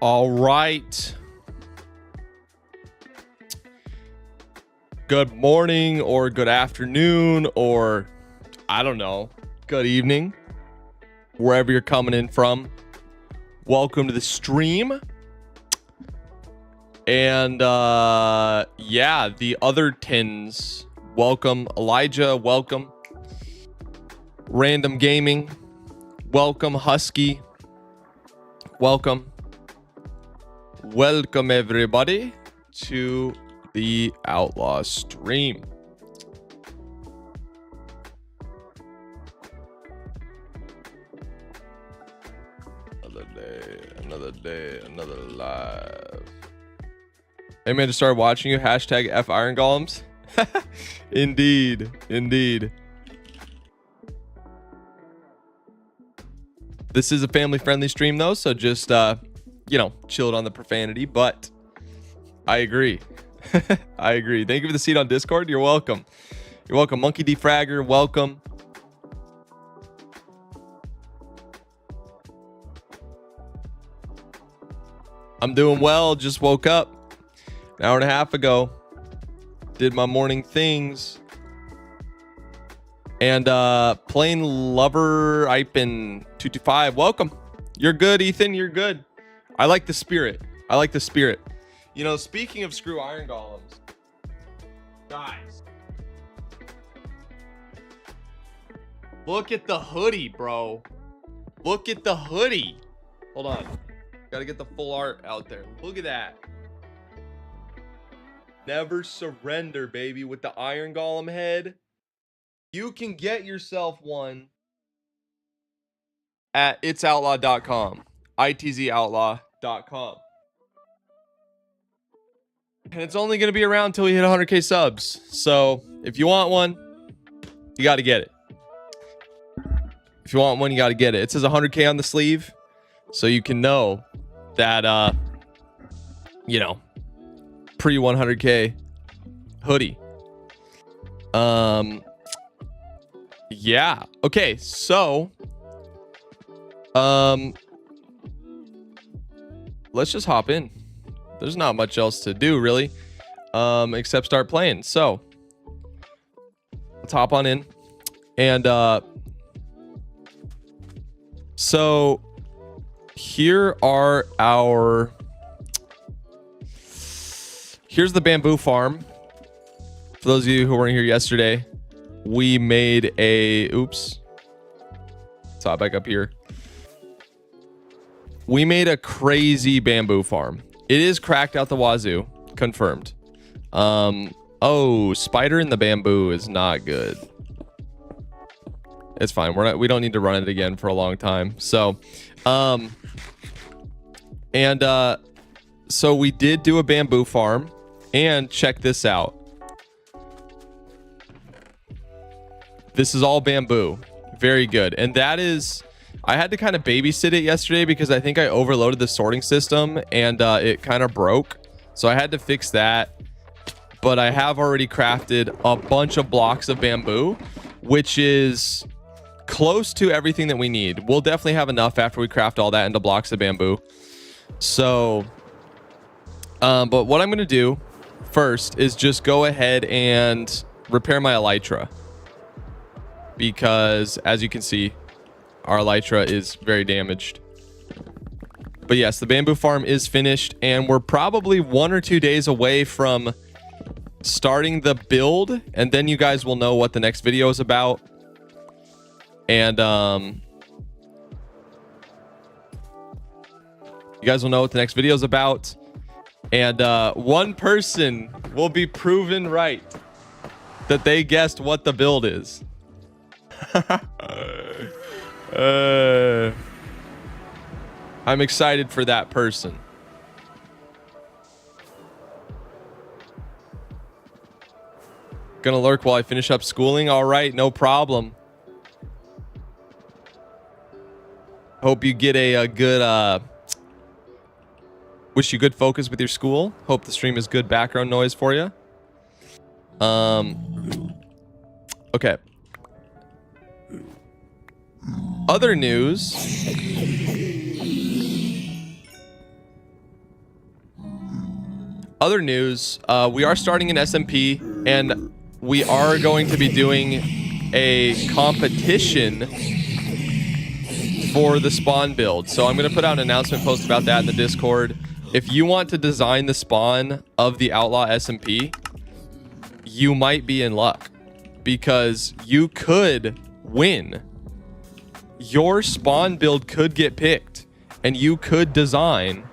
All right. Good morning or good afternoon or I don't know, good evening, wherever you're coming in from. Welcome to the stream. And yeah, the other tins, welcome. Elijah, welcome. Random Gaming, welcome. Husky, welcome. Welcome everybody to the Outlaw stream. Another day, another live. Hey man, just started watching you. Hashtag F Iron Golems. Indeed, indeed. This is a family-friendly stream though, so just you know, chilled on the profanity, but I agree. I agree. Thank you for the seat on Discord. You're welcome. You're welcome. Monkey Defragger, welcome. I'm doing well. Just woke up an hour and a half ago. Did my morning things. And Plain Lover Ipen 225, welcome. You're good, Ethan. You're good. I like the spirit. I like the spirit. You know, speaking of screw iron golems, guys, look at the hoodie, bro. Look at the hoodie. Hold on. Gotta get the full art out there. Look at that. Never surrender, baby, with the iron golem head. You can get yourself one at itsoutlaw.com. itzoutlaw.com. And it's only going to be around until we hit 100k subs. So if you want one, you got to get it. If you want one, you got to get it. It says 100k on the sleeve. So you can know that, you know, pre 100k hoodie. Yeah. Okay. So, let's just hop in. There's not much else to do really, except start playing. So let's hop on in. And so here are here's the bamboo farm. For those of you who weren't here yesterday, we made a oops. Let's hop back up here. We made a crazy bamboo farm. It is cracked out the wazoo, confirmed. Oh, spider in the bamboo is not good. It's fine. We don't need to run it again for a long time. So, so we did do a bamboo farm, and check this out. This is all bamboo. Very good. And that is, I had to kind of babysit it yesterday because I think I overloaded the sorting system and it kind of broke. So I had to fix that. But I have already crafted a bunch of blocks of bamboo, which is close to everything that we need. We'll definitely have enough after we craft all that into blocks of bamboo. So, but what I'm going to do first is just go ahead and repair my elytra. Because as you can see, our elytra is very damaged. But yes, the bamboo farm is finished, and we're probably 1 or 2 days away from starting the build, and then you guys will know what the next video is about. And you guys will know what the next video is about. And one person will be proven right that they guessed what the build is. I'm excited for that person. Gonna lurk while I finish up schooling. All right, no problem. Hope you get a good wish you good focus with your school. Hope the stream is good background noise for you. Okay. Other news. other news, we are starting an SMP, and we are going to be doing a competition for the spawn build. So I'm going to put out an announcement post about that in the Discord. If you want to design the spawn of the Outlaw SMP, you might be in luck because you could win. Your spawn build could get picked and you could design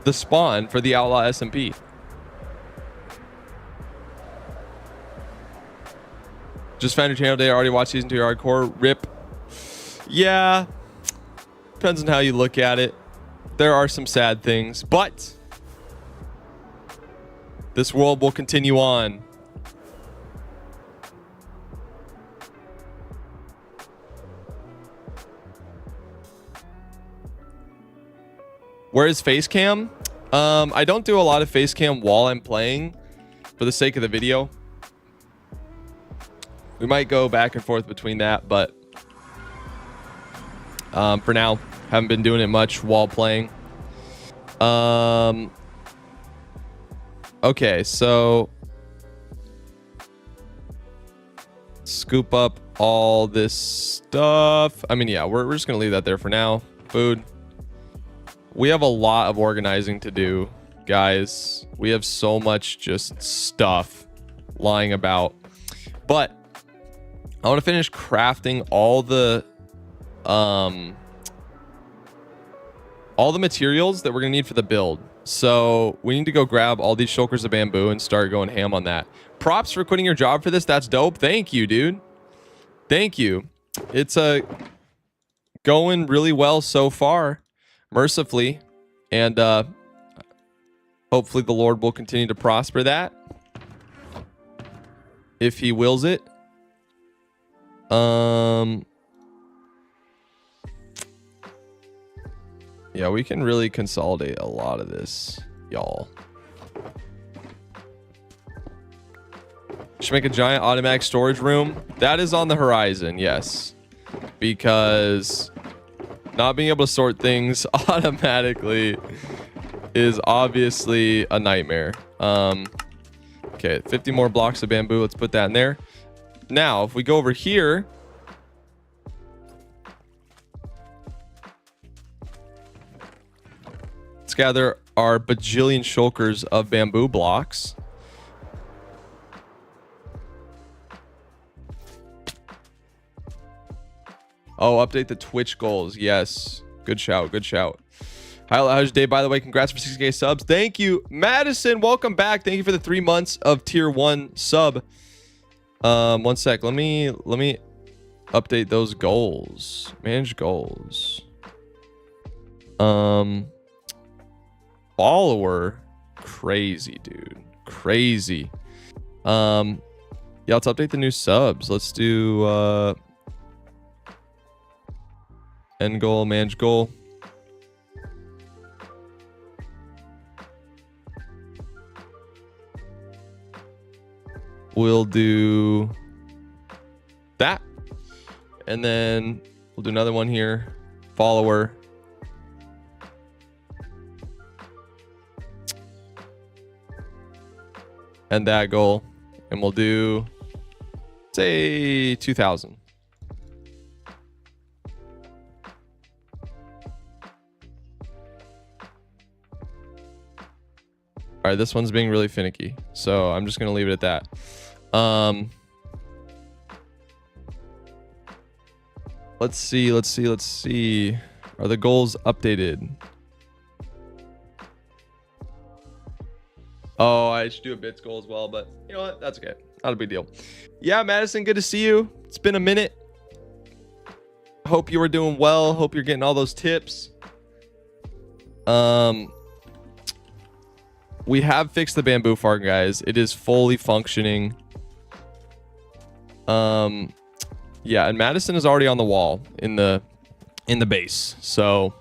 the spawn for the Outlaw SMP. Just found your channel today. I already watched season 2 hardcore. RIP. Yeah, depends on how you look at it. There are some sad things, but this world will continue on. Where is face cam? I don't do a lot of face cam while I'm playing for the sake of the video. We might go back and forth between that, but for now, haven't been doing it much while playing. Okay, so scoop up all this stuff. I mean, yeah, we're just gonna leave that there for now. Food. We have a lot of organizing to do, guys. We have so much just stuff lying about, but I want to finish crafting all the materials that we're gonna need for the build. So we need to go grab all these shulkers of bamboo and start going ham on that. Props for quitting your job for this. That's dope. Thank you, dude. Thank you. It's going really well so far, mercifully, and hopefully the Lord will continue to prosper that if he wills it. Yeah, we can really consolidate a lot of this, y'all. Should make a giant automatic storage room. That is on the horizon, yes. Because not being able to sort things automatically is obviously a nightmare. Okay, 50 more blocks of bamboo. Let's put that in there. Now, if we go over here, let's gather our bajillion shulkers of bamboo blocks. Oh, update the Twitch goals. Yes. Good shout. Good shout. How's your day, by the way? Congrats for 60K subs. Thank you, Madison. Welcome back. Thank you for the 3 months of tier 1 sub. 1 sec. Let me update those goals. Manage goals. Follower. Crazy, dude. Crazy. Yeah, let's update the new subs. Let's do end goal, manage goal. We'll do that, and then we'll do another one here. Follower. And that goal, and we'll do, say, 2,000. All right, this one's being really finicky, so I'm just gonna leave it at that. Let's see. Are the goals updated? Oh, I should do a bits goal as well, but you know what? That's okay. Not a big deal. Yeah, Madison, good to see you. It's been a minute. Hope you are doing well. Hope you're getting all those tips. We have fixed the bamboo farm, guys. It is fully functioning. Yeah, and Madison is already on the wall in the base, so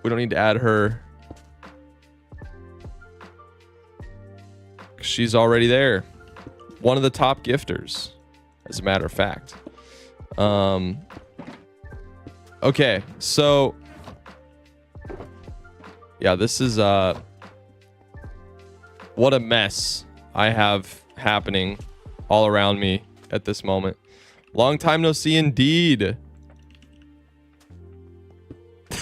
we don't need to add her. She's already there. One of the top gifters, as a matter of fact. Okay, so Yeah, this is what a mess I have happening all around me at this moment. Long time no see indeed.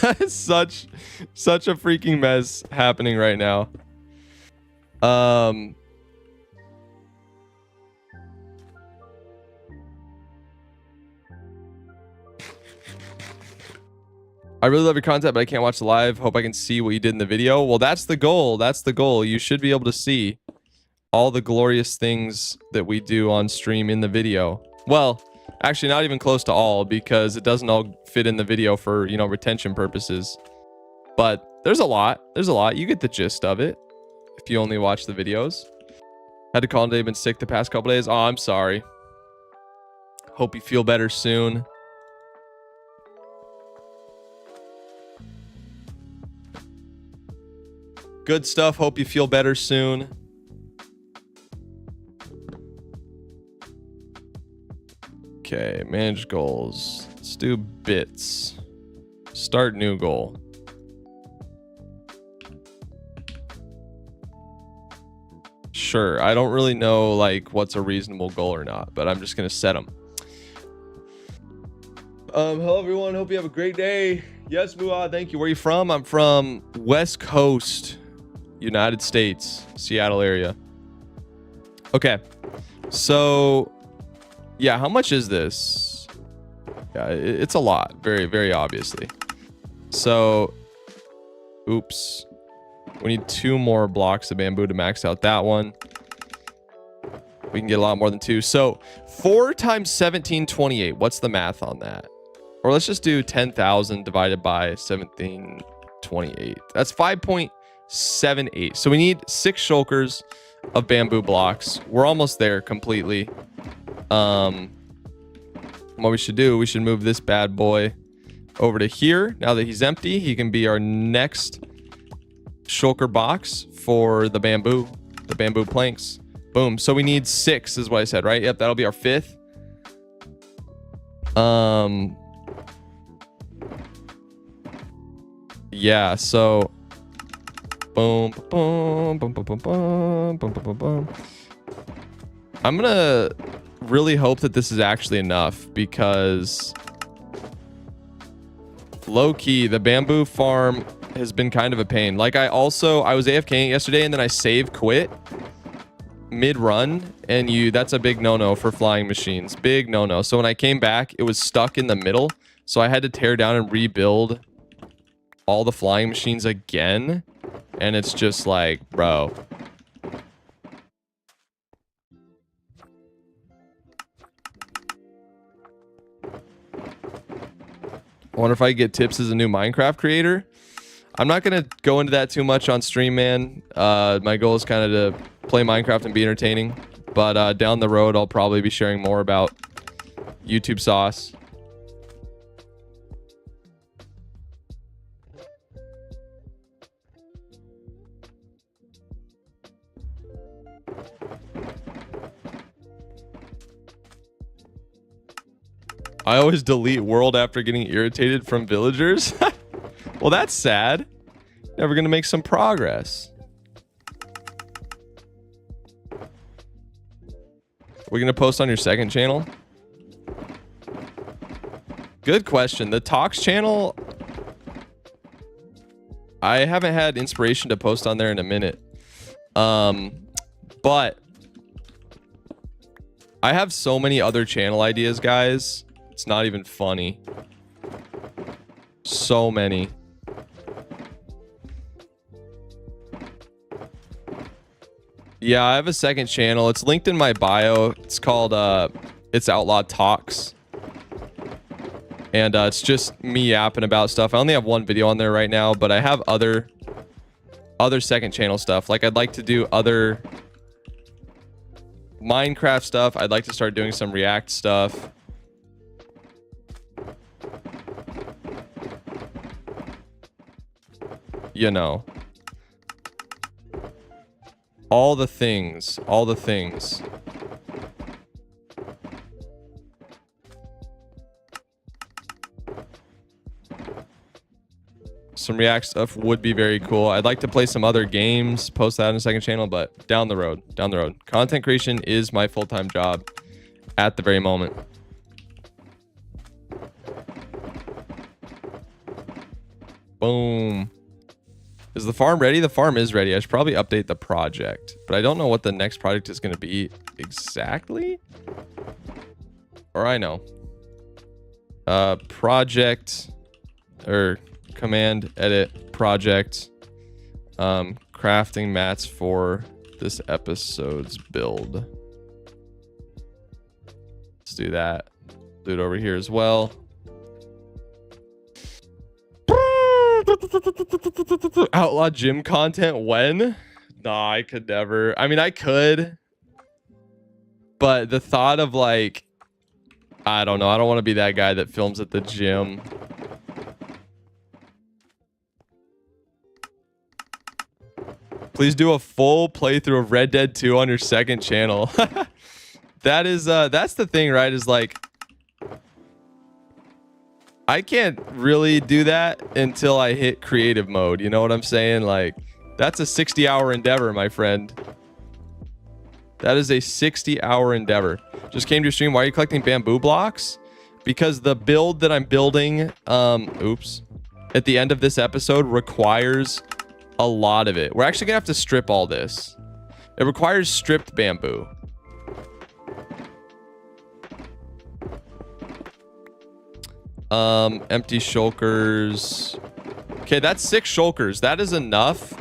That is such a freaking mess happening right now. I really love your content, but I can't watch the live. Hope I can see what you did in the video. Well, that's the goal. That's the goal. You should be able to see all the glorious things that we do on stream in the video. Well, actually not even close to all, because it doesn't all fit in the video for, you know, retention purposes. But there's a lot. There's a lot. You get the gist of it if you only watch the videos. Had to call today, been sick the past couple days. Oh, I'm sorry. Hope you feel better soon. Good stuff. Hope you feel better soon. Okay, manage goals. Let's do bits. Start new goal. Sure, I don't really know like what's a reasonable goal or not, but I'm just gonna set them. Hello everyone, hope you have a great day. Yes, Muad, thank you. Where are you from? I'm from West Coast, United States, Seattle area. Okay, so yeah, how much is this? Yeah, it's a lot, very, very obviously. So, oops. We need 2 more blocks of bamboo to max out that one. We can get a lot more than 2. So 4 times 1728. What's the math on that? Or let's just do 10,000 divided by 1728. That's 5.78. So we need 6 shulkers of bamboo blocks. We're almost there completely. What we should do, we should move this bad boy over to here. Now that he's empty, he can be our next shulker box for the bamboo planks. Boom. So we need 6 is what I said, right? Yep, that'll be our 5th. Yeah, so boom, boom, boom, boom, boom, boom, boom, boom, boom. I'm gonna really hope that this is actually enough, because low key the bamboo farm has been kind of a pain. Like I was AFKing yesterday and then I save quit mid run, and that's a big no-no for flying machines. Big no-no. So when I came back, it was stuck in the middle. So I had to tear down and rebuild all the flying machines again. And it's just like, bro. I wonder if I get tips as a new Minecraft creator. I'm not going to go into that too much on stream, man. My goal is kind of to play Minecraft and be entertaining. But down the road, I'll probably be sharing more about YouTube sauce. I always delete world after getting irritated from villagers. Well, that's sad. Never gonna make some progress. We're gonna post on your second channel? Good question. The Talks channel, I haven't had inspiration to post on there in a minute. But I have so many other channel ideas, guys. It's not even funny. So many. Yeah, I have a second channel. It's linked in my bio. It's called It's Outlaw Talks. And it's just me yapping about stuff. I only have 1 video on there right now, but I have other second channel stuff. Like I'd like to do other Minecraft stuff. I'd like to start doing some React stuff. You know, all the things. Some React stuff would be very cool. I'd like to play some other games, post that on a second channel, but down the road, down the road. Content creation is my full-time job at the very moment. Boom. Is the farm ready? The farm is ready. I should probably update the project, but I don't know what the next project is going to be exactly. Or I know. Project or command edit project. Crafting mats for this episode's build. Let's do that. Do it over here as well. Outlaw gym content when? Nah, I could never. I mean, I could. But the thought of like, I don't know. I don't want to be that guy that films at the gym. Please do a full playthrough of Red Dead 2 on your second channel. That is, that's the thing, right? Is like, I can't really do that until I hit creative mode. You know what I'm saying? Like, that's a 60-hour endeavor, my friend. That is a 60-hour endeavor. Just came to your stream. Why are you collecting bamboo blocks? Because the build that I'm building, oops, at the end of this episode requires a lot of it. We're actually gonna have to strip all this. It requires stripped bamboo. Empty shulkers. Okay, that's 6 shulkers. That is enough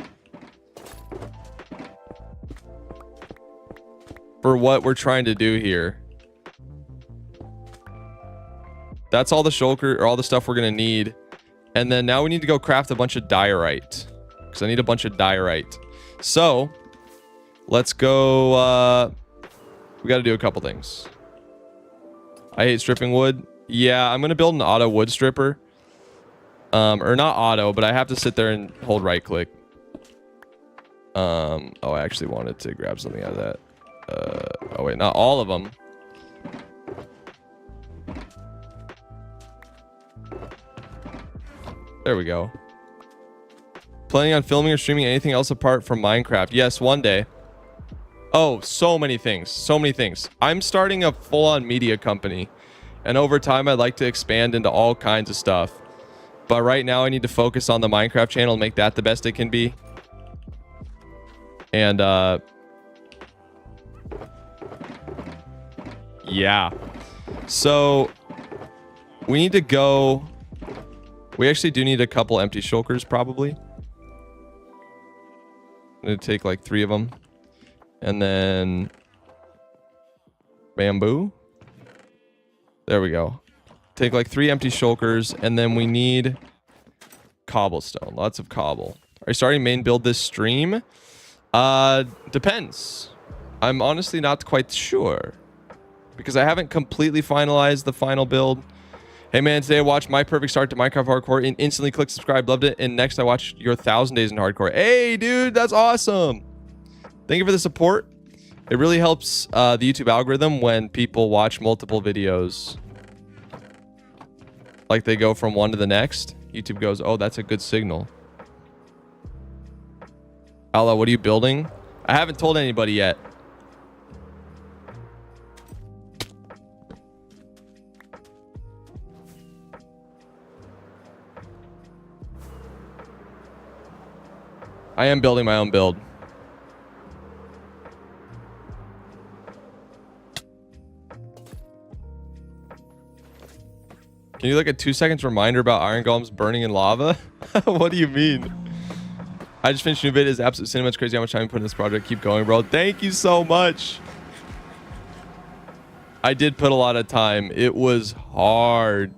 for what we're trying to do here. That's all the shulker or all the stuff we're gonna need. And then now we need to go craft a bunch of diorite. Because I need a bunch of diorite. So let's go. We got to do a couple things. I hate stripping wood. Yeah, I'm going to build an auto wood stripper. Or not auto, but I have to sit there and hold right click. Oh, I actually wanted to grab something out of that. Oh, wait, not all of them. There we go. Planning on filming or streaming anything else apart from Minecraft? Yes, one day. Oh, so many things. So many things. I'm starting a full-on media company. And over time, I'd like to expand into all kinds of stuff. But right now, I need to focus on the Minecraft channel and make that the best it can be. And, yeah. So, we need to go... We actually do need a couple empty shulkers, probably. I'm going to take like 3 of them. And then... bamboo. There we go. Take like 3 empty shulkers. And then we need... cobblestone. Lots of cobble. Are you starting main build this stream? Depends. I'm honestly not quite sure. Because I haven't completely finalized the final build. Hey man, today I watched my perfect start to Minecraft Hardcore and instantly clicked subscribe, loved it. And next I watched your 1000 days in Hardcore. Hey dude, that's awesome. Thank you for the support. It really helps the YouTube algorithm when people watch multiple videos. Like they go from one to the next. YouTube goes, oh, that's a good signal. Allah, what are you building? I haven't told anybody yet. I am building my own build. Can you look at 2 seconds reminder about iron golems burning in lava? What do you mean? I just finished a new vid. It's absolute cinema. It's crazy how much time you put in this project. Keep going, bro. Thank you so much. I did put a lot of time. It was hard.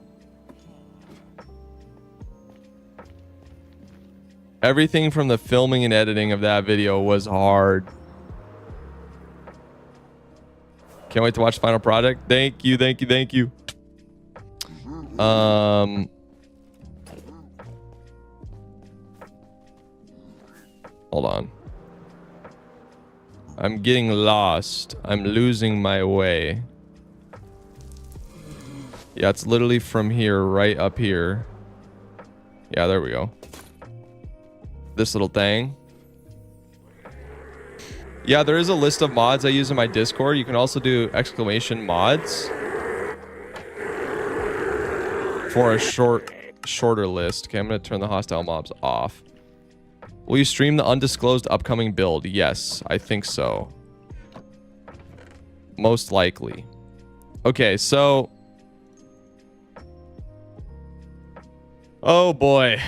Everything from the filming and editing of that video was hard. Can't wait to watch the final product. Thank you, thank you, thank you. Hold on. I'm getting lost. I'm losing my way. Yeah, it's literally from here right up here. Yeah, there we go. this little thing. Yeah, there is a list of mods I use in my Discord. You can also do exclamation mods for a shorter list. Okay, I'm going to turn the hostile mobs off. Will you stream the undisclosed upcoming build? Yes, I think so. Most likely. Okay, so... oh boy.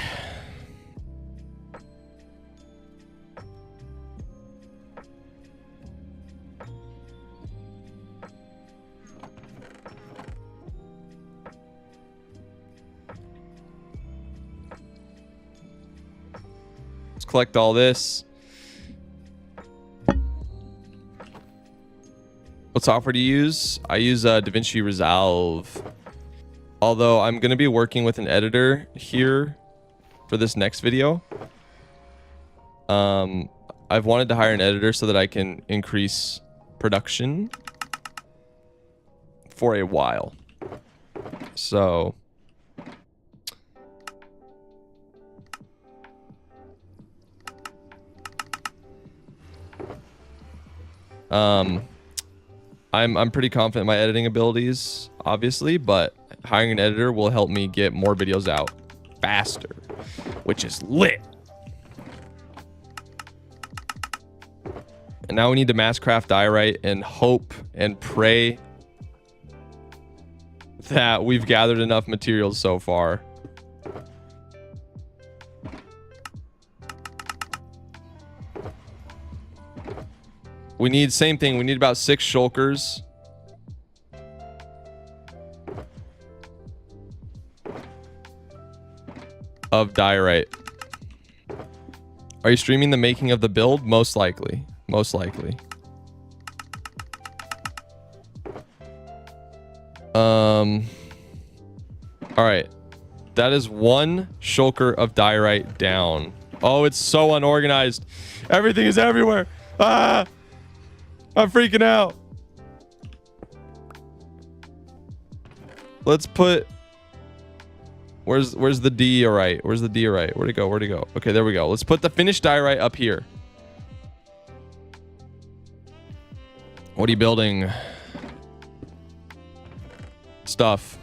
Let's collect all this. What software do you use? I use DaVinci Resolve. Although I'm going to be working with an editor here for this next video. I've wanted to hire an editor so that I can increase production for a while. So... I'm pretty confident in my editing abilities, obviously, but hiring an editor will help me get more videos out faster, which is lit. And now we need to mass craft diorite and hope and pray that we've gathered enough materials so far. We need, same thing, we need about 6 shulkers. Of diorite. Are you streaming the making of the build? Most likely. Most likely. Alright. That is 1 shulker of diorite down. Oh, it's so unorganized. Everything is everywhere. Ah! I'm freaking out. Let's put... Where's the diorite? Where's the diorite? Where'd it go? Where'd it go? Okay, there we go. Let's put the finished diorite up here. What are you building? Stuff.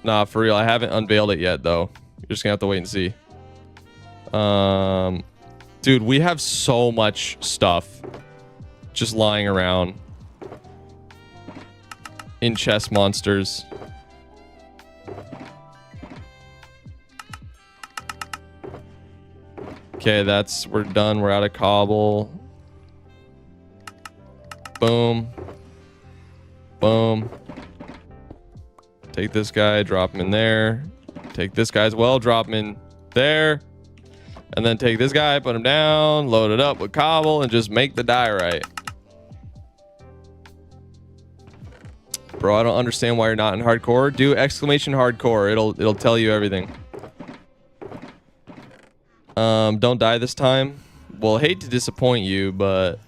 Nah, for real. I haven't unveiled it yet, though. You're just gonna have to wait and see. Dude, we have so much stuff just lying around in chest monsters. Okay, we're done. We're out of cobble. Boom. Boom. Take this guy, drop him in there. Take this guy as well, drop him in there. And then take this guy, put him down, load it up with cobble, and just make the diorite. Bro, I don't understand why you're not in hardcore. Do exclamation hardcore. It'll tell you everything. Don't die this time. Well, hate to disappoint you, but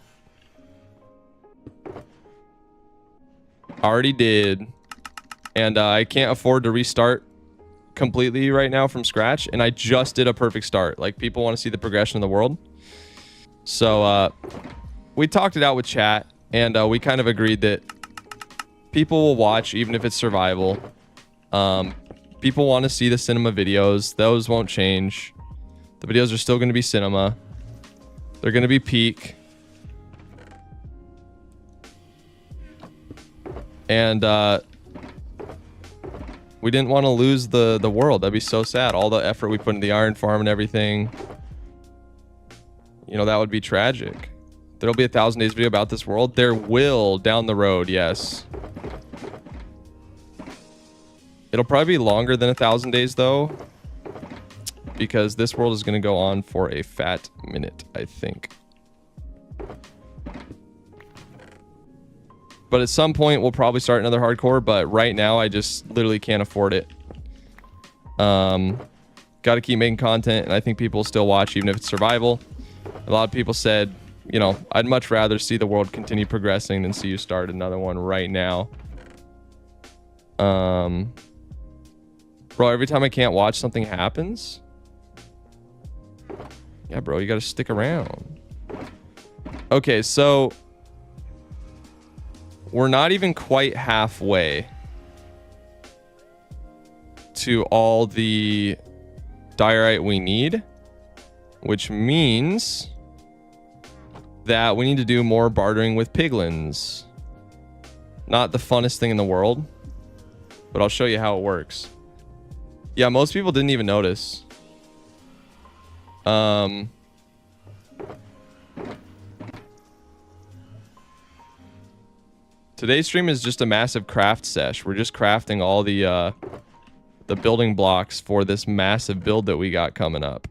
already did. And I can't afford to restart completely right now from scratch, and I just did a perfect start. Like, people want to see the progression of the world. So we talked it out with chat, and we kind of agreed that people will watch even if it's survival. People want to see the cinema videos. Those won't change. The videos are still going to be cinema. They're going to be peak. And we didn't want to lose the world. That'd be so sad. All the effort we put into the iron farm and everything. You know, that would be tragic. There'll be a 1,000 days video about this world. There will down the road, yes. It'll probably be longer than 1,000 days though, because this world is going to go on for a fat minute, I think. But at some point, we'll probably start another hardcore. But right now, I just literally can't afford it. Got to keep making content. And I think people will still watch, even if it's survival. A lot of people said, you know, I'd much rather see the world continue progressing than see you start another one right now. Bro, every time I can't watch, something happens. Yeah, bro, you gotta stick around. Okay, so we're not even quite halfway to all the diorite we need, which means that we need to do more bartering with piglins. Not the funnest thing in the world, but I'll show you how it works. Yeah, most people didn't even notice. Today's stream is just a massive craft sesh. We're just crafting all the building blocks for this massive build that we got coming up.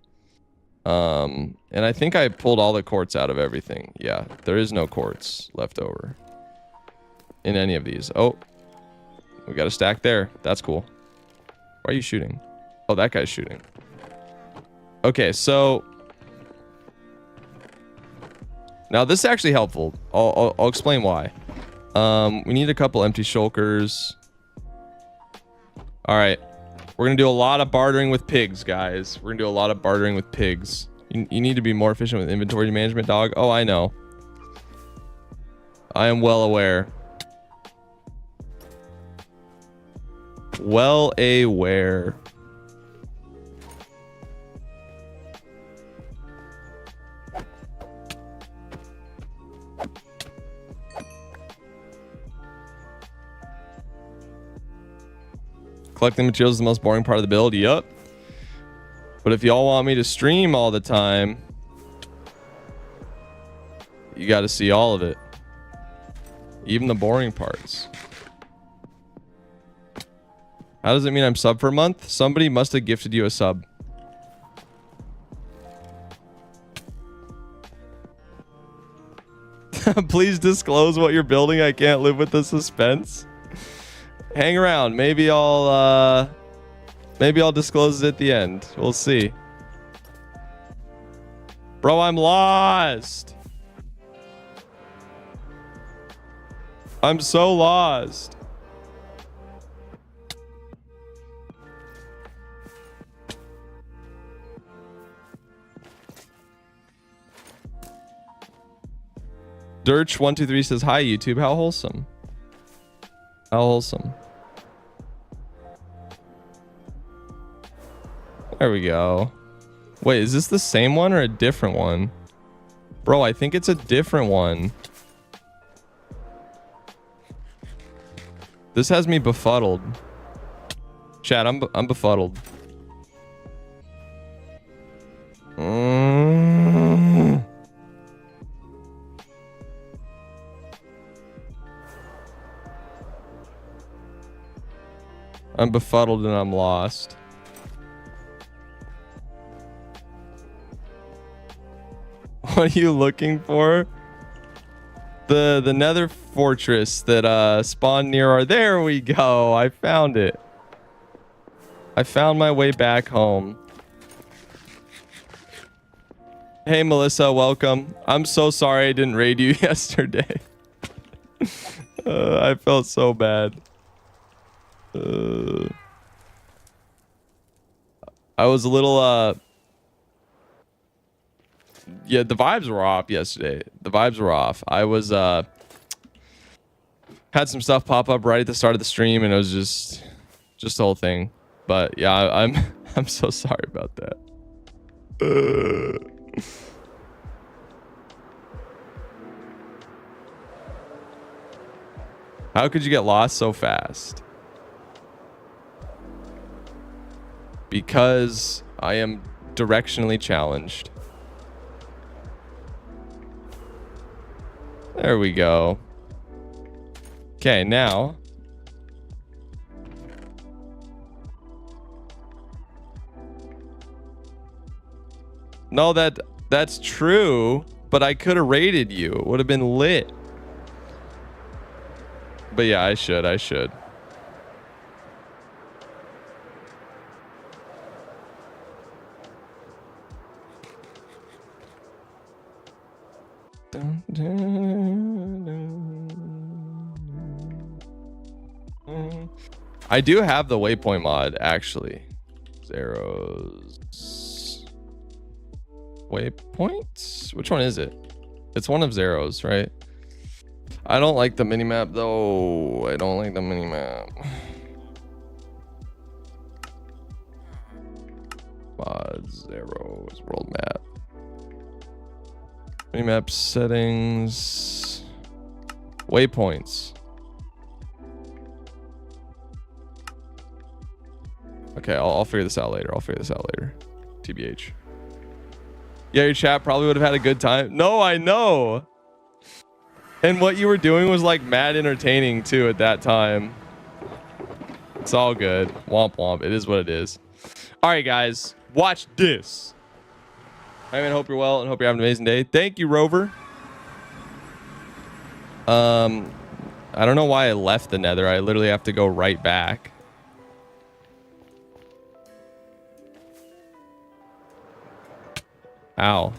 And I think I pulled all the quartz out of everything. Yeah, there is no quartz left over in any of these. Oh, we got a stack there. That's cool. Why are you shooting? Oh, that guy's shooting. Okay, so now this is actually helpful. I'll explain why. We need a couple empty shulkers. All right, we're gonna do a lot of bartering with pigs, guys. We're gonna do a lot of bartering with pigs. You need to be more efficient with inventory management, dog. Oh, I know. I am well aware. Well aware. Collecting materials is the most boring part of the build. Yup. But if y'all want me to stream all the time, you got to see all of it. Even the boring parts. How does it mean I'm sub for a month? Somebody must have gifted you a sub. Please disclose what you're building. I can't live with the suspense. Hang around. Maybe I'll disclose it at the end. We'll see. Bro, I'm lost. I'm so lost. Dirch123 says, hi, YouTube. How wholesome. How wholesome. There we go. Wait, is this the same one or a different one? Bro, I think it's a different one. This has me befuddled. Chat, I'm befuddled. I'm befuddled and I'm lost. What are you looking for? The Nether fortress that spawned near our... There we go. I found it. I found my way back home. Hey, Melissa, welcome. I'm so sorry I didn't raid you yesterday. I felt so bad. I was a little yeah, the vibes were off yesterday. The vibes were off. I was had some stuff pop up right at the start of the stream, and it was just the whole thing. But yeah, I'm so sorry about that. How could you get lost so fast? Because I am directionally challenged. There we go. Okay, now. No, that's true, but I could have raided you. It would have been lit. But yeah, I should. I do have the waypoint mod, actually. Zeros. Waypoints? Which one is it? It's one of Zeros, right? I don't like the minimap, though. I don't like the minimap. Mod Zeros world map. Minimap settings. Waypoints. Okay, I'll figure this out later. TBH. Yeah, your chat probably would have had a good time. No, I know. And what you were doing was like mad entertaining too at that time. It's all good. Womp womp. It is what it is. All right, guys. Watch this. Hey, man. Hope you're well and hope you're having an amazing day. Thank you, Rover. I don't know why I left the Nether. I literally have to go right back. Ow.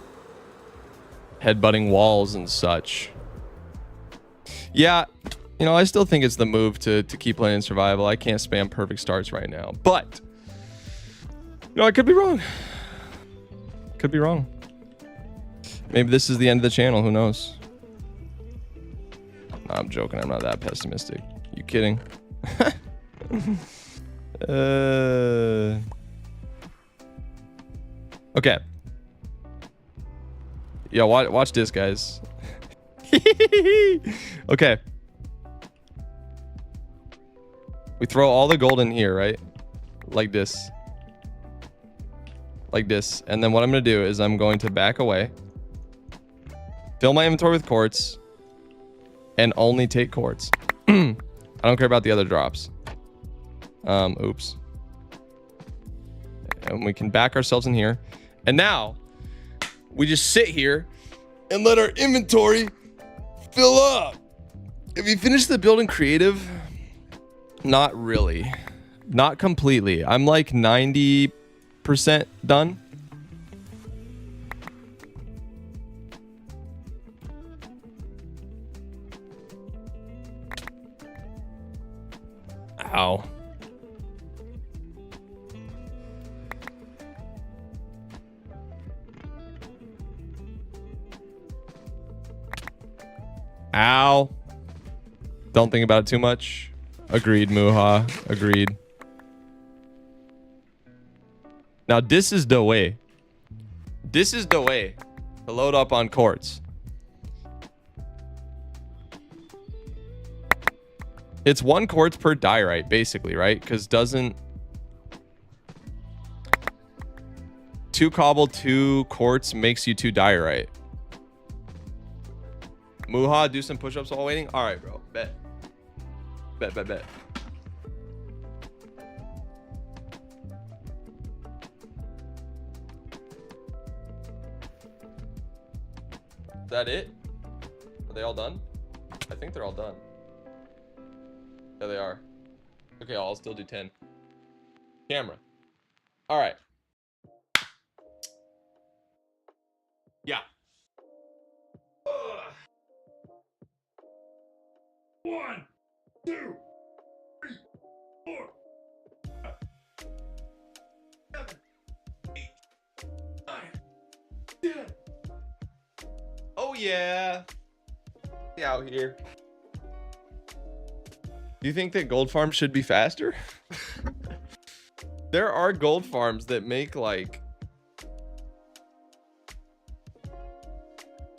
Headbutting walls and such. Yeah, you know, I still think it's the move to keep playing survival. I can't spam perfect starts right now, but you know, I could be wrong. Could be wrong. Maybe this is the end of the channel. Who knows? No, I'm joking. I'm not that pessimistic. You kidding? Okay. Yeah, watch this, guys. Okay. We throw all the gold in here, right? Like this. Like this. And then what I'm going to do is I'm going to back away. Fill my inventory with quartz. And only take quartz. I don't care about the other drops. Oops. And we can back ourselves in here. And now we just sit here and let our inventory fill up. If you finish the build in creative, not really. Not completely. I'm like 90% done. Ow. Ow. Don't think about it too much. Agreed, Muha. Agreed. Now, this is the way. This is the way to load up on quartz. It's 1 quartz per diorite, basically, right? Because doesn't... 2 cobble, 2 quartz makes you 2 diorite. Muha, do some push-ups while waiting? All right, bro. Bet. Bet. Is that it? Are they all done? I think they're all done. Yeah, they are. Okay, I'll still do 10. Camera. All right. Yeah. 1, 2, 3, 4, 5, 7, 8, 9, 10. Oh yeah. Out here. Do you think that gold farms should be faster? There are gold farms that make like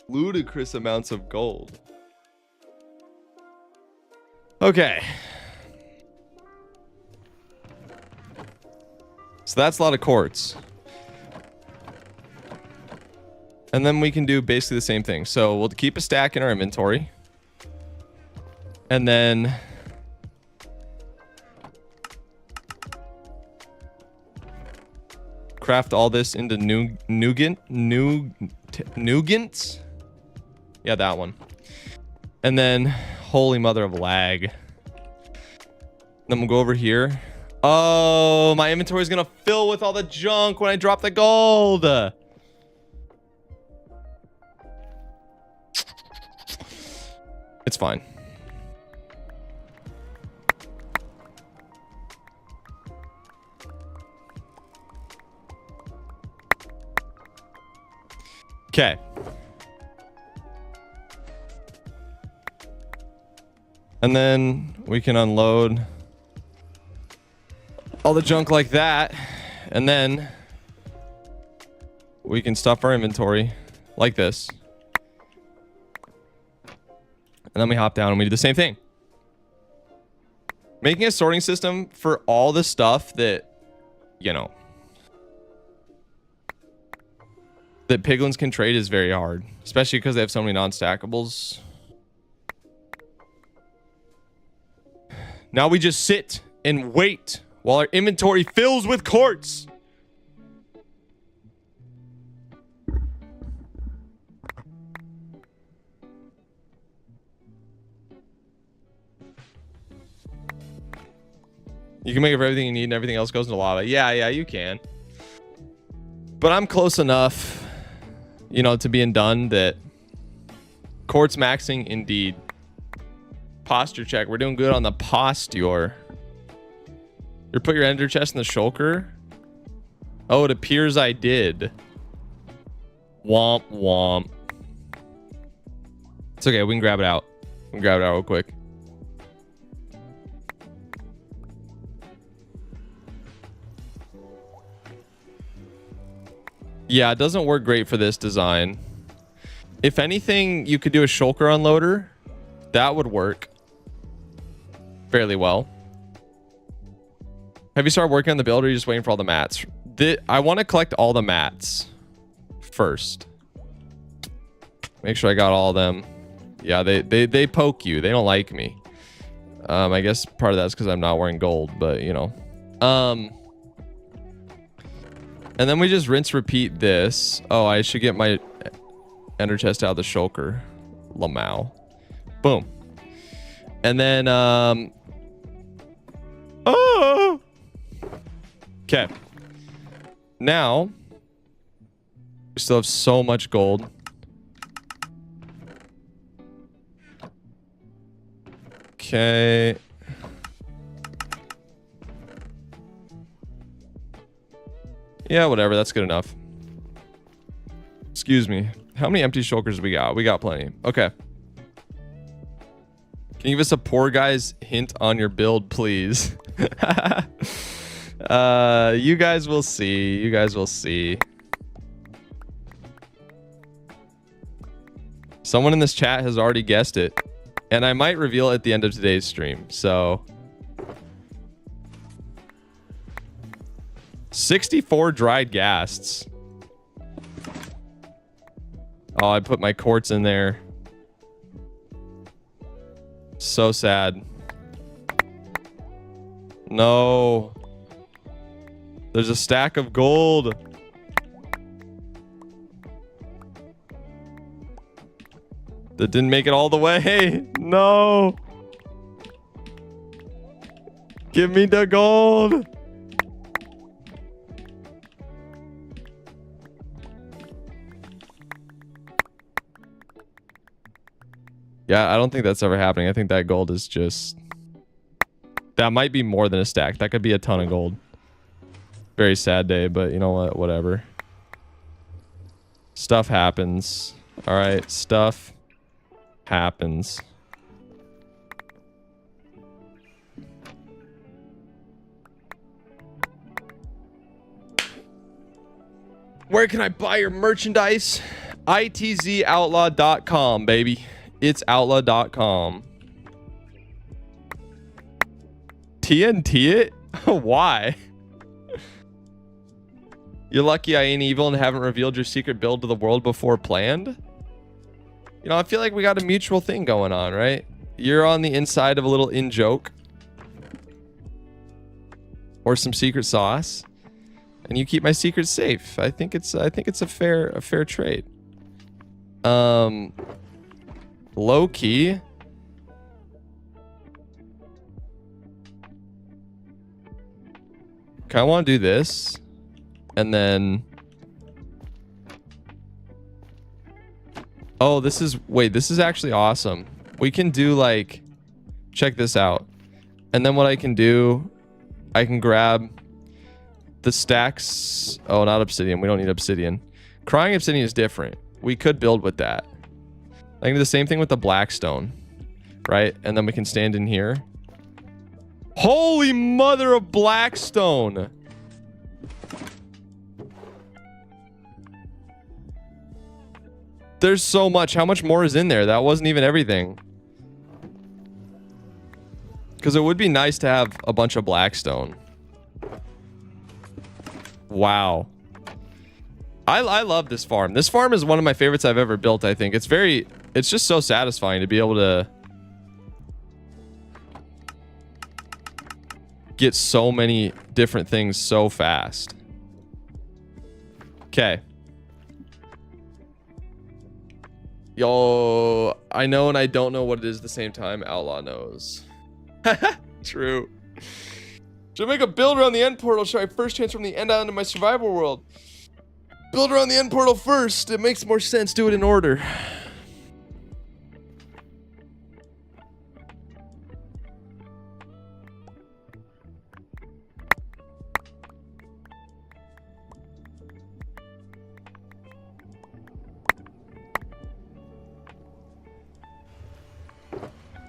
ludicrous amounts of gold. Okay. So that's a lot of quartz. And then we can do basically the same thing. So we'll keep a stack in our inventory. And then craft all this into nougants. Yeah, that one. And then, holy mother of lag. Then we'll go over here. Oh, my inventory is gonna fill with all the junk when I drop the gold. It's fine. Okay. And then we can unload all the junk like that. And then we can stuff our inventory like this. And then we hop down and we do the same thing. Making a sorting system for all the stuff that, you know, that piglins can trade is very hard, especially because they have so many non-stackables. Now we just sit and wait while our inventory fills with quartz. You can make it for everything you need and everything else goes into lava. Yeah, you can. But I'm close enough, you know, to being done that quartz maxing indeed. Posture check. We're doing good on the posture. You put your ender chest in the shulker? Oh, it appears I did. Womp womp. It's okay. We can grab it out. We can grab it out real quick. Yeah, it doesn't work great for this design. If anything, you could do a shulker unloader. That would work fairly well. Have you started working on the build or are you just waiting for all the mats? I want to collect all the mats first. Make sure I got all of them. Yeah, they poke you. They don't like me. I guess part of that's because I'm not wearing gold, but you know. And then we just rinse repeat this. Oh, I should get my ender chest out of the shulker. Lamau. Boom. And then oh. Okay. Now we still have so much gold. Okay. Yeah, whatever. That's good enough. Excuse me. How many empty shulkers we got? We got plenty. Okay. Can you give us a poor guy's hint on your build, please? You guys will see. You guys will see. Someone in this chat has already guessed it. And I might reveal it at the end of today's stream. So 64 dried ghasts. Oh, I put my quartz in there. So sad. No. There's a stack of gold. That didn't make it all the way. No. Give me the gold. Yeah, I don't think that's ever happening. I think that gold is just... That might be more than a stack. That could be a ton of gold. Very sad day, but you know what? Whatever. Stuff happens. All right, stuff happens. Where can I buy your merchandise? itzoutlaw.com, baby. It's outlaw.com. TNT it? Why? You're lucky I ain't evil and haven't revealed your secret build to the world before planned. You know, I feel like we got a mutual thing going on, right? You're on the inside of a little in-joke. Or some secret sauce. And you keep my secret safe. I think it's a fair trade. Low key. Okay, I want to do this. And then... Oh, this is... Wait, this is actually awesome. We can do like... Check this out. And then what I can do... I can grab... The stacks... Oh, not obsidian. We don't need obsidian. Crying obsidian is different. we could build with that. I can do the same thing with the blackstone, right? And then we can stand in here. Holy mother of blackstone. There's so much. How much more is in there? That wasn't even everything. Because it would be nice to have a bunch of blackstone. Wow. I love this farm. This farm is one of my favorites I've ever built, I think. It's just so satisfying to be able to get so many different things so fast. Okay. Yo, I know and I don't know what it is at the same time. Outlaw knows. True. Should I make a build around the end portal? Should I first transform the end island to my survival world? Build around the end portal first. It makes more sense. Do it in order.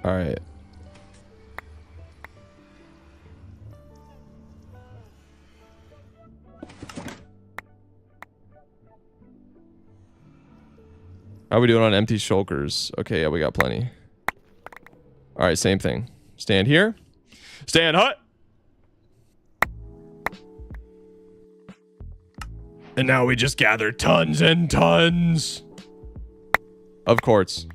All right. How are we doing on empty shulkers? Okay, yeah, we got plenty. All right, same thing. Stand here. Stand hut. And now we just gather tons and tons of quartz.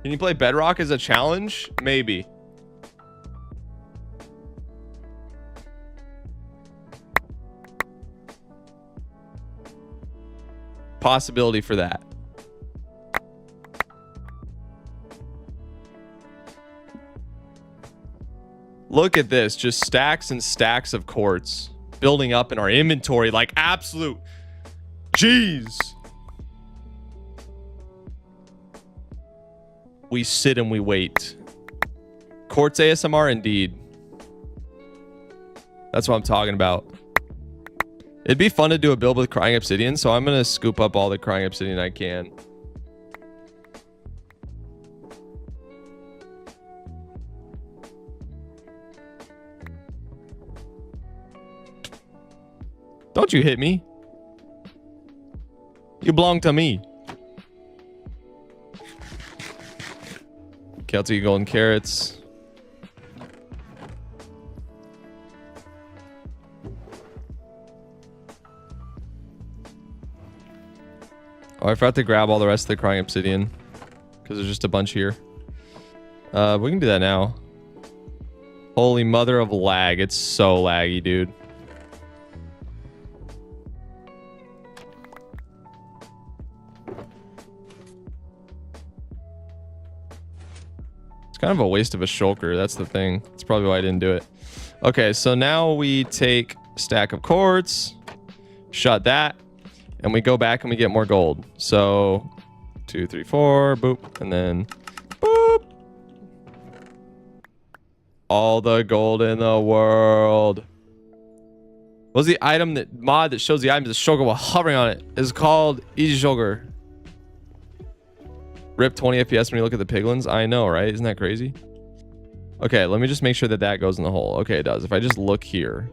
Can you play Bedrock as a challenge? Maybe. Possibility for that. Look at this. Just stacks and stacks of quartz building up in our inventory like absolute jeez. We sit and we wait. Quartz ASMR indeed. That's what I'm talking about. It'd be fun to do a build with crying obsidian, so I'm gonna scoop up all the crying obsidian I can. Don't you hit me. You belong to me. Okay, I'll take golden carrots. Oh, I forgot to grab all the rest of the crying obsidian because there's just a bunch here. We can do that now. Holy mother of lag. It's so laggy, dude. It's kind of a waste of a shulker. That's the thing. That's probably why I didn't do it. Okay, so now we take a stack of quartz, shut that, and we go back and we get more gold. So 2, 3, 4, boop, and then boop. All the gold in the world. What's the item that mod that shows the item is a shulker while hovering on it? It's called Easy Shulker. Rip 20 FPS when you look at the piglins. I know, right? Isn't that crazy? Okay, let me just make sure that that goes in the hole. Okay, it does. If I just look here.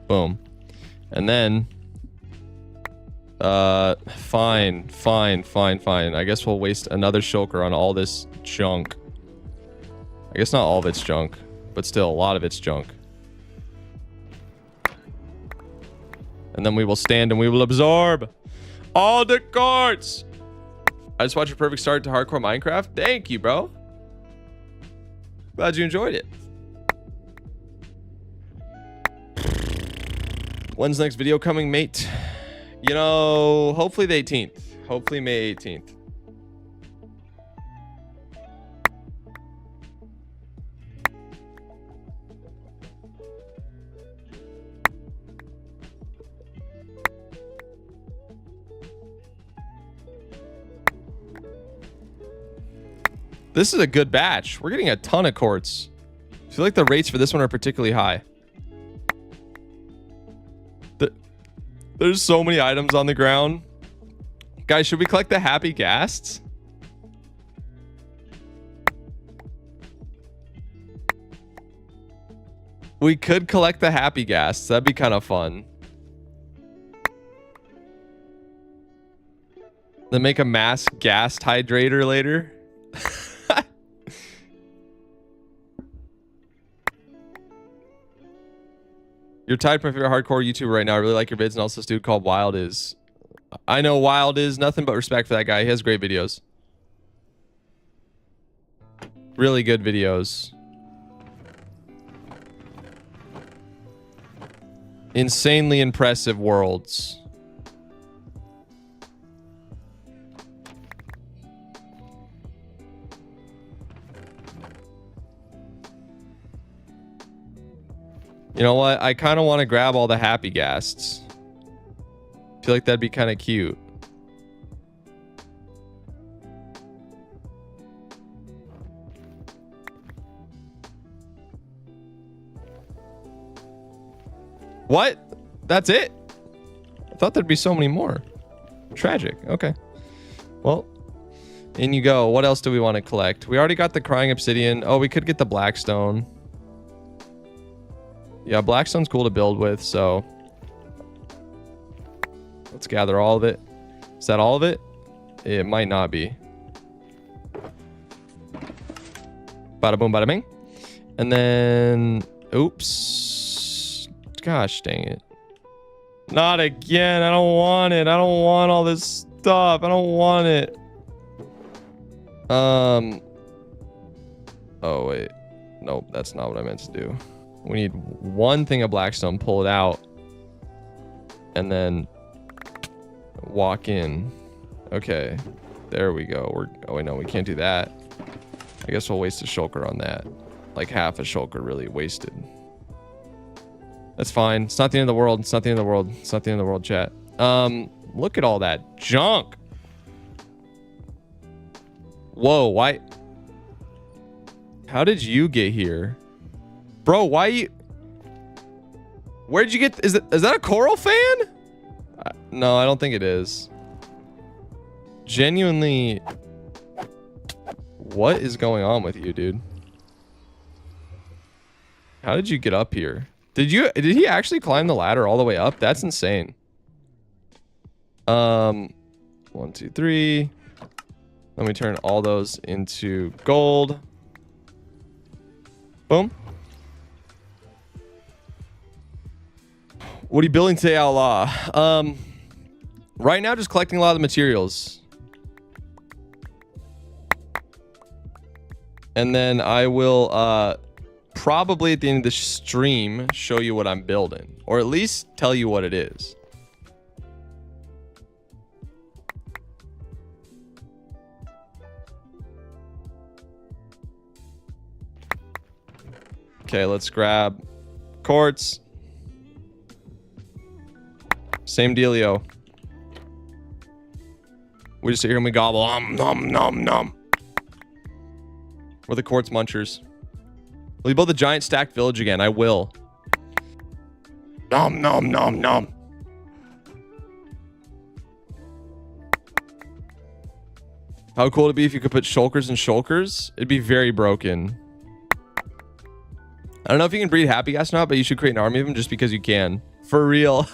Boom. And then fine. I guess we'll waste another shulker on all this junk. I guess not all of it's junk, but still a lot of it's junk. And then we will stand and we will absorb all the quartz. I just watched a perfect start to hardcore Minecraft. Thank you, bro. Glad you enjoyed it. When's the next video coming, mate? You know, hopefully the 18th. Hopefully May 18th. This is a good batch. We're getting a ton of quartz. I feel like the rates for this one are particularly high. There's so many items on the ground. Guys, should we collect the happy ghasts? We could collect the happy ghasts. That'd be kind of fun. Then make a mass ghast hydrator later. You're tied for my favorite hardcore YouTuber right now. I really like your vids, and also this dude called Wild is. I know Wild is nothing but respect for that guy. He has great videos. Really good videos. Insanely impressive worlds. You know what? I kind of want to grab all the happy ghasts. I feel like that'd be kind of cute. What? That's it? I thought there'd be so many more. Tragic. Okay. Well, in you go. What else do we want to collect? We already got the crying obsidian. Oh, we could get the blackstone. Yeah, blackstone's cool to build with, so let's gather all of it. Is that all of it? It might not be. Bada boom, bada bing. And then, oops. Gosh dang it. Not again. I don't want it. I don't want all this stuff. I don't want it. Oh, wait. Nope, that's not what I meant to do. We need one thing of blackstone, pull it out, and then walk in. Okay, there we go. Oh wait, no, we can't do that. I guess we'll waste a shulker on that. Like half a shulker really wasted. That's fine. It's not the end of the world. It's not the end of the world. It's not the end of the world, chat. Look at all that junk. Whoa, why? How did you get here? Bro, why you... Where'd you get... Is that a coral fan? No, I don't think it is. Genuinely... What is going on with you, dude? How did you get up here? Did he actually climb the ladder all the way up? That's insane. 1, 2, 3. Let me turn all those into gold. Boom. What are you building today, Outlaw? Right now, just collecting a lot of the materials. And then I will probably at the end of the stream show you what I'm building. Or at least tell you what it is. Okay, let's grab quartz. Same dealio. We just sit here and we gobble. Nom, nom, nom. We're the quartz munchers. Will you build the giant stacked village again? I will. Nom, nom, nom, nom. How cool would it be if you could put shulkers and shulkers? It'd be very broken. I don't know if you can breed happy gas or not, but you should create an army of them just because you can. For real.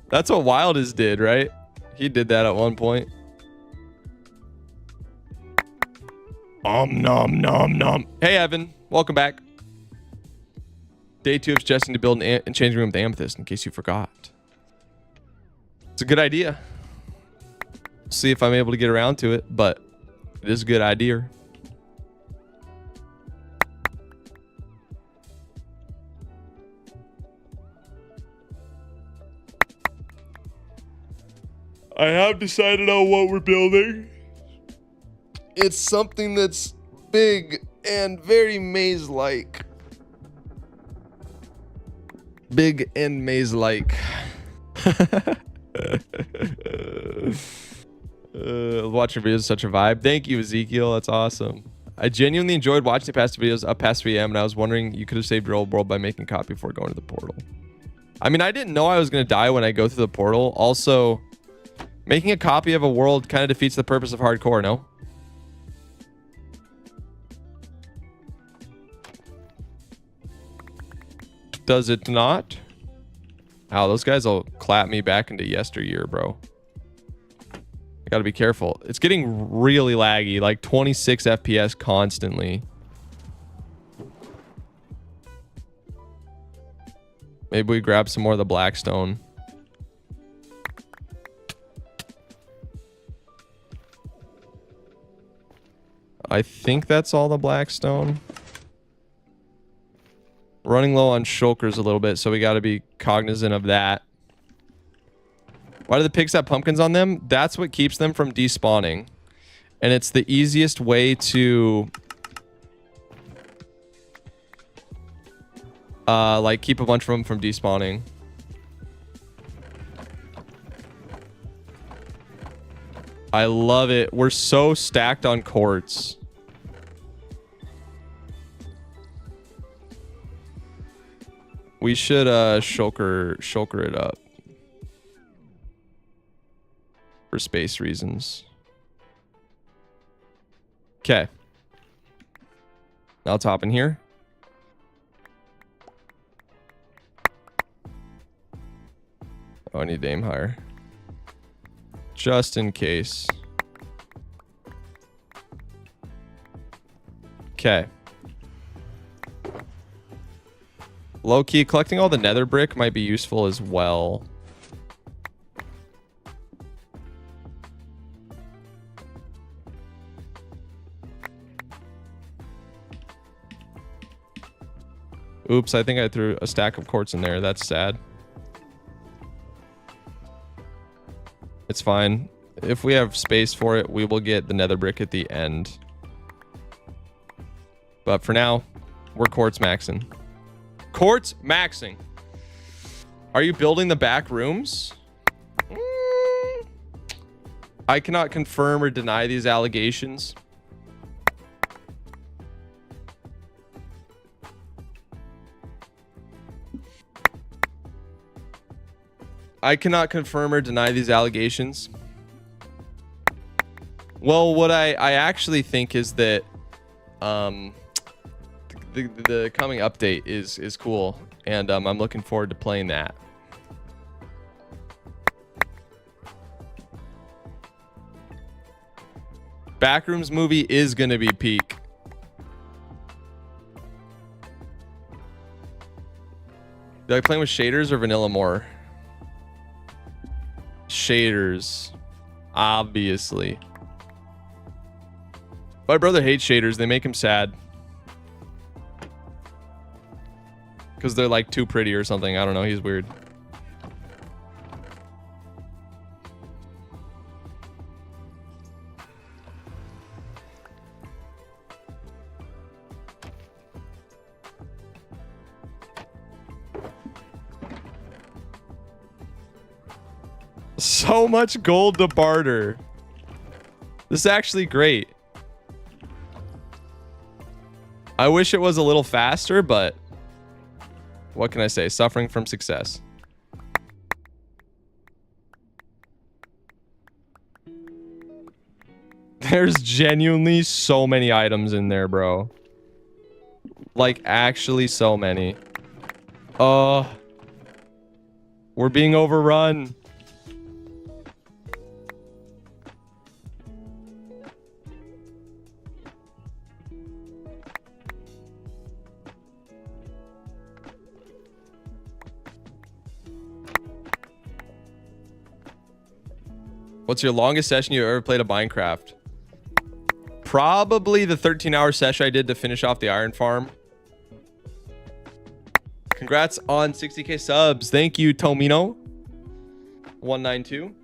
That's what Wildest did, right? He did that at one point. Nom, nom, nom. Hey, Evan. Welcome back. Day 2 of suggesting to build an changing room with amethyst, in case you forgot. It's a good idea. See if I'm able to get around to it, but it is a good idea. I have decided on what we're building. It's something that's big and very maze-like. Big and maze-like. Watching videos is such a vibe. Thank you, Ezekiel. That's awesome. I genuinely enjoyed watching the past videos up past 3 a.m. and I was wondering you could have saved your old world by making a copy before going to the portal. I mean, I didn't know I was going to die when I go through the portal. Also, making a copy of a world kind of defeats the purpose of hardcore, no? Does it not? Ow, those guys will clap me back into yesteryear, bro. I gotta be careful. It's getting really laggy, like 26 FPS constantly. Maybe we grab some more of the blackstone. I think that's all the blackstone. Running low on shulkers a little bit, so we got to be cognizant of that. Why do the pigs have pumpkins on them? That's what keeps them from despawning. And it's the easiest way to like keep a bunch of them from despawning. I love it. We're so stacked on quartz. We should shulker it up for space reasons. Okay. Now top in here. Oh, I need to aim higher. Just in case. Okay. Low key, collecting all the nether brick might be useful as well. Oops, I think I threw a stack of quartz in there. That's sad. It's fine. If we have space for it, we will get the nether brick at the end. But for now, we're quartz maxing. Quartz maxing. Are you building the back rooms? I cannot confirm or deny these allegations. I cannot confirm or deny these allegations. Well, what I actually think is that the coming update is cool, and I'm looking forward to playing that. Backrooms movie is gonna be peak. Do I like playing with shaders or vanilla more? Shaders, obviously. My brother hates shaders. They make him sad. Because they're like too pretty or something. I don't know. He's weird. So much gold to barter. This is actually great. I wish it was a little faster, but what can I say? Suffering from success. There's genuinely so many items in there, bro. Like, actually so many. We're being overrun. What's your longest session you've ever played of Minecraft? Probably the 13-hour session I did to finish off the iron farm. Congrats on 60k subs. Thank you, Tomino. 192.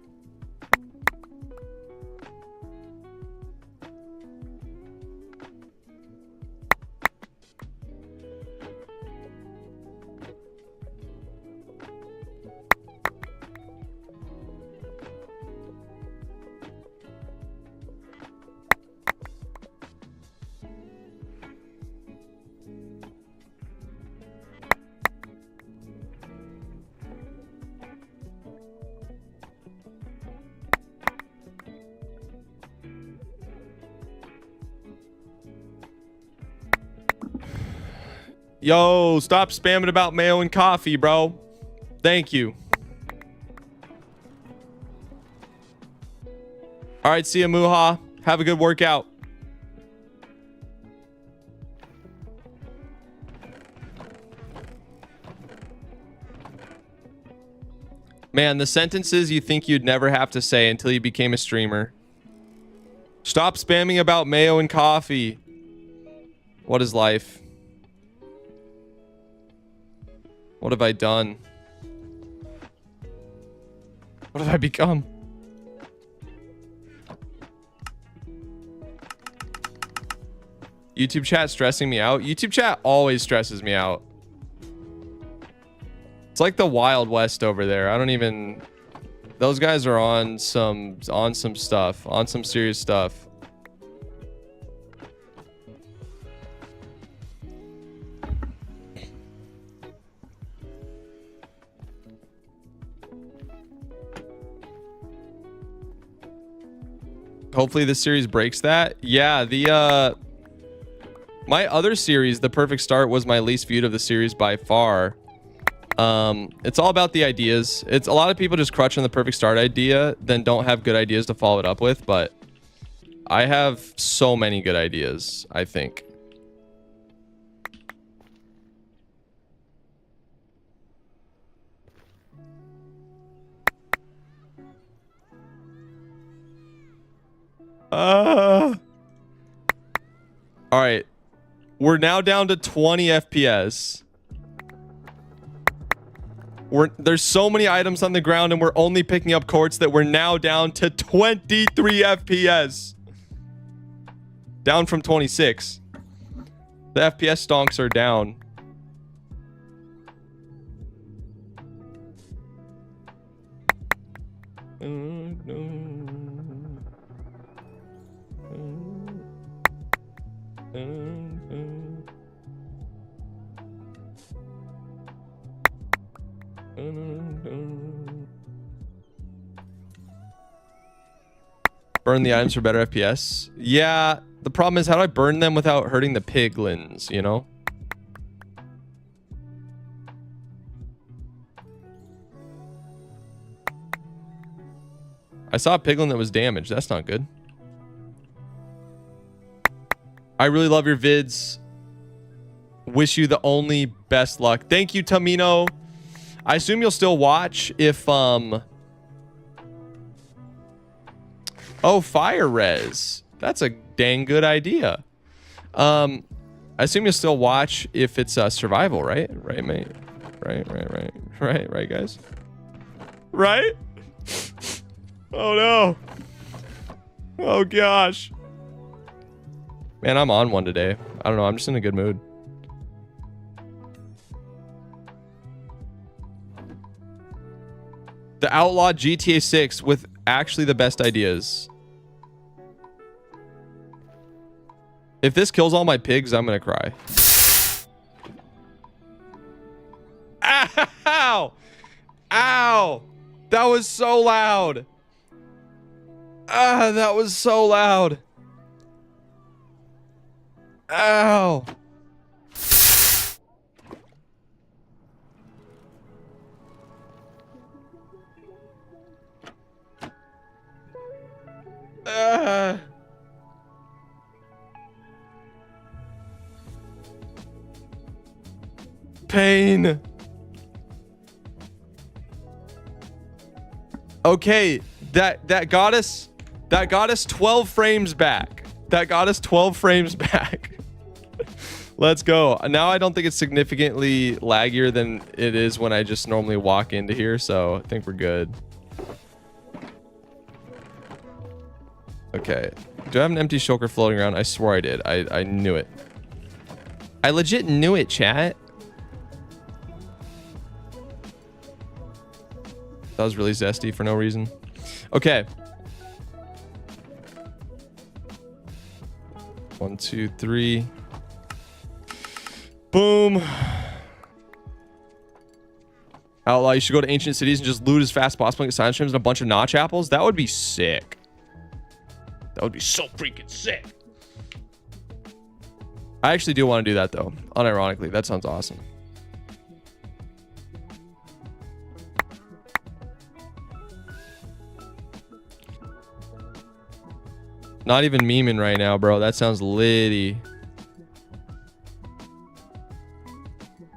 Yo, stop spamming about mayo and coffee, bro. Thank you. All right, see ya, Muha. Have a good workout. Man, the sentences you think you'd never have to say until you became a streamer. Stop spamming about mayo and coffee. What is life? What have I done? What have I become? YouTube chat stressing me out. YouTube chat always stresses me out. It's like the Wild West over there. I don't even... Those guys are on some stuff. On some serious stuff. Hopefully this series breaks that. Yeah, the my other series, The Perfect Start, was my least viewed of the series by far. It's all about the ideas. It's a lot of people just crutch on the Perfect Start idea, then don't have good ideas to follow it up with, but I have so many good ideas, I think. All right. We're now down to 20 FPS. There's so many items on the ground and we're only picking up quartz that we're now down to 23 FPS. Down from 26. The FPS stonks are down. Burn the items for better FPS. Yeah, the problem is, how do I burn them without hurting the piglins, you know? I saw a piglin that was damaged. That's not good. I really love your vids. Wish you the only best luck. Thank you, Tamino. I assume you'll still watch if oh, fire res. That's a dang good idea. I assume you'll still watch if it's survival, right? Right, mate. Right, guys. Right? Oh no. Oh gosh. Man, I'm on one today. I don't know. I'm just in a good mood. The Outlaw GTA 6 with actually the best ideas. If this kills all my pigs, I'm gonna cry. Ow! Ow! That was so loud. Ah, that was so loud. Ow! Pain. Okay, that got us 12 frames back. That got us 12 frames back. Let's go. Now I don't think it's significantly laggier than it is when I just normally walk into here, so I think we're good. Okay. Do I have an empty shulker floating around? I swore I did. I knew it. I legit knew it, chat. That was really zesty for no reason. Okay. 1, 2, 3. Boom. Outlaw, you should go to ancient cities and just loot as fast as possible and get science streams and a bunch of notch apples. That would be sick. That would be so freaking sick. I actually do want to do that though. Unironically, that sounds awesome. Not even memeing right now, bro. That sounds litty.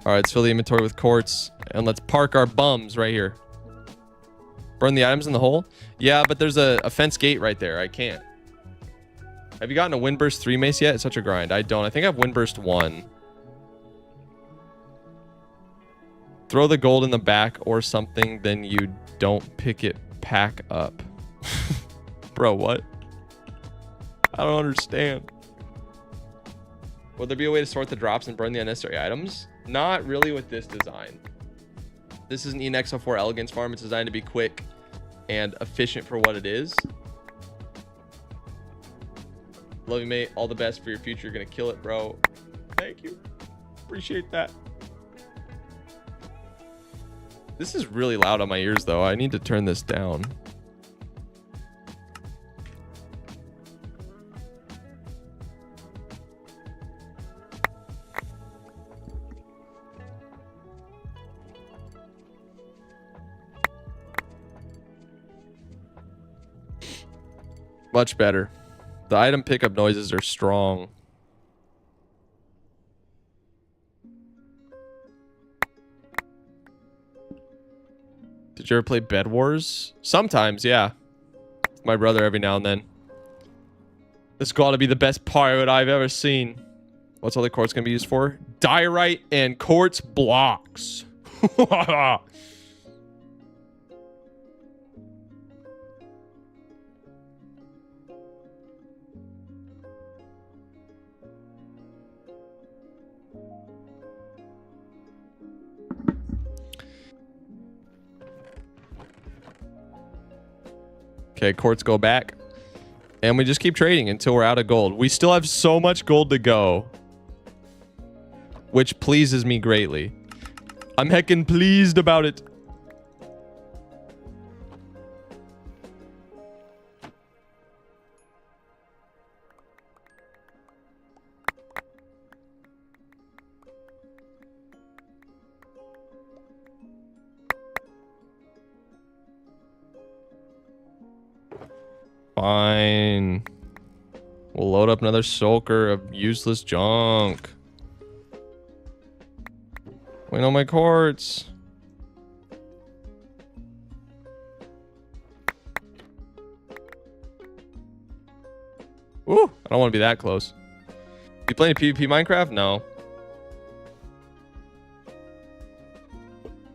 All right, let's fill the inventory with quartz and let's park our bums right here. Burn the items in the hole? Yeah, but there's a fence gate right there. I can't. Have you gotten a Windburst 3 mace yet? It's such a grind. I don't. I think I have Windburst 1. Throw the gold in the back or something, then you don't pick it pack up. Bro, what? I don't understand. Would there be a way to sort the drops and burn the unnecessary items? Not really with this design. This is an ENXO4 Elegance farm. It's designed to be quick and efficient for what it is. Love you, mate. All the best for your future. You're going to kill it, bro. Thank you. Appreciate that. This is really loud on my ears, though. I need to turn this down. Much better. The item pickup noises are strong. Did you ever play Bed Wars? Sometimes, yeah. My brother every now and then. This got to be the best pirate I've ever seen. What's all the quartz going to be used for? Diorite and quartz blocks. Okay, quartz go back. And we just keep trading until we're out of gold. We still have so much gold to go. Which pleases me greatly. I'm heckin' pleased about it. Fine. We'll load up another soaker of useless junk. Wait on my quartz. Ooh, I don't want to be that close. You playing PvP Minecraft? No.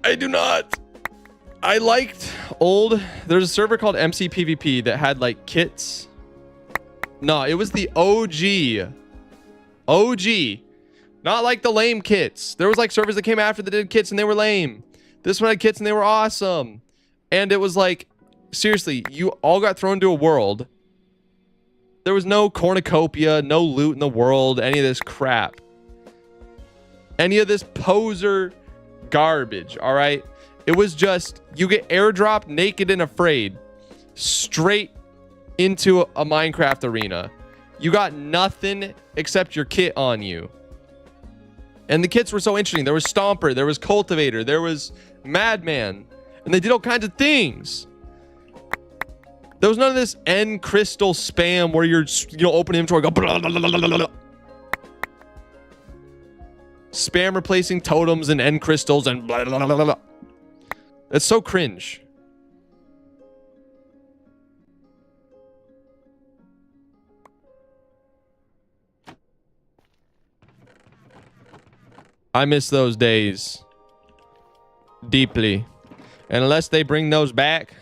I do not. I liked old. There's a server called MC PvP that had like kits. No, it was the OG. OG. Not like the lame kits. There was like servers that came after that did kits and they were lame. This one had kits and they were awesome. And it was like, seriously, you all got thrown into a world. There was no cornucopia, no loot in the world, any of this crap. Any of this poser garbage, all right? It was just, you get airdropped naked and afraid straight into a Minecraft arena. You got nothing except your kit on you. And the kits were so interesting. There was Stomper, there was Cultivator, there was Madman, and they did all kinds of things. There was none of this end crystal spam where you're, you know, open inventory, go blah, blah, blah, blah, blah. Spam replacing totems and end crystals and blah, blah, blah, blah. It's so cringe. I miss those days deeply. And unless they bring those back,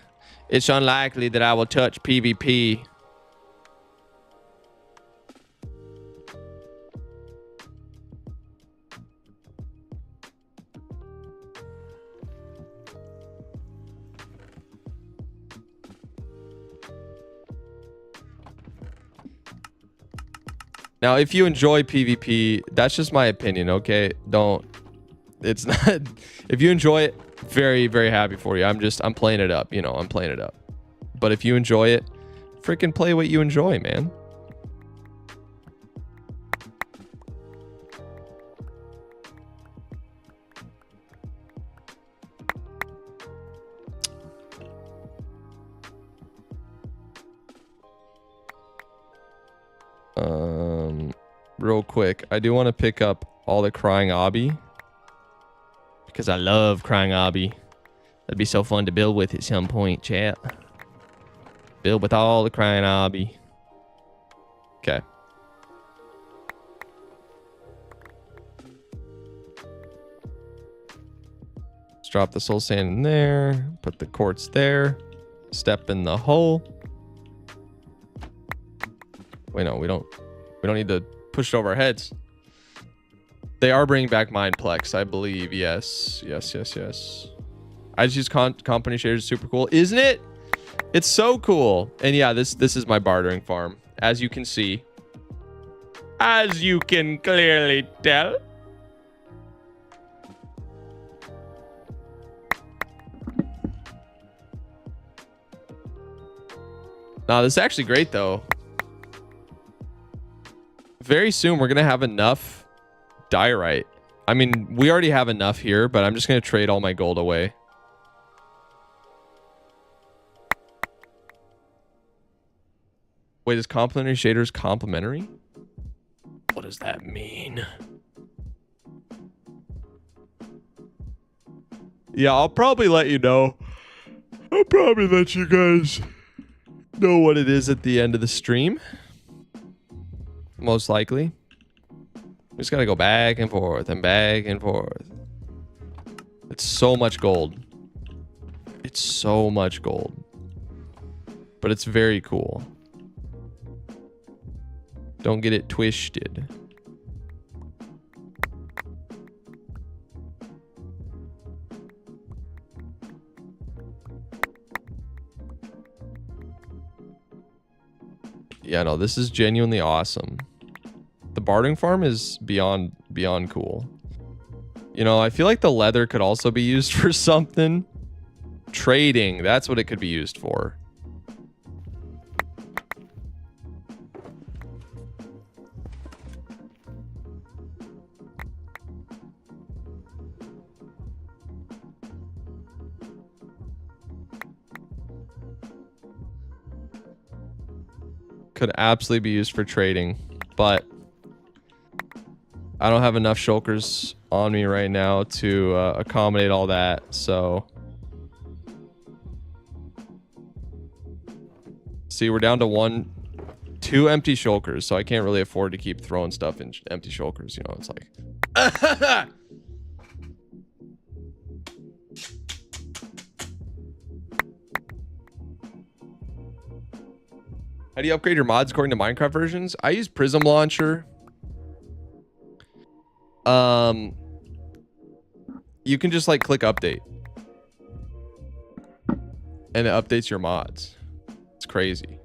it's unlikely that I will touch PvP. Now, if you enjoy PvP, that's just my opinion, okay? Don't. It's not. If you enjoy it, very, very happy for you. I'm playing it up. You know, I'm playing it up. But if you enjoy it, freaking play what you enjoy, man. Real quick, I do want to pick up all the crying obby because I love crying obby. That'd be so fun to build with at some point, chat. Build with all the crying obby. Okay. Let's drop the soul sand in there. Put the quartz there. Step in the hole. Wait, no, we don't need to push it over our heads. They are bringing back Mindplex, I believe. Yes. I just use company shares. Super cool, isn't it? It's so cool. And yeah, this is my bartering farm, as you can see. As you can clearly tell. Nah, this is actually great though. Very soon we're gonna have enough diorite. I mean, we already have enough here, but I'm just gonna trade all my gold away. Wait, is complementary shaders complementary? What does that mean? Yeah, I'll probably let you know. I'll probably let you guys know what it is at the end of the stream. Most likely. We just gotta go back and forth and back and forth. It's so much gold. It's so much gold. But it's very cool. Don't get it twisted. Yeah, no, this is genuinely awesome. The bartering farm is beyond cool. You know, I feel like the leather could also be used for something. Trading, that's what it could be used for. Could absolutely be used for trading, but I don't have enough shulkers on me right now to accommodate all that, so see, we're down to two empty shulkers, so I can't really afford to keep throwing stuff in empty shulkers. You know, it's like how do you upgrade your mods according to Minecraft versions? I use Prism Launcher. You can just like click update. And it updates your mods. It's crazy.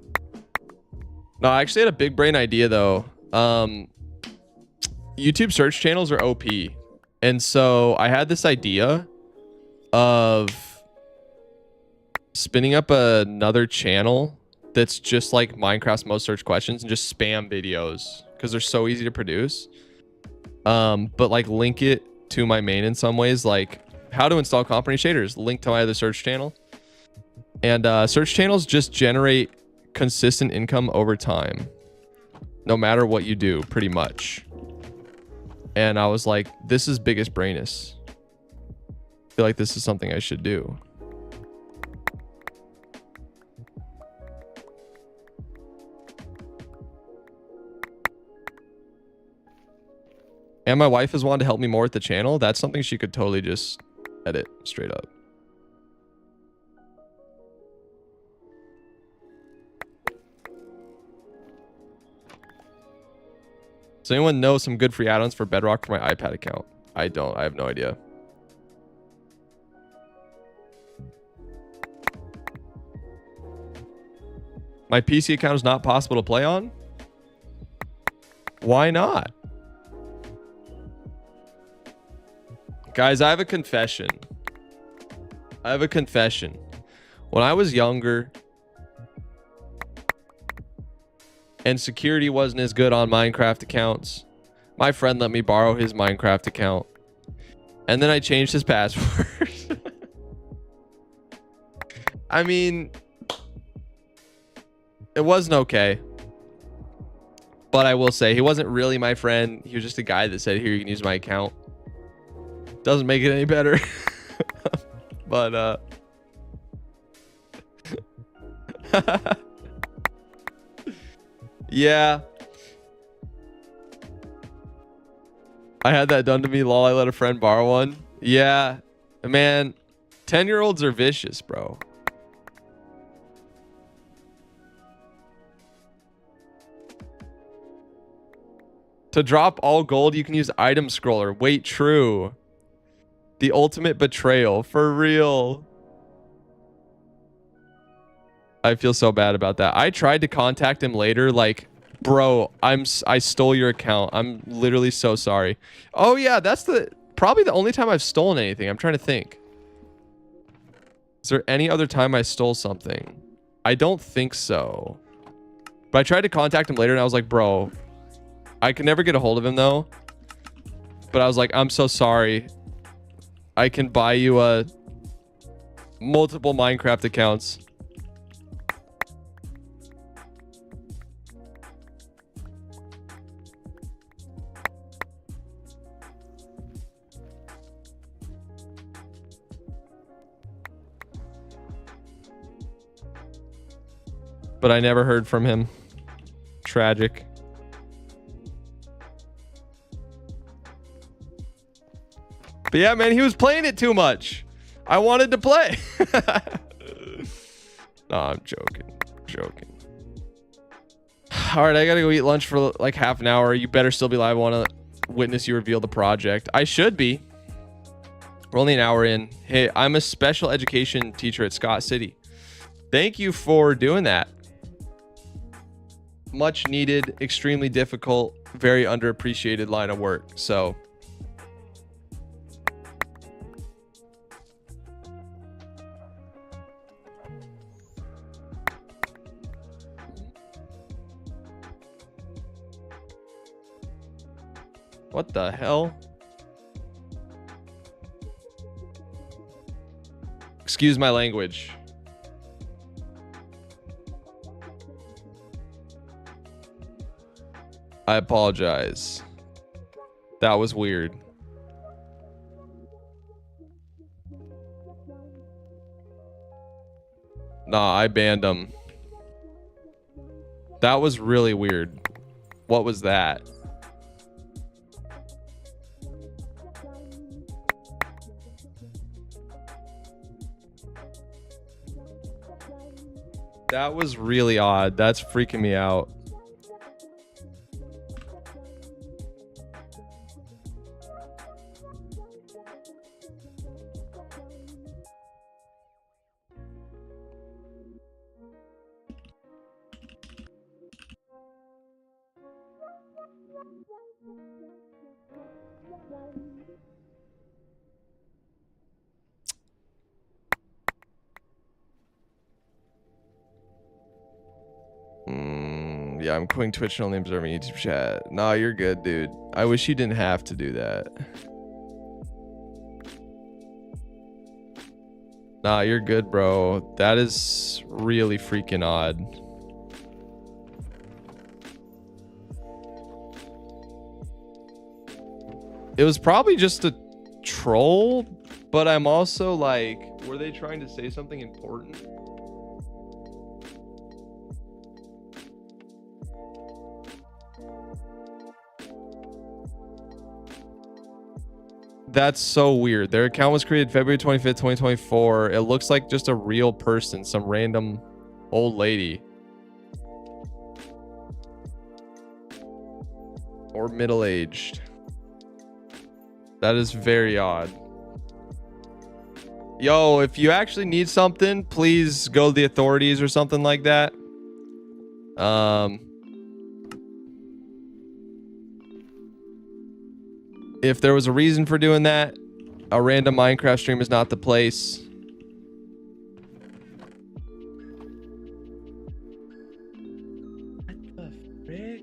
No, I actually had a big brain idea though. YouTube search channels are OP. And so I had this idea of spinning up another channel that's just like Minecraft's most searched questions and just spam videos because they're so easy to produce. But like link it to my main in some ways, like how to install company shaders, link to my other search channel. And search channels just generate consistent income over time, no matter what you do, pretty much. And I was like, this is biggest brainus. I feel like this is something I should do. And my wife has wanted to help me more with the channel. That's something she could totally just edit straight up. Does anyone know some good free add-ons for Bedrock for my iPad account? I don't. I have no idea. My PC account is not possible to play on? Why not? Guys, I have a confession. When I was younger and security wasn't as good on Minecraft accounts, my friend let me borrow his Minecraft account. And then I changed his password. I mean, it wasn't okay. But I will say he wasn't really my friend. He was just a guy that said, here, you can use my account. Doesn't make it any better. But yeah. I had that done to me. Lol, I let a friend borrow one. Yeah. Man, 10-year-olds are vicious, bro. To drop all gold, you can use item scroller. Wait, true. The ultimate betrayal. For real. I feel so bad about that. I tried to contact him later, like, bro, I stole your account. I'm literally so sorry. Oh yeah, that's probably the only time I've stolen anything. I'm trying to think. Is there any other time I stole something? I don't think so. But I tried to contact him later and I was like, bro, I could never get a hold of him though. But I was like, I'm so sorry. I can buy you multiple Minecraft accounts. But I never heard from him. Tragic. But yeah, man, he was playing it too much. I wanted to play. No, I'm joking. Joking. All right, I gotta go eat lunch for like half an hour. You better still be live. I want to witness you reveal the project. I should be. We're only an hour in. Hey, I'm a special education teacher at Scott City. Thank you for doing that. Much needed, extremely difficult, very underappreciated line of work. So what the hell? Excuse my language. I apologize. That was weird. Nah, I banned him. That was really weird. What was that? That was really odd. That's freaking me out. Yeah, I'm quitting Twitch and only observing YouTube chat. Nah, you're good, dude. I wish you didn't have to do that. Nah, you're good, bro. That is really freaking odd. It was probably just a troll, but I'm also like, were they trying to say something important? That's so weird. Their account was created February 25th, 2024. It looks like just a real person, some random old lady. Or middle-aged. That is very odd. Yo, if you actually need something, please go to the authorities or something like that. If there was a reason for doing that, a random Minecraft stream is not the place. What the frick?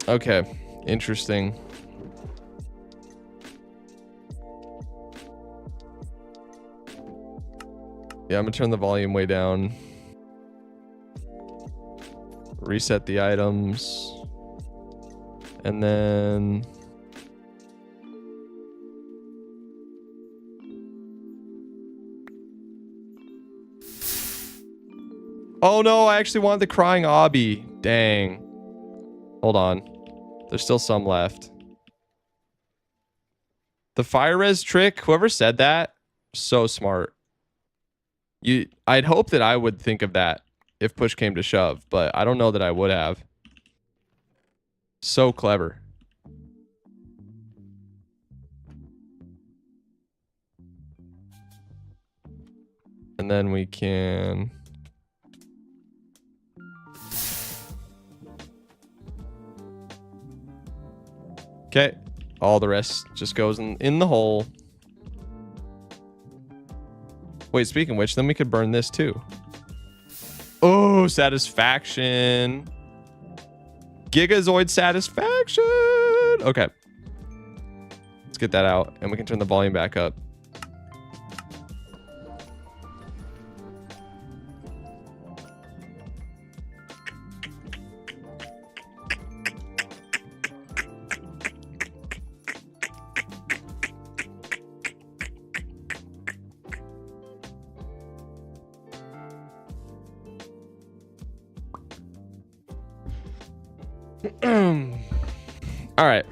Okay, interesting. Yeah, I'm gonna turn the volume way down. Reset the items. And then... Oh no, I actually want the crying obby. Dang. Hold on. There's still some left. The fire res trick, whoever said that, so smart. I'd hope that I would think of that if push came to shove, but I don't know that I would have. So clever. And then we can... Okay. All the rest just goes in the hole. Wait, speaking of which, then we could burn this too. Oh, satisfaction. Gigazoid satisfaction. Okay. Let's get that out and we can turn the volume back up. All right.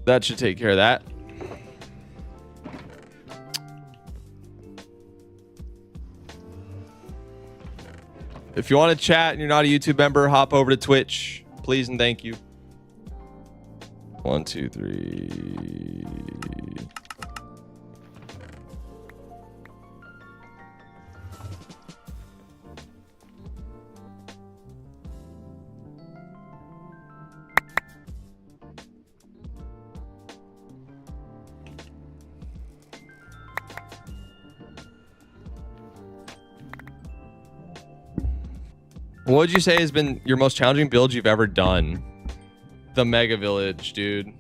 That should take care of that. If you want to chat and you're not a YouTube member, hop over to Twitch, please and thank you. 1, 2, 3. What would you say has been your most challenging build you've ever done? The Mega Village, dude.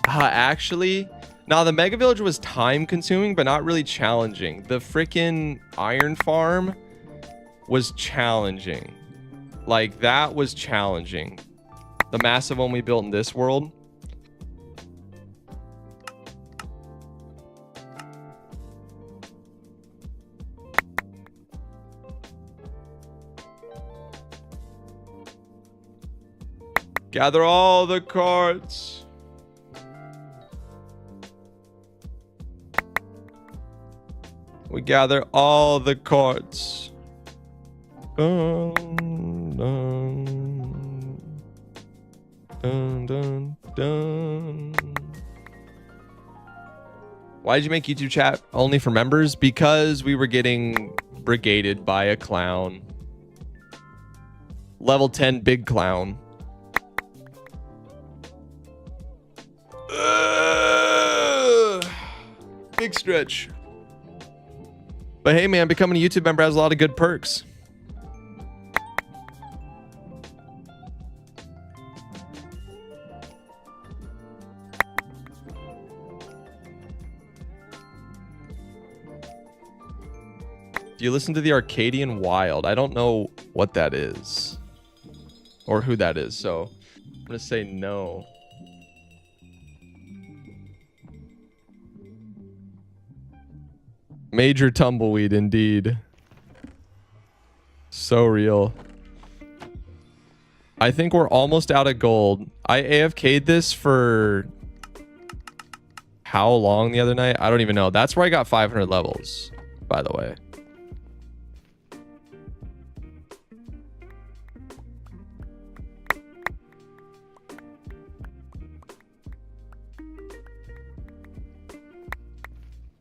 Actually, no, the Mega Village was time consuming, but not really challenging. The freaking Iron Farm was challenging. Like, that was challenging. The massive one we built in this world. Gather all the quartz. We gather all the quartz. Dun, dun, dun, dun, dun. Why did you make YouTube chat only for members? Because we were getting brigaded by a clown. Level 10 big clown. Big stretch. But hey, man, becoming a YouTube member has a lot of good perks. Do you listen to the Arcadian Wild? I don't know what that is or who that is, so I'm gonna say no. Major tumbleweed indeed. So real. I think we're almost out of gold. I AFK'd this for how long the other night? I don't even know. That's where I got 500 levels, by the way.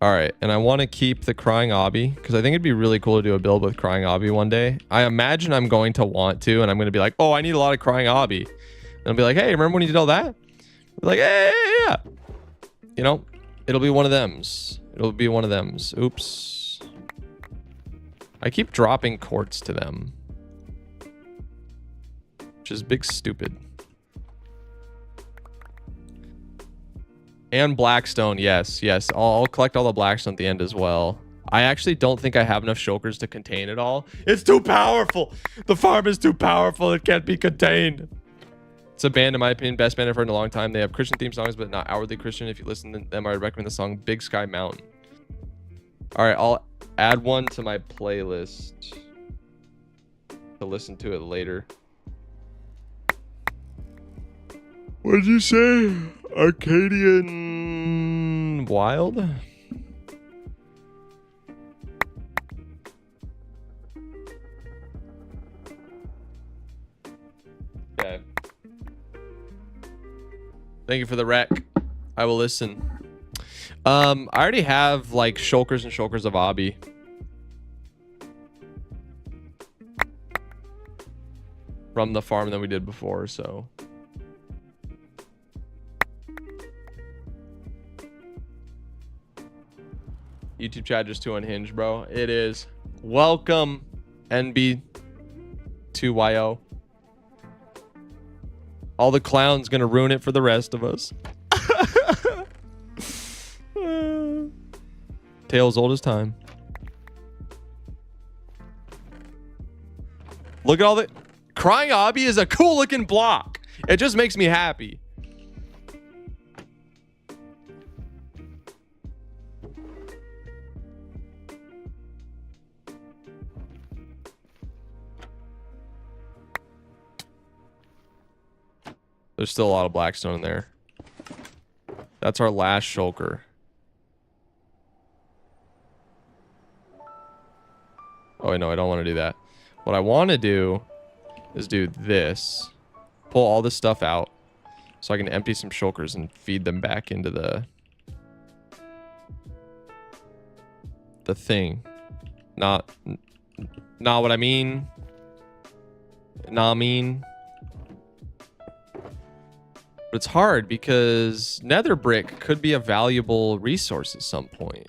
All right, and I want to keep the crying obby because I think it'd be really cool to do a build with crying obby one day. I imagine I'm going to want to, and I'm going to be like, oh, I need a lot of crying obby. And I'll be like, hey, remember when you did all that? I'll be like, hey, yeah. You know, it'll be one of thems. It'll be one of thems. Oops. I keep dropping quartz to them, which is big stupid. And blackstone. Yes. Yes. I'll collect all the blackstone at the end as well. I actually don't think I have enough shulkers to contain it all. It's too powerful. The farm is too powerful. It can't be contained. It's a band, in my opinion, best band I've heard in a long time. They have Christian theme songs, but not outwardly Christian. If you listen to them, I would recommend the song Big Sky Mountain. All right, I'll add one to my playlist to listen to it later. What did you say? Arcadian Wild? Okay. Thank you for the rec. I will listen. I already have like shulkers and shulkers of obby. From the farm that we did before, so. YouTube chat just too unhinged, bro. It is. Welcome, NB2YO. All the clowns gonna ruin it for the rest of us. Tales old as time. Look at all the... Crying obby is a cool looking block. It just makes me happy. There's still a lot of blackstone in there. That's our last shulker. Oh, wait, no, I don't want to do that. What I want to do is do this. Pull all this stuff out so I can empty some shulkers and feed them back into the thing. Not what I mean. Not mean. But it's hard because nether brick could be a valuable resource at some point.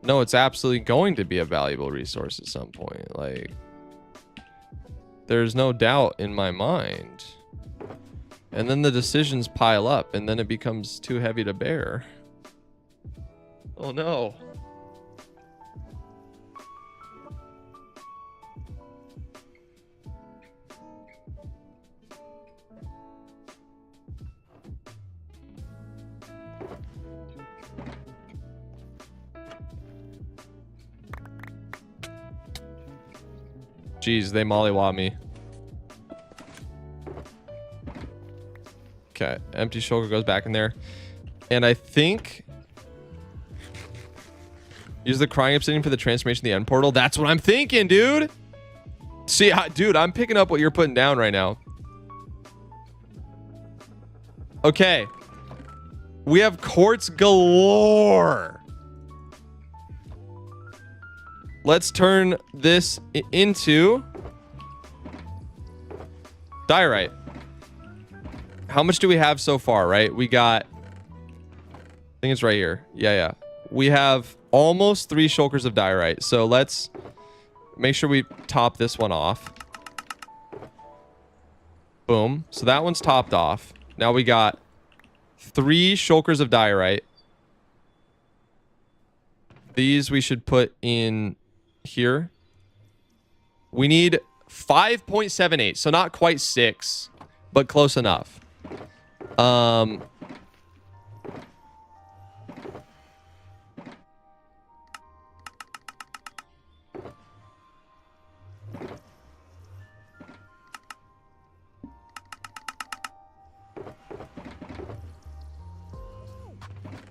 No, it's absolutely going to be a valuable resource at some point. Like, there's no doubt in my mind. And then the decisions pile up and then it becomes too heavy to bear. Oh no. Jeez, they mollywop me. Okay, empty shulker goes back in there. And I think... Use the crying obsidian for the transformation of the end portal. That's what I'm thinking, dude! See, dude, I'm picking up what you're putting down right now. Okay. We have quartz galore. Let's turn this into diorite. How much do we have so far, right? We got... I think it's right here. Yeah. We have almost 3 shulkers of diorite. So let's make sure we top this one off. Boom. So that one's topped off. Now we got 3 shulkers of diorite. These we should put in here. We need 5.78, so not quite 6, but close enough.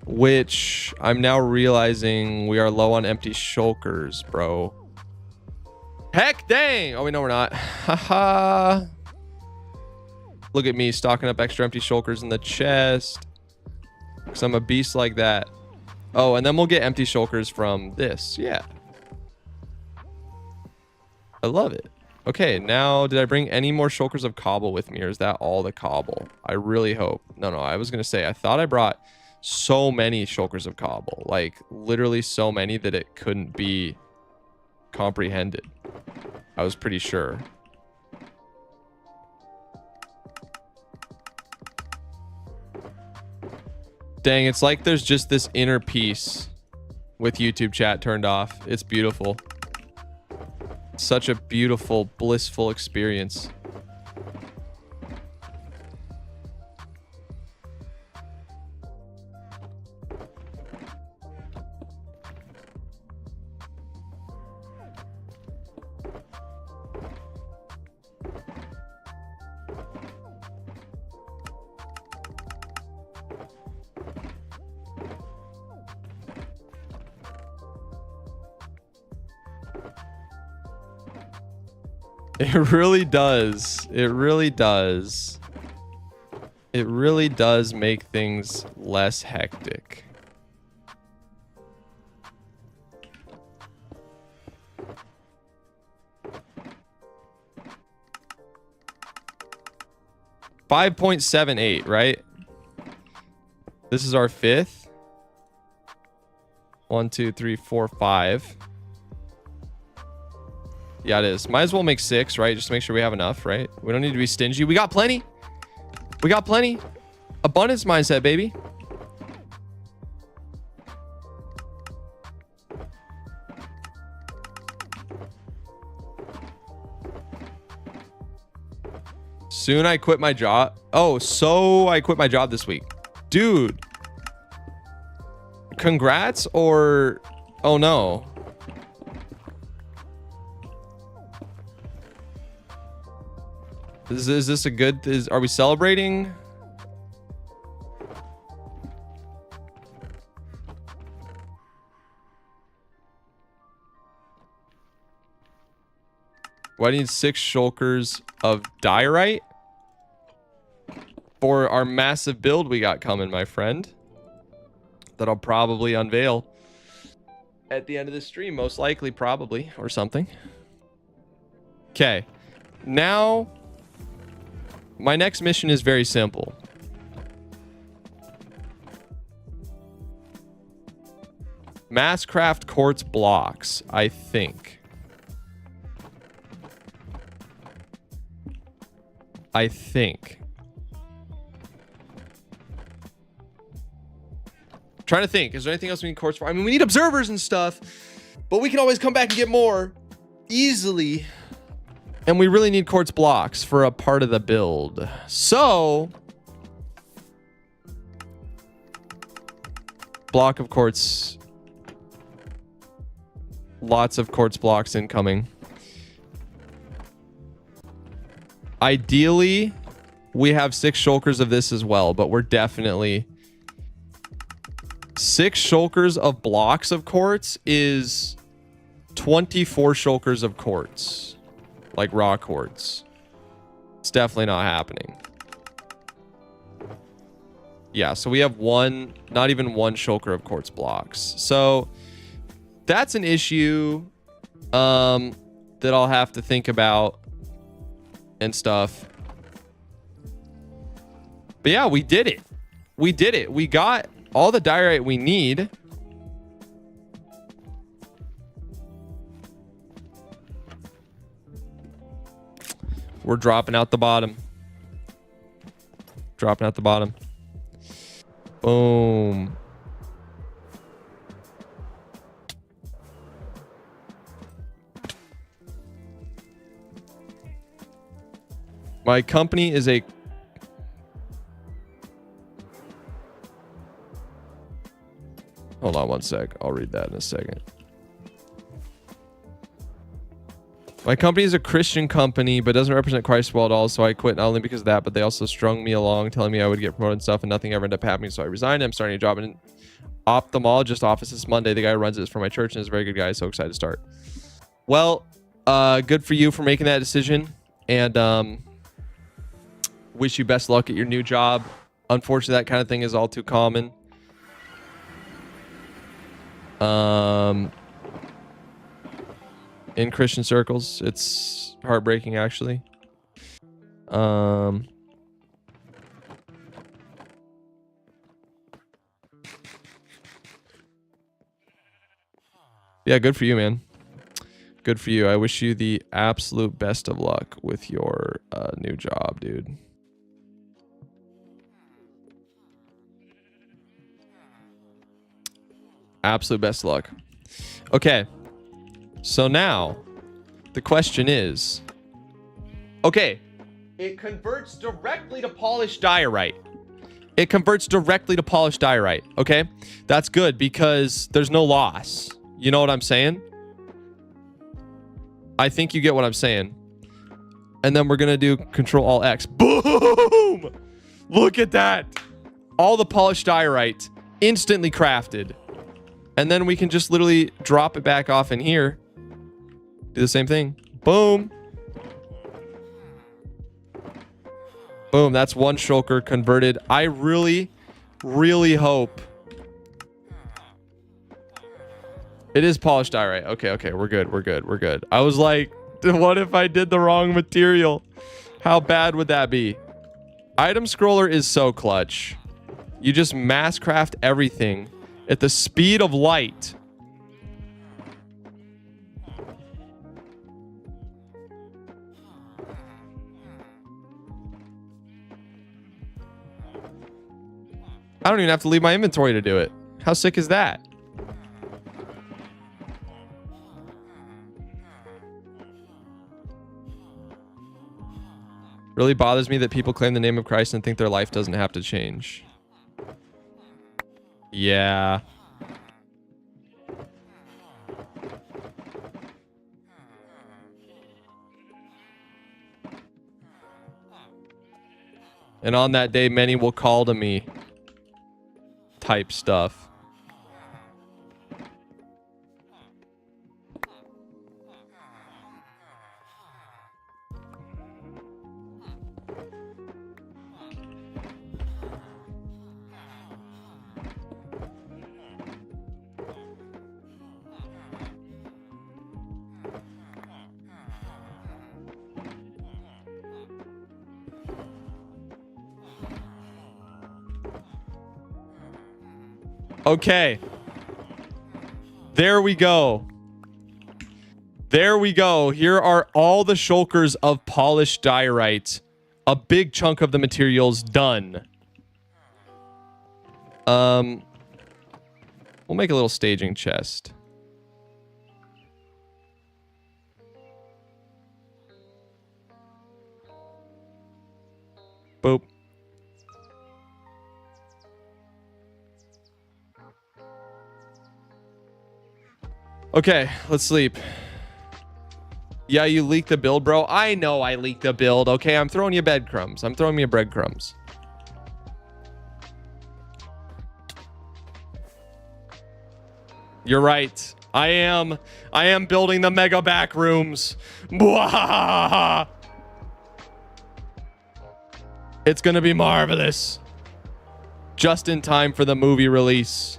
Which I'm now realizing we are low on empty shulkers, bro. Heck dang! Oh, wait, no, we're not. Haha. Look at me stocking up extra empty shulkers in the chest. Because I'm a beast like that. Oh, and then we'll get empty shulkers from this. Yeah. I love it. Okay, now, did I bring any more shulkers of cobble with me? Or is that all the cobble? I really hope. No, I was going to say, I thought I brought so many shulkers of cobble. Like, literally so many that it couldn't be comprehended. I was pretty sure. Dang, it's like there's just this inner peace with YouTube chat turned off. It's beautiful. Such a beautiful, blissful experience. It really does. It really does. It really does make things less hectic. $5.78, right? This is our fifth. 1, 2, 3, 4, 5. Yeah, it is. Might as well make 6, right? Just to make sure we have enough, right? We don't need to be stingy. We got plenty. We got plenty. Abundance mindset, baby. Soon I quit my job. Oh, so I quit my job this week. Dude. Congrats or... Oh, no. Is this a good... Are we celebrating? Why do you need 6 shulkers of diorite? For our massive build we got coming, my friend. That I'll probably unveil at the end of the stream, most likely, probably, or something. Okay. Now... my next mission is very simple. Mass craft quartz blocks, I think. Trying to think. Is there anything else we need quartz for? I mean, we need observers and stuff, but we can always come back and get more easily. And we really need quartz blocks for a part of the build. So, block of quartz. Lots of quartz blocks incoming. Ideally, we have 6 shulkers of this as well, but we're definitely... 6 shulkers of blocks of quartz is 24 shulkers of quartz. Like raw quartz. It's definitely not happening. Yeah, so we have one, not even 1 shulker of quartz blocks. So that's an issue that I'll have to think about and stuff. But yeah, we did it. We did it. We got all the diorite we need. We're dropping out the bottom. Dropping out the bottom. Boom. My company is a... Hold on one sec. I'll read that in a second. My company is a Christian company, but doesn't represent Christ well at all, so I quit not only because of that, but they also strung me along, telling me I would get promoted and stuff, and nothing ever ended up happening, so I resigned. I'm starting a job in an ophthalmologist office this Monday. The guy who runs it is from my church and is a very good guy, so excited to start. Well, good for you for making that decision, and wish you best luck at your new job. Unfortunately, that kind of thing is all too common. In Christian circles, it's heartbreaking, actually. Yeah, good for you, man. Good for you. I wish you the absolute best of luck with your new job, dude. Absolute best luck. Okay. So now the question is, okay, it converts directly to polished diorite. It converts directly to polished diorite. Okay. That's good because there's no loss. You know what I'm saying? I think you get what I'm saying. And then we're going to do Control Alt X. Boom! Look at that. All the polished diorite instantly crafted. And then we can just literally drop it back off in here. Do the same thing. Boom. Boom. That's one shulker converted. I really, really hope it is polished diorite. Okay, okay. We're good. We're good. We're good. I was like, what if I did the wrong material? How bad would that be? Item scroller is so clutch. You just mass craft everything at the speed of light. I don't even have to leave my inventory to do it. How sick is that? Really bothers me that people claim the name of Christ and think their life doesn't have to change. Yeah. And on that day, many will call to me. Type stuff. Okay. There we go. There we go. Here are all the shulkers of polished diorite. A big chunk of the materials done. We'll make a little staging chest. Boop. Okay, let's sleep. Yeah, you leaked the build, bro. I know I leaked the build. Okay, I'm throwing you breadcrumbs. I'm throwing you breadcrumbs. You're right. I am building the mega back rooms. It's gonna be marvelous. Just in time for the movie release.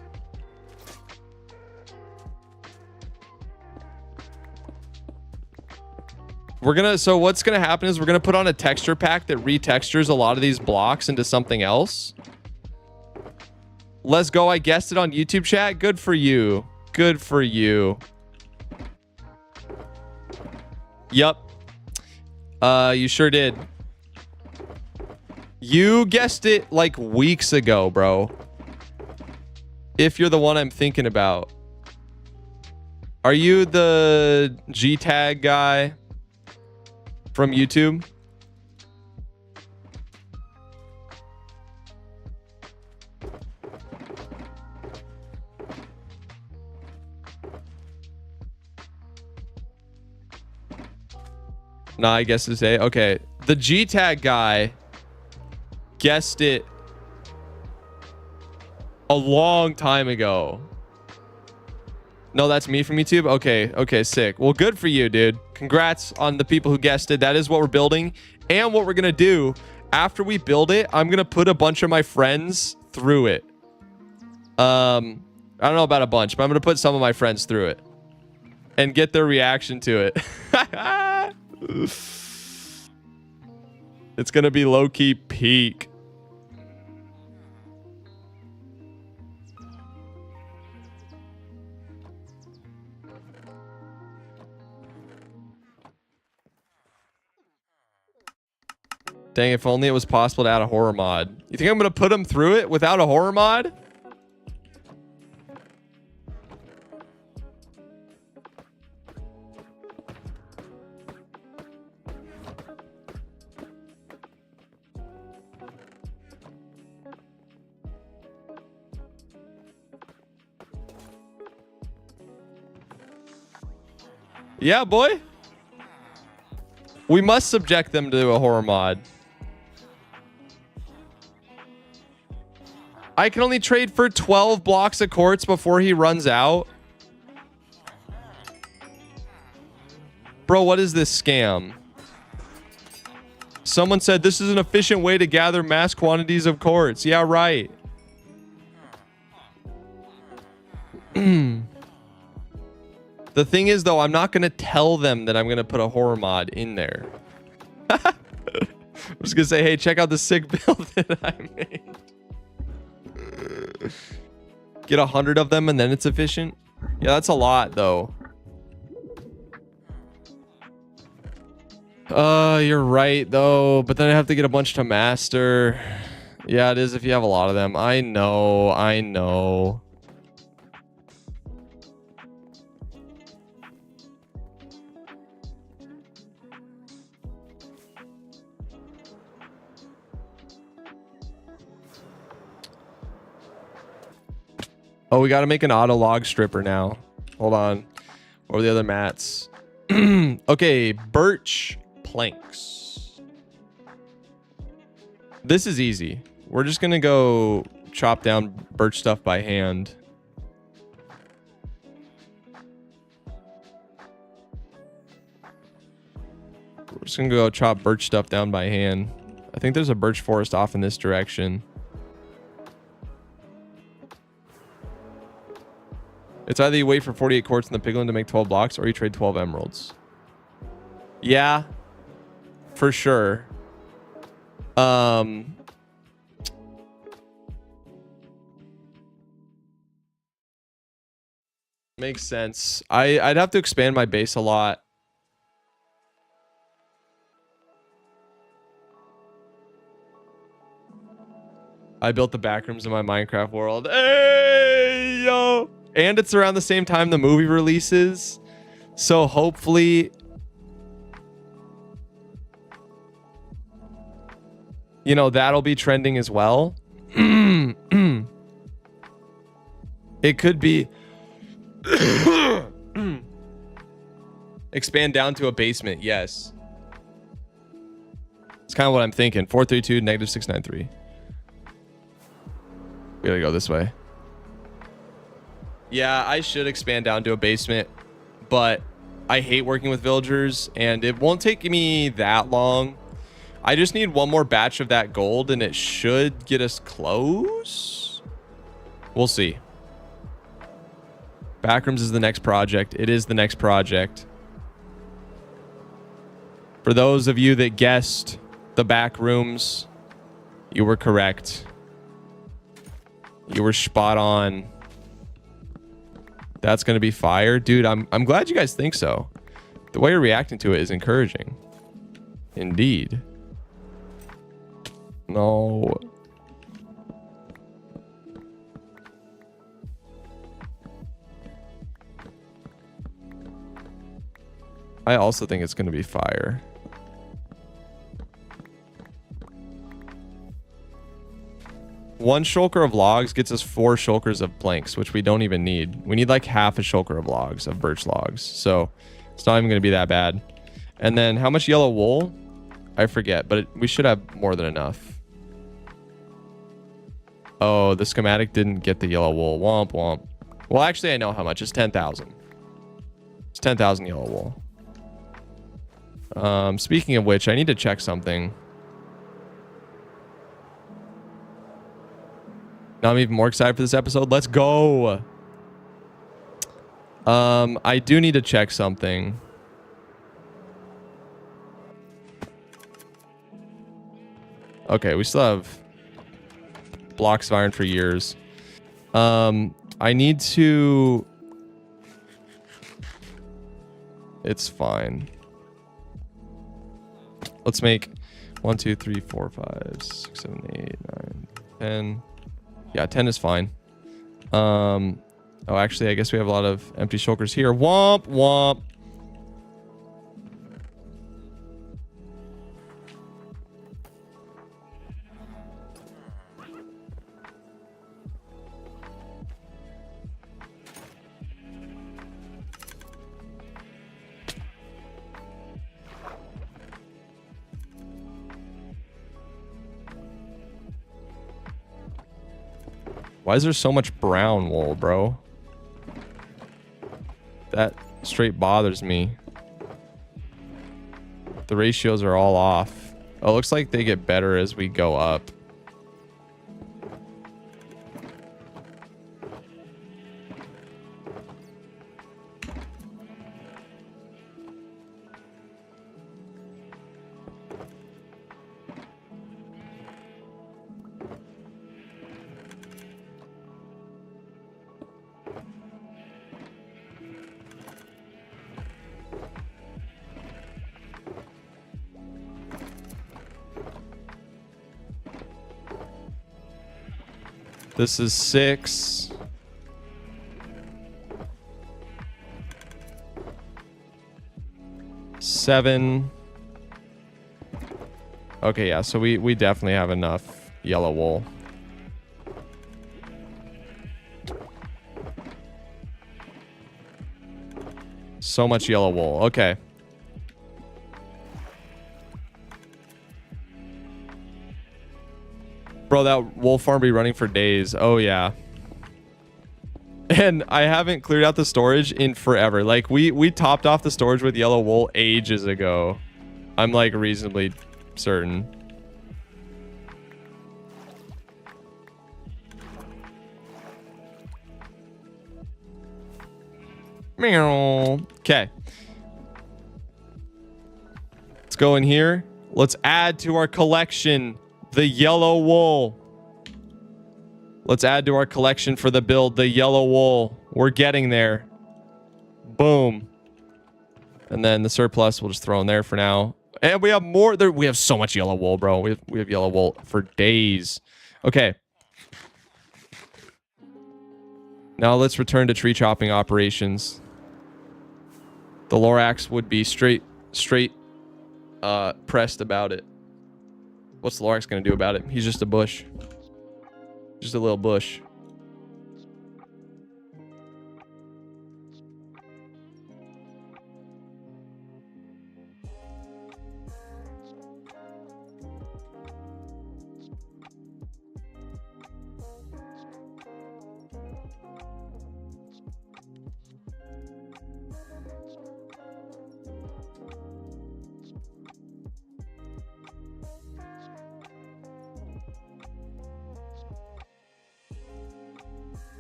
So what's gonna happen is we're gonna put on a texture pack that retextures a lot of these blocks into something else. Let's go. I guessed it on YouTube chat. Good for you. Good for you. Yup. You sure did. You guessed it like weeks ago, bro. If you're the one I'm thinking about. Are you the G tag guy from YouTube? Nah, I guess to say. Okay. The G tag guy guessed it a long time ago. No, that's me from YouTube. Okay. Okay, sick. Well, good for you, dude. Congrats on the people who guessed it. That is what we're building. And what we're going to do after we build it, I'm going to put a bunch of my friends through it. I don't know about a bunch, but I'm going to put some of my friends through it and get their reaction to it. It's going to be low-key peak. Dang, if only it was possible to add a horror mod. You think I'm going to put them through it without a horror mod? Yeah, boy. We must subject them to a horror mod. I can only trade for 12 blocks of quartz before he runs out. Bro, what is this scam? Someone said this is an efficient way to gather mass quantities of quartz. Yeah, right. The thing is, though, I'm not going to tell them that I'm going to put a horror mod in there. I'm just going to say, hey, check out the sick build that I made. Get 100 of them and then it's efficient. Yeah, that's a lot, though. You're right, though. But then I have to get a bunch to master. Yeah, it is if you have a lot of them. I know. I know. Oh, we got to make an auto log stripper now. Hold on. Or the other mats. Okay, birch planks. This is easy. We're just going to go chop down birch stuff by hand. We're just going to go chop birch stuff down by hand. I think there's a birch forest off in this direction. It's either you wait for 48 quartz in the piglin to make 12 blocks or you trade 12 emeralds. Yeah, for sure. Makes sense. I'd have to expand my base a lot. I built the backrooms in my Minecraft world. Hey, yo. And it's around the same time the movie releases. So hopefully, you know, that'll be trending as well. It could be expand down to a basement. Yes. It's kind of what I'm thinking. 432 negative 693. We gotta go this way. Yeah, I should expand down to a basement, but I hate working with villagers and it won't take me that long. I just need one more batch of that gold and it should get us close. We'll see. Backrooms is the next project. It is the next project. For those of you that guessed the backrooms, you were correct. You were spot on. That's going to be fire. Dude, I'm glad you guys think so. The way you're reacting to it is encouraging. Indeed. No. I also think it's going to be fire. One shulker of logs gets us 4 shulkers of planks, which we don't even need. We need like half a shulker of logs, of birch logs. So it's not even going to be that bad. And then how much yellow wool? I forget, but we should have more than enough. Oh, the schematic didn't get the yellow wool. Womp womp. Well, actually, I know how much. It's 10,000. It's 10,000 yellow wool. Speaking of which, I need to check something. Now I'm even more excited for this episode. Let's go. I do need to check something. Okay, we still have blocks of iron for years. I need to... It's fine. Let's make 1, 2, 3, 4, 5, 6, 7, 8, 9, 10... Yeah, 10 is fine. Oh, actually, I guess we have a lot of empty shulkers here. Womp, womp. Why is there so much brown wool, bro? That straight bothers me. The ratios are all off. Oh, it looks like they get better as we go up. This is 6. Seven. Okay, yeah, so we definitely have enough yellow wool. So much yellow wool. Okay. Bro, that wool farm be running for days. Oh, yeah. And I haven't cleared out the storage in forever. Like, we topped off the storage with yellow wool ages ago. I'm, like, reasonably certain. Meow. Okay. Let's go in here. Let's add to our collection the yellow wool. Let's add to our collection for the build the yellow wool. We're getting there. Boom. And then the surplus we'll just throw in there for now. And we have more there. We have so much yellow wool, bro. We have yellow wool for days. Okay. Now let's return to tree chopping operations. The Lorax would be straight pressed about it. What's the Lorax gonna do about it? He's just a bush. Just a little bush.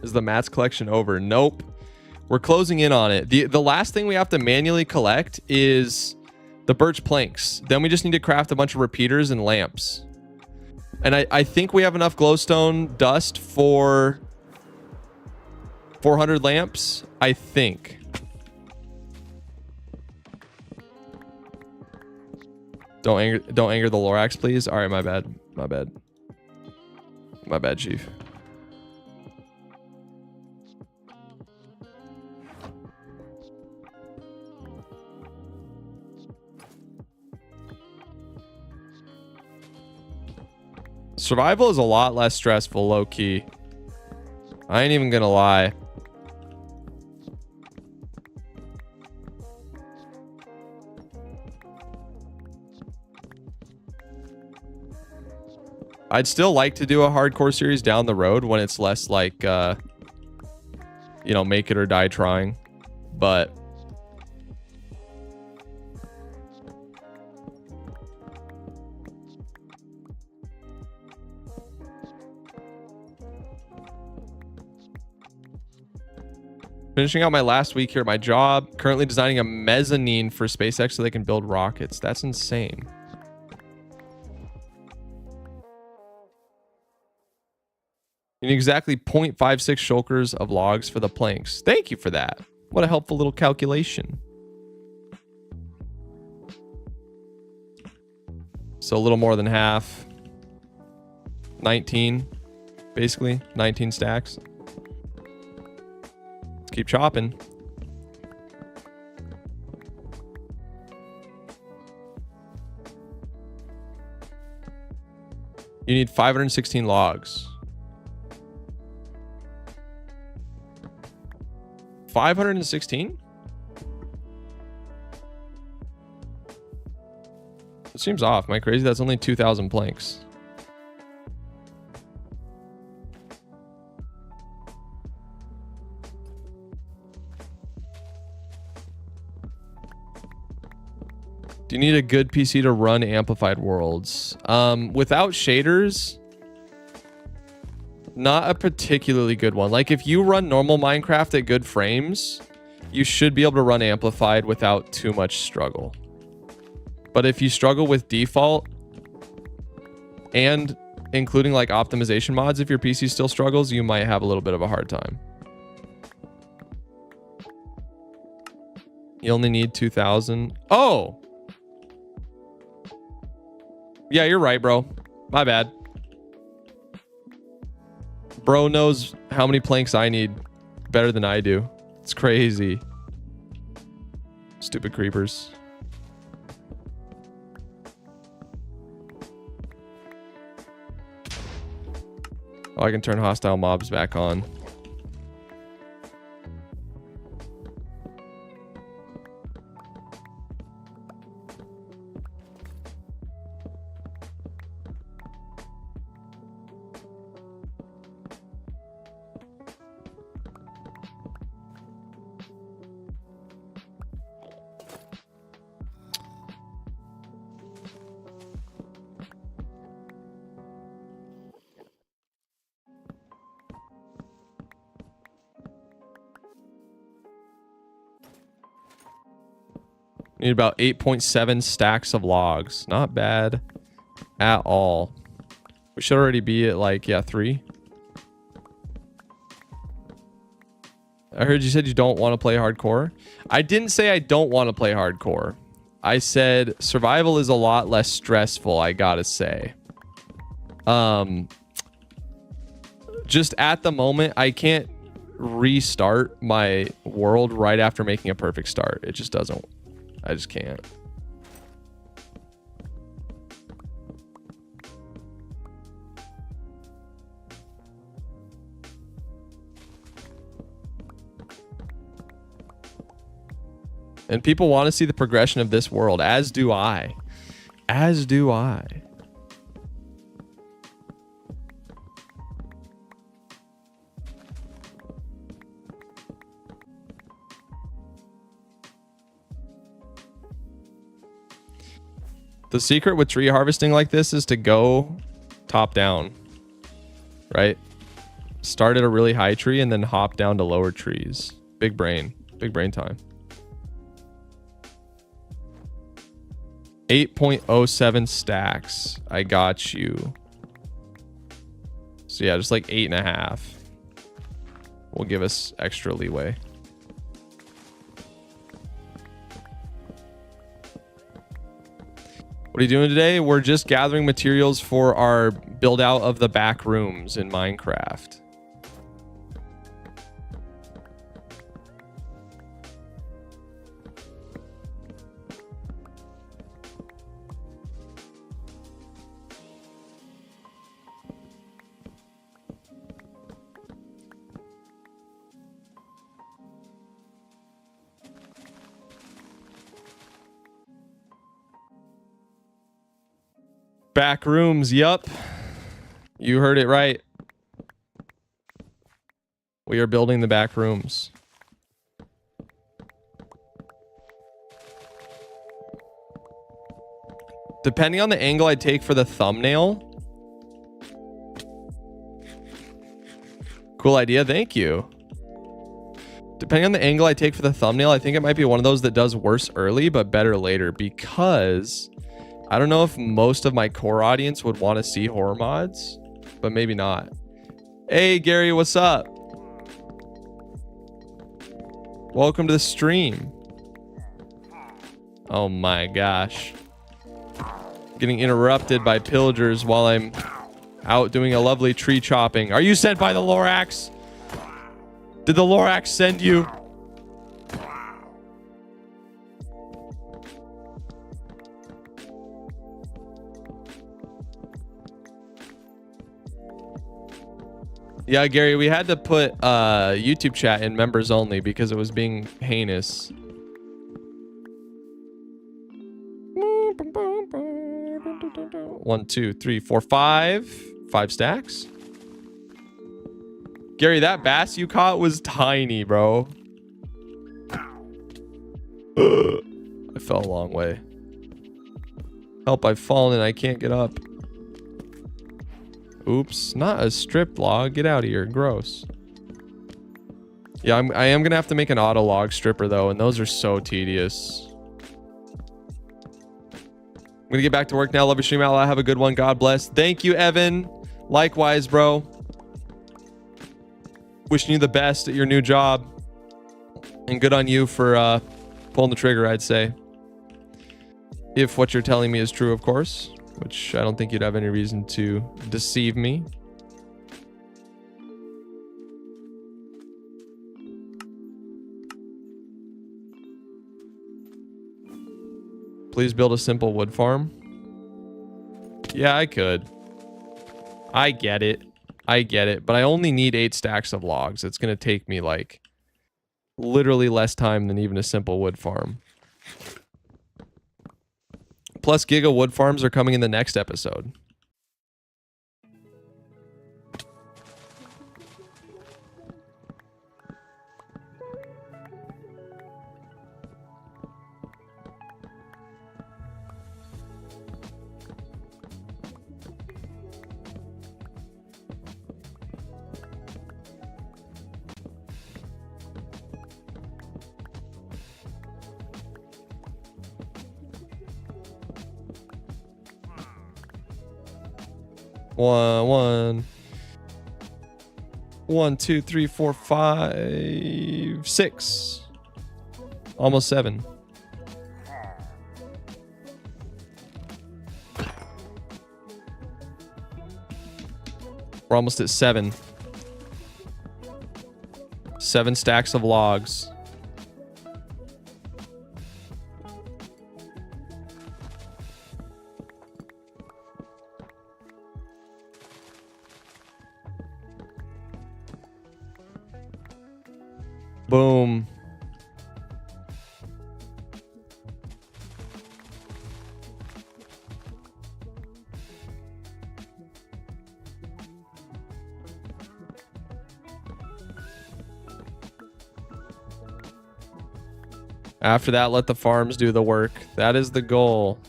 Is the mats collection over? Nope. We're closing in on it. The last thing we have to manually collect is the birch planks. Then we just need to craft a bunch of repeaters and lamps. And I think we have enough glowstone dust for 400 lamps. I think. Don't anger the Lorax, please. All right, my bad. My bad. My bad, Chief. Survival is a lot less stressful, low-key. I ain't even gonna lie. I'd still like to do a hardcore series down the road when it's less like, you know, make it or die trying. But finishing out my last week here at my job. Currently designing a mezzanine for SpaceX so they can build rockets. That's insane. You need exactly 0.56 shulkers of logs for the planks. Thank you for that. What a helpful little calculation. So a little more than half. 19, basically. 19 stacks. Let's keep chopping. You need 516 logs. 516? It seems off. Am I crazy? That's only 2,000 planks. Do you need a good PC to run amplified worlds? Without shaders, not a particularly good one. Like if you run normal Minecraft at good frames, you should be able to run amplified without too much struggle. But if you struggle with default and including like optimization mods, if your PC still struggles, you might have a little bit of a hard time. You only need 2,000. Oh! Yeah, you're right, bro. My bad. Bro knows how many planks I need better than I do. It's crazy. Stupid creepers. Oh, I can turn hostile mobs back on. Need about 8.7 stacks of logs. Not bad at all. We should already be at like, yeah, 3. I heard you said you don't want to play hardcore. I didn't say I don't want to play hardcore. I said survival is a lot less stressful, I gotta say. Just at the moment, I can't restart my world right after making a perfect start. It just doesn't. I just can't. And people want to see the progression of this world, as do I. As do I. The secret with tree harvesting like this is to go top down, right? Start at a really high tree and then hop down to lower trees. Big brain time. 8.07 stacks. I got you. So yeah, just like 8.5 will give us extra leeway. What are you doing today? We're just gathering materials for our build out of the back rooms in Minecraft. Back rooms, yup. You heard it right. We are building the back rooms. Depending on the angle I take for the thumbnail. Cool idea, thank you. Depending on the angle I take for the thumbnail, I think it might be one of those that does worse early, but better later, because I don't know if most of my core audience would want to see horror mods, but maybe not. Hey, Gary, what's up? Welcome to the stream. Oh my gosh. Getting interrupted by pillagers while I'm out doing a lovely tree chopping. Are you sent by the Lorax? Did the Lorax send you? Yeah, Gary, we had to put YouTube chat in members only because it was being heinous. 1, 2, 3, 4, 5. 5 stacks. Gary, that bass you caught was tiny, bro. I fell a long way. Help, I've fallen and I can't get up. Oops, not a stripped log. Get out of here. Gross. Yeah, I am going to have to make an auto log stripper though, and those are so tedious. I'm going to get back to work now. Love your stream, Outlaw. Have a good one. God bless. Thank you, Evan. Likewise, bro. Wishing you the best at your new job. And good on you for pulling the trigger, I'd say. If what you're telling me is true, of course. Which I don't think you'd have any reason to deceive me. Please build a simple wood farm. Yeah, I could. I get it. I get it. But I only need 8 stacks of logs. It's going to take me like literally less time than even a simple wood farm. Plus Giga wood farms are coming in the next episode. One, 2, 3, 4, 5, 6. Almost 7. We're almost at 7. 7 stacks of logs. Boom. After that, let the farms do the work. That is the goal.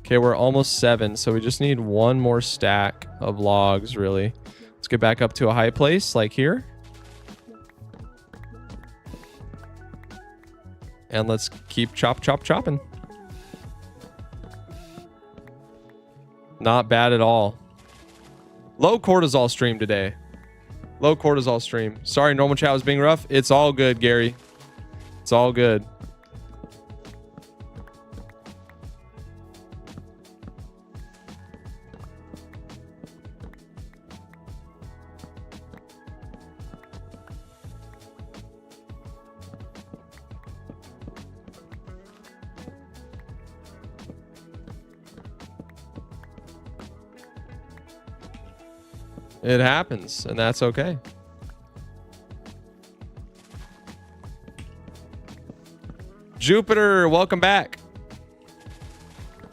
Okay, we're almost 7, so we just need 1 more stack of logs, really. Let's get back up to a high place, like here. And let's keep chopping. Not bad at all. Low cortisol stream today. Low cortisol stream. Sorry, normal chat was being rough. It's all good, Gary. It's all good. It happens, and that's okay. Jupiter, welcome back.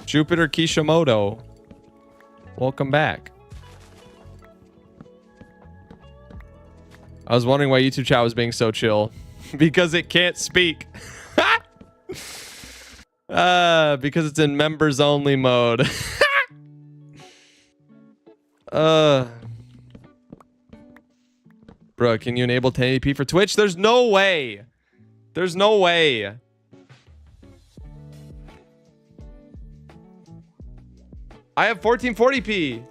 Jupiter Kishimoto, welcome back. I was wondering why YouTube chat was being so chill. Because it can't speak. Because it's in members only mode. Bro, can you enable 1080p for Twitch? There's no way. There's no way. I have 1440p.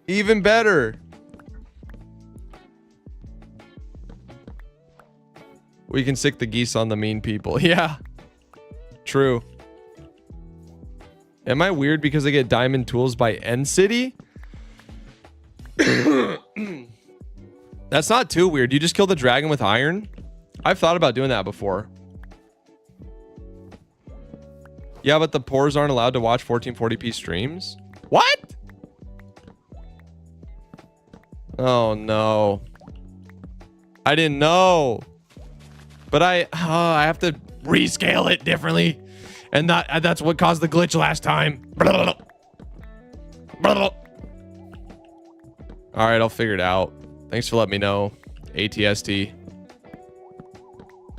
Even better. We can sick the geese on the mean people. Yeah. True. Am I weird because I get diamond tools by End City? That's not too weird. You just kill the dragon with iron? I've thought about doing that before. Yeah, but the poors aren't allowed to watch 1440p streams? What? Oh, no. I didn't know. But I have to rescale it differently. And that's what caused the glitch last time. All right, I'll figure it out. Thanks for letting me know. ATST.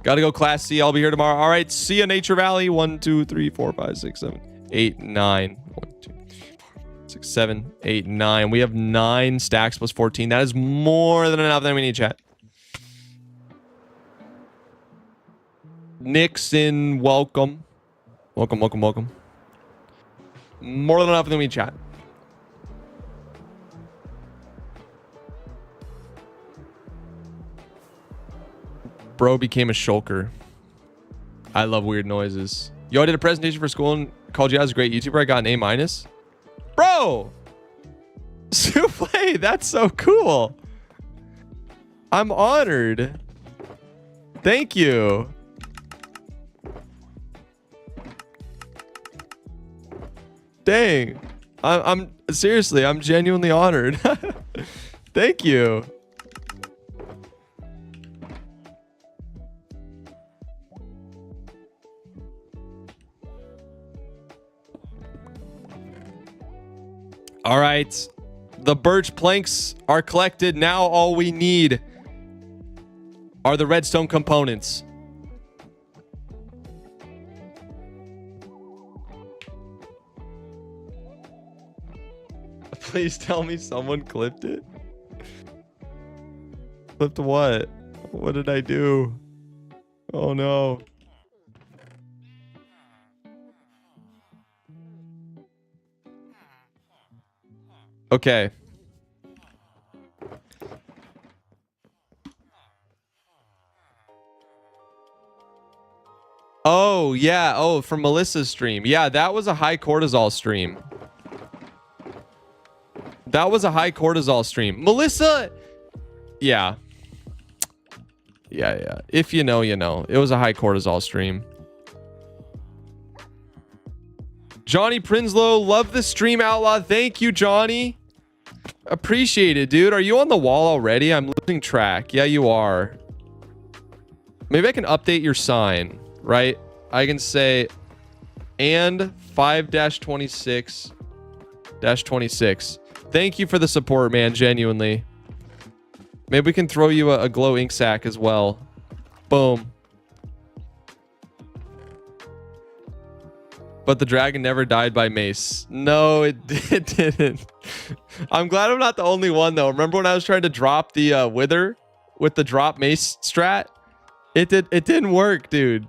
Gotta go class C. I'll be here tomorrow. All right, see ya, Nature Valley. 1, 2, 3, 4, 5, 6, 7, 8, 9. 1, 2, 3, 4, 6, 7, 8, 9. We have 9 stacks plus 14. That is more than enough. Then we need chat. Nixon, welcome. Welcome, welcome, welcome. More than enough. Then we need chat. Bro became a shulker. I love weird noises. Yo, I did a presentation for school and called you guys a great YouTuber. I got an A-. Bro! Souffle, that's so cool. I'm honored. Thank you. Dang. I'm seriously, I'm genuinely honored. Thank you. All right. The birch planks are collected. Now all we need are the redstone components. Please tell me someone clipped it. Clipped what? What did I do? Oh no. Okay. Oh, yeah. Oh, from Melissa's stream. Yeah, that was a high cortisol stream. That was a high cortisol stream. Melissa! Yeah. Yeah. If you know, you know. It was a high cortisol stream. Johnny Prinslow, love the stream, Outlaw. Thank you, Johnny. Appreciate it, dude. Are you on the wall already? I'm losing track. Yeah, you are. Maybe I can update your sign, right? I can say, and 5-26-26. Thank you for the support, man. Genuinely. Maybe we can throw you a glow ink sack as well. Boom. But the dragon never died by mace. No, it didn't. I'm glad I'm not the only one, though. Remember when I was trying to drop the wither with the drop mace strat? It didn't work, dude.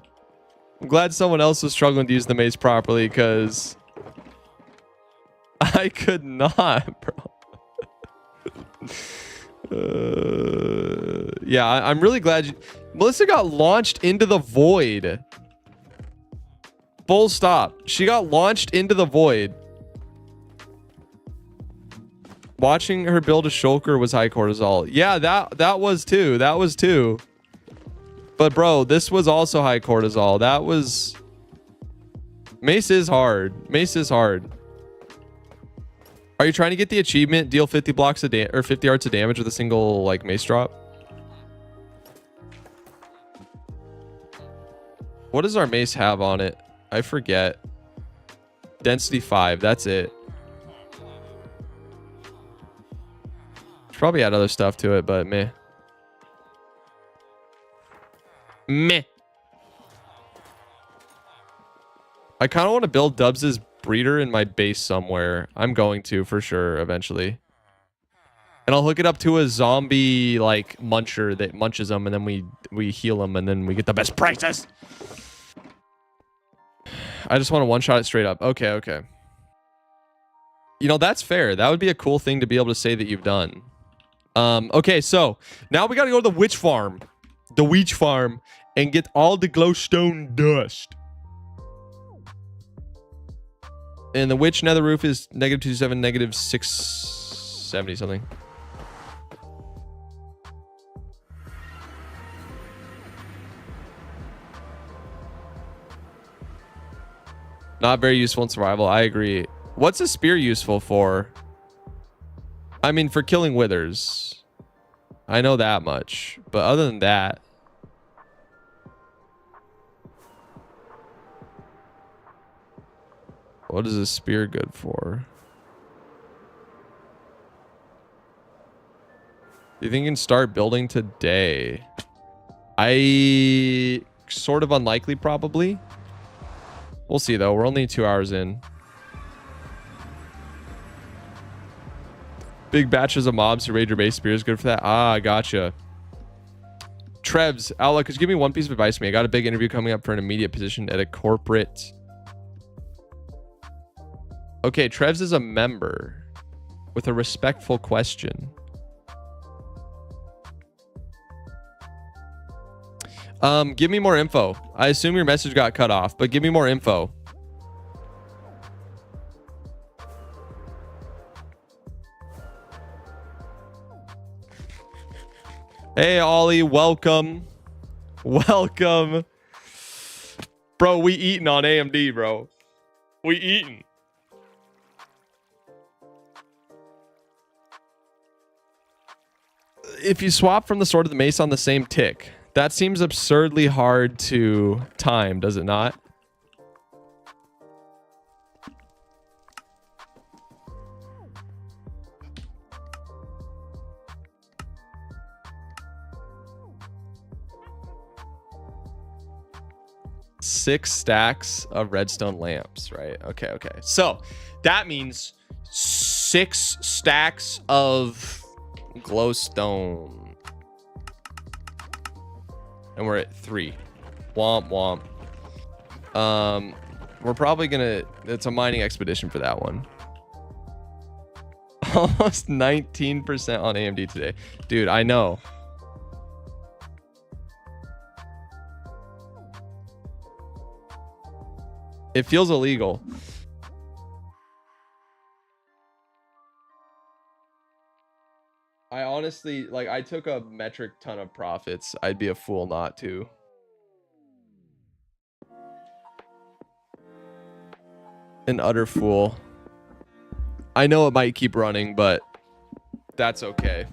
I'm glad someone else was struggling to use the mace properly, because I could not, bro. Yeah, I'm really glad you... Melissa got launched into the void. Full stop. She got launched into the void. Watching her build a shulker was high cortisol. Yeah, that was too. That was too. But bro, this was also high cortisol. That was... Mace is hard. Mace is hard. Are you trying to get the achievement? Deal 50 blocks of or 50 arts of damage with a single like mace drop? What does our mace have on it? I forget. Density 5. That's it. Should probably add other stuff to it, but meh. Meh. I kind of want to build Dubs's breeder in my base somewhere. I'm going to for sure eventually. And I'll hook it up to a zombie like muncher that munches them, and then we heal them, and then we get the best prices. I just want to one-shot it straight up. Okay. You know, that's fair. That would be a cool thing to be able to say that you've done. Okay, so now we got to go to the witch farm. The witch farm. And get all the glowstone dust. And the witch nether roof is -227, -670 something. Not very useful in survival. I agree. What's a spear useful for? I mean, for killing withers. I know that much. But other than that... What is a spear good for? You think you can start building today? I sort of unlikely, probably. We'll see though. We're only 2 hours in. Big batches of mobs who raid your base spear is good for that. Ah, gotcha. Trevs, Outlook, could you give me one piece of advice for me? I got a big interview coming up for an immediate position at a corporate. Okay, Trevs is a member with a respectful question. Give me more info. I assume your message got cut off, but give me more info. Hey, Ollie, welcome. Welcome. Bro, we eating on AMD, bro. We eating. If you swap from the sword to the mace on the same tick, that seems absurdly hard to time, does it not? Six stacks of redstone lamps, right? Okay, okay. So that means 6 stacks of glowstone. And we're at 3. Womp womp. We're probably gonna, it's a mining expedition for that one. Almost 19% on AMD today. Dude, I know. It feels illegal. I honestly, like, I took a metric ton of profits. I'd be a fool not to. An utter fool. I know it might keep running, but that's okay.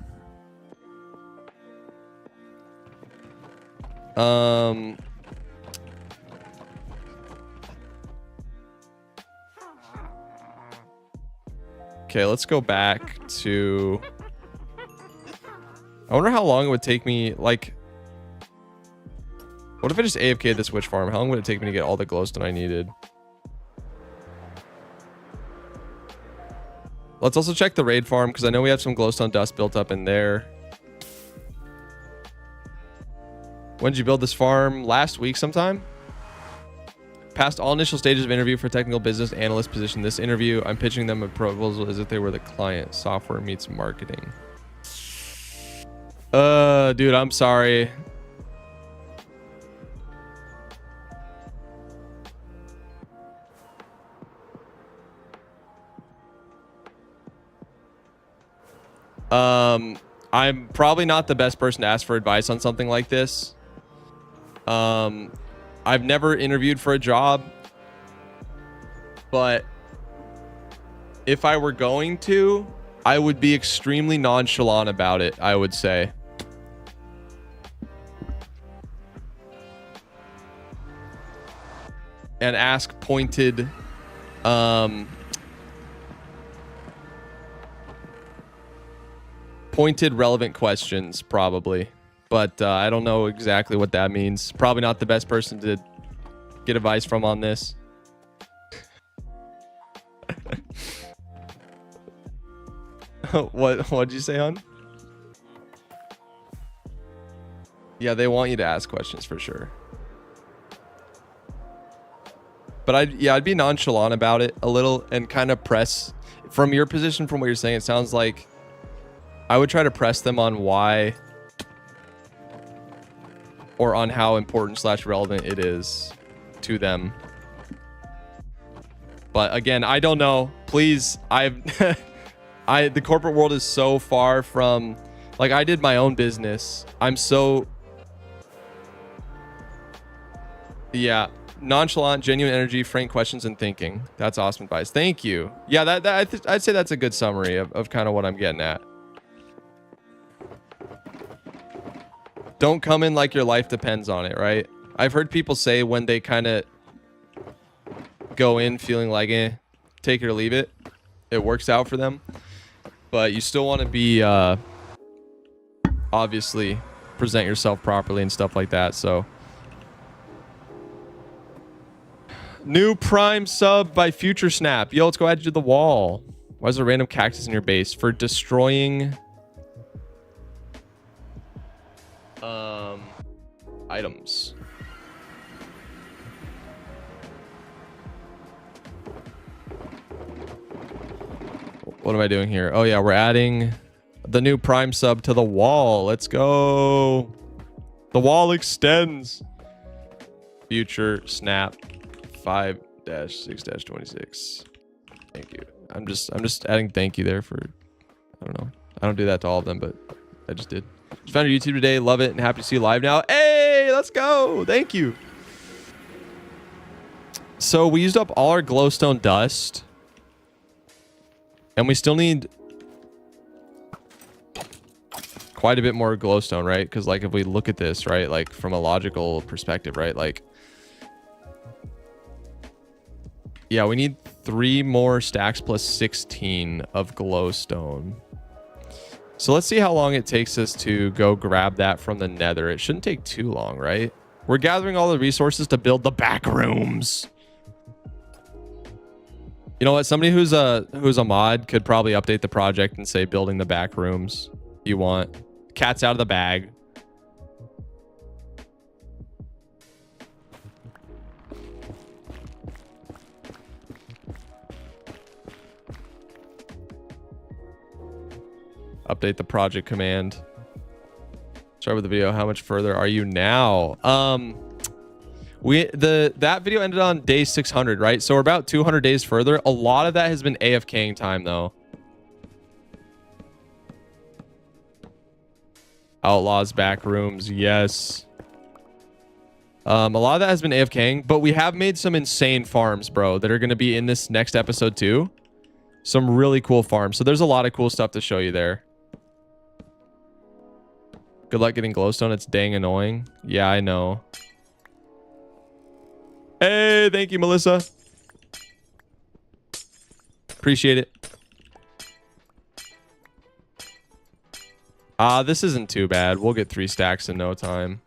Okay, let's go back to... I wonder how long it would take me, like... What if I just AFK'd this witch farm? How long would it take me to get all the glowstone I needed? Let's also check the raid farm, because I know we have some glowstone dust built up in there. When did you build this farm? Last week sometime? Passed all initial stages of interview for technical business analyst position. This interview, I'm pitching them a proposal as if they were the client. Software meets marketing. Dude, I'm sorry. I'm probably not the best person to ask for advice on something like this. I've never interviewed for a job, but if I were going to, I would be extremely nonchalant about it, I would say. And ask pointed, pointed relevant questions, probably. But I don't know exactly what that means. Probably not the best person to get advice from on this. What'd you say, hon? Yeah, they want you to ask questions for sure. But I'd be nonchalant about it a little and kind of press. From your position, from what you're saying, it sounds like I would try to press them on why or on how important / relevant it is to them. But again, I don't know. Please, the corporate world is so far from, like, I did my own business. I'm so, yeah, nonchalant, genuine energy, frank questions, and thinking. That's awesome advice. Thank you. Yeah, I'd say that's a good summary of kind of what I'm getting at. Don't come in like your life depends on it, right? I've heard people say when they kind of go in feeling like, take it or leave it, it works out for them. But you still want to be obviously present yourself properly and stuff like that. So new prime sub by Future Snap. Yo, let's go add you to the wall. Why is there a random cactus in your base? For destroying items. What am I doing here? Oh yeah, we're adding the new prime sub to the wall. Let's go. The wall extends. Future Snap 5-6-26. Thank you. I'm just adding thank you there for, I don't know. I don't do that to all of them, but I just did. Just found your YouTube today. Love it and happy to see you live now. Hey, let's go. Thank you. So we used up all our glowstone dust. And we still need quite a bit more glowstone, right? Because like if we look at this, right, like from a logical perspective, right, like yeah, we need 3 more stacks plus 16 of glowstone. So let's see how long it takes us to go grab that from the Nether. It shouldn't take too long, right? We're gathering all the resources to build the back rooms. You know what? Somebody who's a mod could probably update the project and say building the back rooms you want. Cat's out of the bag. Update the project command. Start with the video. How much further are you now? That video ended on day 600, right? So we're about 200 days further. A lot of that has been AFKing time though. Outlaws back rooms, yes. A lot of that has been AFKing, but we have made some insane farms, bro, that are going to be in this next episode too. Some really cool farms. So there's a lot of cool stuff to show you there. Good luck getting glowstone. It's dang annoying. Yeah, I know. Hey, thank you, Melissa. Appreciate it. This isn't too bad. We'll get 3 stacks in no time.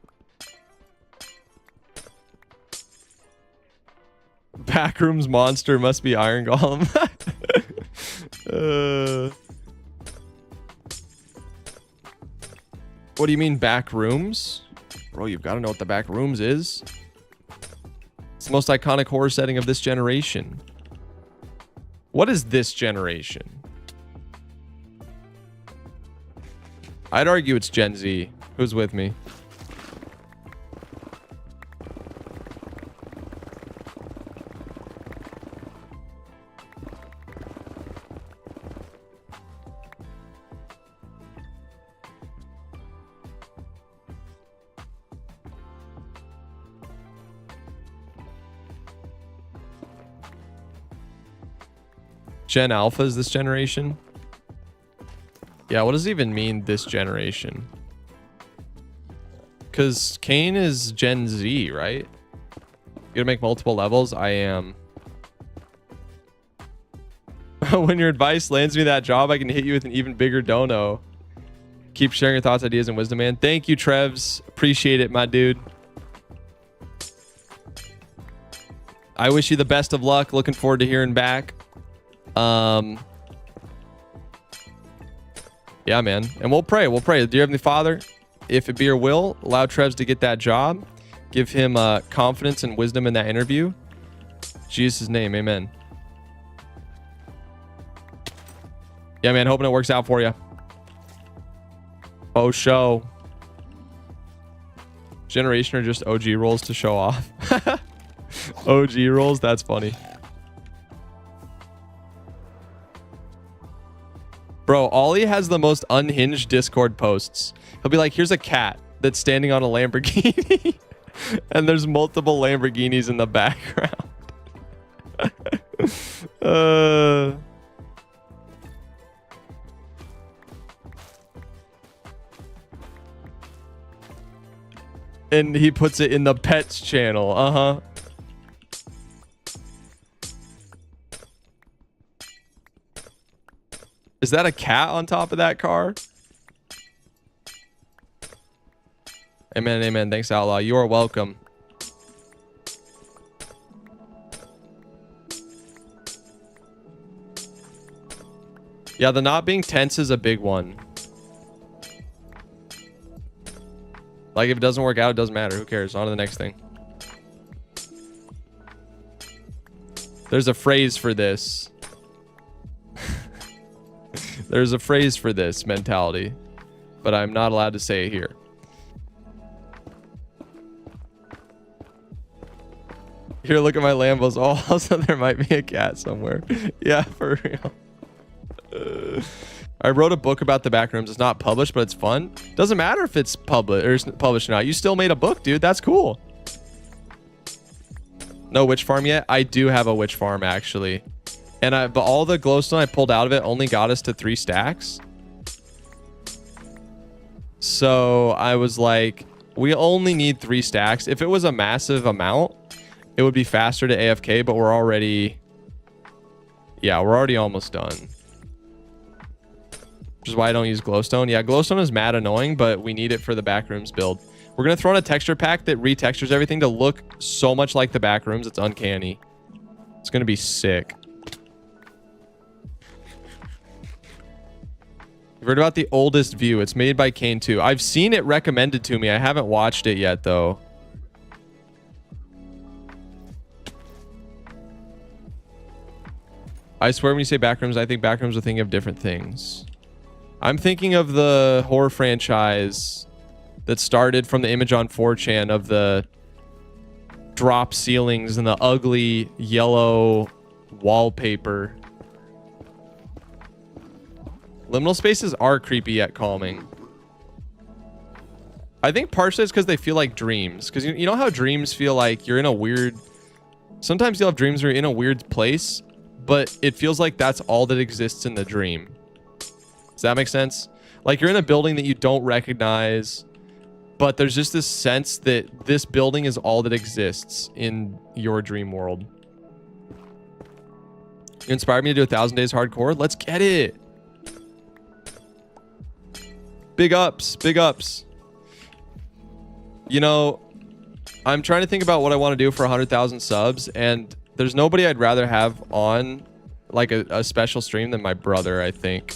Backrooms monster must be Iron Golem. What do you mean back rooms? Bro, you've got to know what the back rooms is. It's the most iconic horror setting of this generation. What is this generation? I'd argue it's Gen Z. Who's with me? Gen Alpha is this generation? Yeah, what does it even mean this generation? Because Kane is Gen Z, right? You gonna make multiple levels? I am. When your advice lands me that job, I can hit you with an even bigger dono. Keep sharing your thoughts, ideas, and wisdom, man. Thank you, Trevs. Appreciate it, my dude. I wish you the best of luck. Looking forward to hearing back. Yeah, man. And we'll pray. We'll pray. Dear Heavenly Father, if it be your will, allow Trevs to get that job. Give him confidence and wisdom in that interview. In Jesus' name, amen. Yeah, man. Hoping it works out for you. Oh, show. Generation or just OG rolls to show off? OG rolls? That's funny. Bro, Ollie has the most unhinged Discord posts. He'll be like, here's a cat that's standing on a Lamborghini. And there's multiple Lamborghinis in the background. And he puts it in the pets channel. Uh-huh. Is that a cat on top of that car? Amen, amen. Thanks, Outlaw. You are welcome. Yeah, the not being tense is a big one. Like, if it doesn't work out, it doesn't matter. Who cares? On to the next thing. There's a phrase for this. There's a phrase for this mentality, but I'm not allowed to say it here. Here, look at my Lambos. Oh, also there might be a cat somewhere. Yeah, for real. I wrote a book about the backrooms. It's not published, but it's fun. Doesn't matter if it's published or not. You still made a book, dude. That's cool. No witch farm yet? I do have a witch farm, actually. And but all the glowstone I pulled out of it only got us to 3 stacks. So I was like, we only need 3 stacks. If it was a massive amount, it would be faster to AFK, but we're already... Yeah, we're already almost done. Which is why I don't use glowstone. Yeah, glowstone is mad annoying, but we need it for the backrooms build. We're going to throw in a texture pack that retextures everything to look so much like the backrooms. It's uncanny. It's going to be sick. You've heard about The Oldest View. It's made by Kane 2. I've seen it recommended to me. I haven't watched it yet, though. I swear when you say backrooms, I think backrooms are thinking of different things. I'm thinking of the horror franchise that started from the image on 4chan of the drop ceilings and the ugly yellow wallpaper. Liminal spaces are creepy yet calming. I think partially it's because they feel like dreams. Because you know how dreams feel like you're in a weird... Sometimes you'll have dreams where you're in a weird place, but it feels like that's all that exists in the dream. Does that make sense? Like you're in a building that you don't recognize, but there's just this sense that this building is all that exists in your dream world. You inspired me to do 1,000 days hardcore. Let's get it. Big ups, big ups. You know, I'm trying to think about what I want to do for 100,000 subs, and there's nobody I'd rather have on like a special stream than my brother, I think.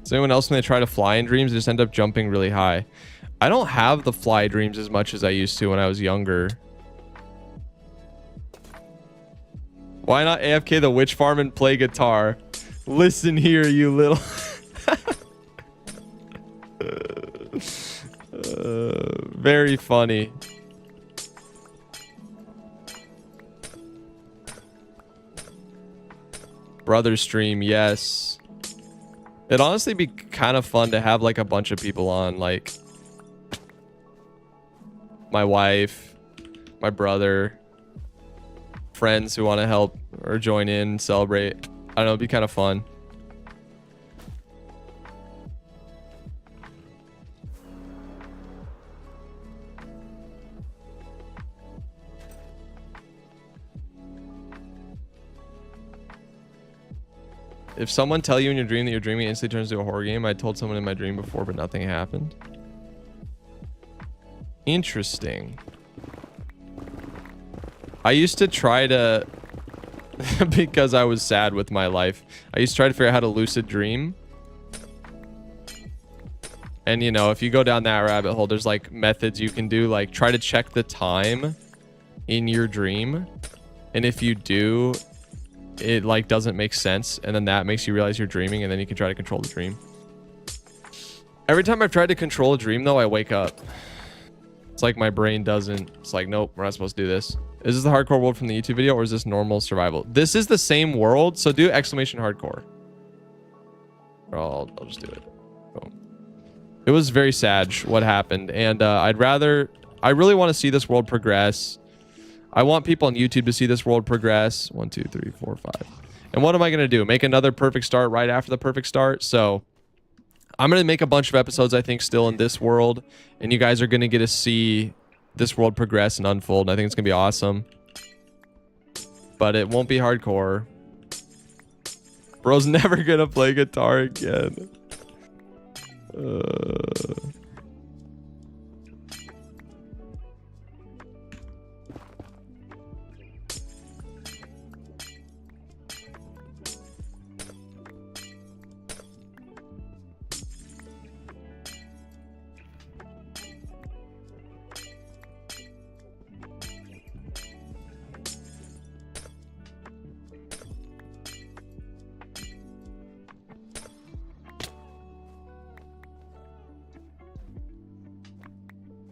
Does anyone else, when they try to fly in dreams, just end up jumping really high? I don't have the fly dreams as much as I used to when I was younger. Why not AFK the witch farm and play guitar? Listen here, you little... very funny. Brother stream, yes. It'd honestly be kind of fun to have like a bunch of people on, like my wife, my brother, friends who want to help or join in, celebrate. I don't know, it'd be kind of fun. If someone tell you in your dream that you're dreaming, it instantly turns into a horror game. I told someone in my dream before, but nothing happened. Interesting. I used to try to, because I was sad with my life, I used to try to figure out how to lucid dream. And you know, if you go down that rabbit hole, there's like methods you can do, like try to check the time in your dream. And if you do, it like doesn't make sense, and then that makes you realize you're dreaming, and then you can try to control the dream. Every time I've tried to control a dream though, I wake up. It's like my brain doesn't, it's like, nope, we're not supposed to do this. Is this the hardcore world from the YouTube video, or is this normal survival? This is the same world, so do exclamation hardcore. Or I'll just do it. Boom. It was very sad what happened, and I really want to see this world progress. I want people on YouTube to see this world progress. 1, 2, 3, 4, 5. And what am I going to do? Make another perfect start right after the perfect start? So I'm going to make a bunch of episodes, I think, still in this world. And you guys are going to get to see this world progress and unfold. I think it's going to be awesome. But it won't be hardcore. Bro's never going to play guitar again.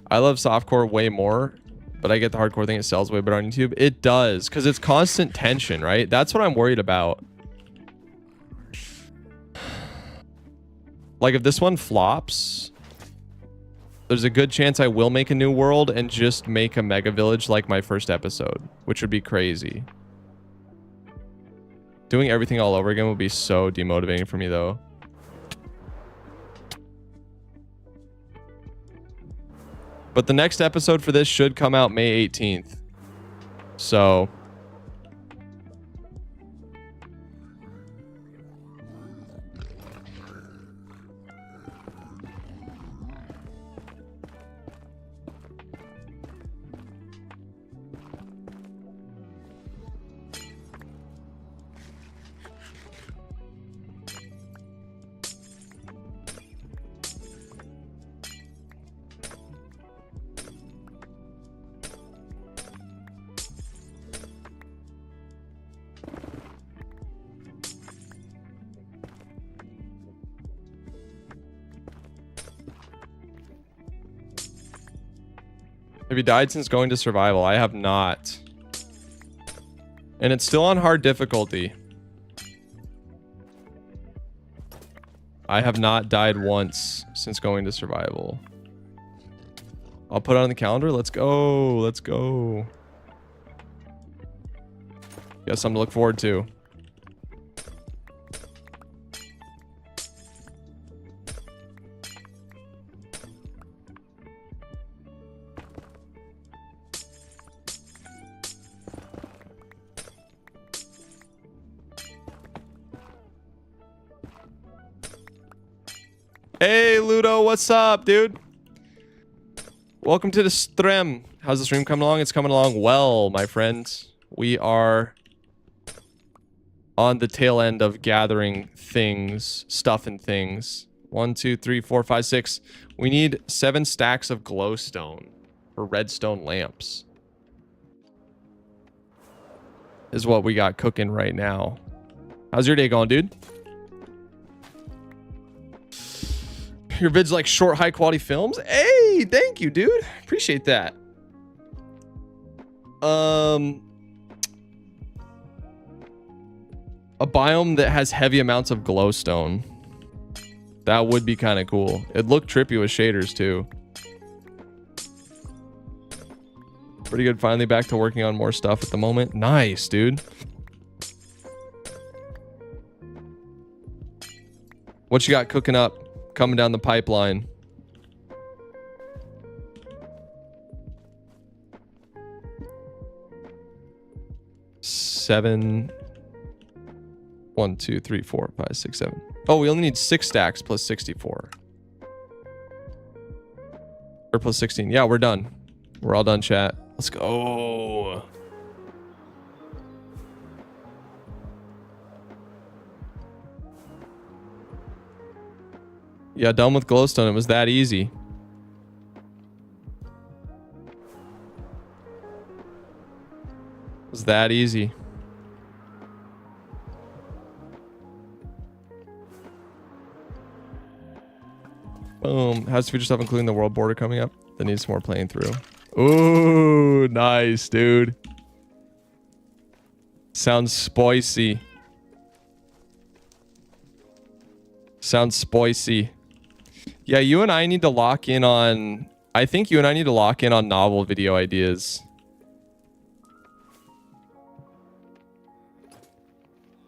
I love softcore way more, but I get the hardcore thing. It sells way better on YouTube. It does, because it's constant tension, right? That's what I'm worried about. Like, if this one flops, there's a good chance I will make a new world and just make a mega village like my first episode, which would be crazy. Doing everything all over again would be so demotivating for me, though. But the next episode for this should come out May 18th. So have you died since going to survival? I have not. And it's still on hard difficulty. I have not died once since going to survival. I'll put it on the calendar. Let's go. Let's go. Got something to look forward to. Hey, Ludo, what's up, dude? Welcome to the stream. How's the stream coming along? It's coming along well, my friends. We are on the tail end of gathering things, stuff and things. 1, 2, 3, 4, 5, 6. We need 7 stacks of glowstone for redstone lamps. Is what we got cooking right now. How's your day going, dude? Your vids like short, high quality films? Hey, thank you, dude. Appreciate that. A biome that has heavy amounts of glowstone. That would be kind of cool. It'd look trippy with shaders too. Pretty good. Finally back to working on more stuff at the moment. Nice, dude. What you got cooking up? Coming down the pipeline. Seven. 1, 2, 3, 4, 5, 6, 7. Oh, we only need 6 stacks plus 64. Or plus 16. Yeah, we're done. We're all done, chat. Let's go. Yeah, done with glowstone. It was that easy. It was that easy. Boom. How's future stuff, including the world border coming up? That needs some more playing through. Ooh, nice, dude. Sounds spicy. Sounds spicy. Yeah, you and I need to lock in on... I think you and I need to lock in on novel video ideas.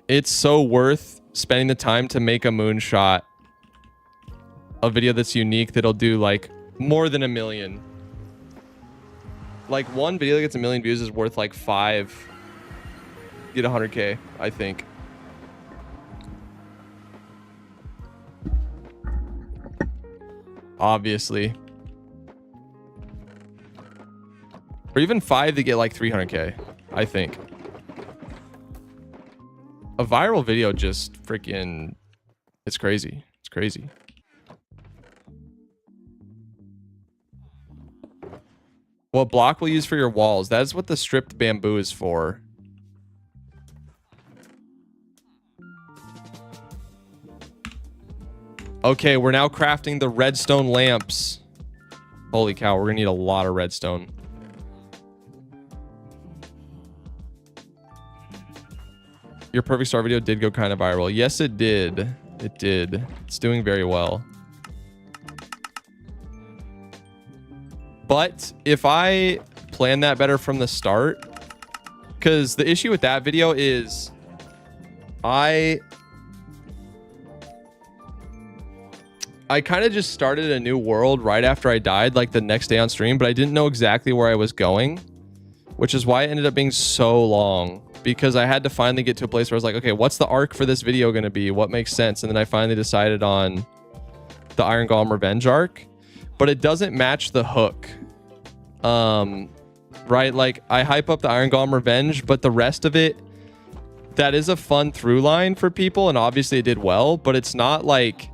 It's so worth spending the time to make a moonshot. A video that's unique that'll do like more than 1 million. Like one video that gets 1 million views is worth like 5. Get 100K, I think. Obviously. Or even 5 to get like 300K, I think. A viral video just freaking... It's crazy. It's crazy. What block will you use for your walls? That's what the stripped bamboo is for. Okay, we're now crafting the redstone lamps. Holy cow, we're gonna need a lot of redstone. Your perfect star video did go kind of viral. Yes, it did. It did. It's doing very well. But if I plan that better from the start, because the issue with that video is I kind of just started a new world right after I died, like the next day on stream, but I didn't know exactly where I was going, which is why it ended up being so long, because I had to finally get to a place where I was like, okay, what's the arc for this video going to be? What makes sense? And then I finally decided on the Iron Golem Revenge arc, but it doesn't match the hook. Right? Like I hype up the Iron Golem Revenge, but the rest of it, that is a fun through line for people. And obviously it did well, but it's not like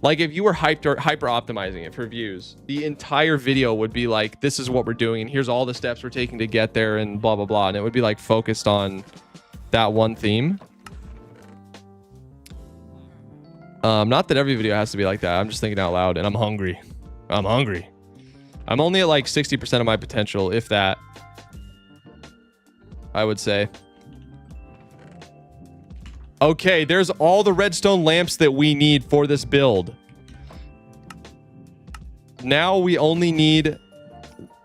if you were hyper optimizing it for views, the entire video would be like, this is what we're doing. And here's all the steps we're taking to get there and blah, blah, blah. And it would be like focused on that one theme. Not that every video has to be like that. I'm just thinking out loud and I'm hungry. I'm hungry. I'm only at like 60% of my potential, if that, I would say. Okay, there's all the redstone lamps that we need for this build. Now we only need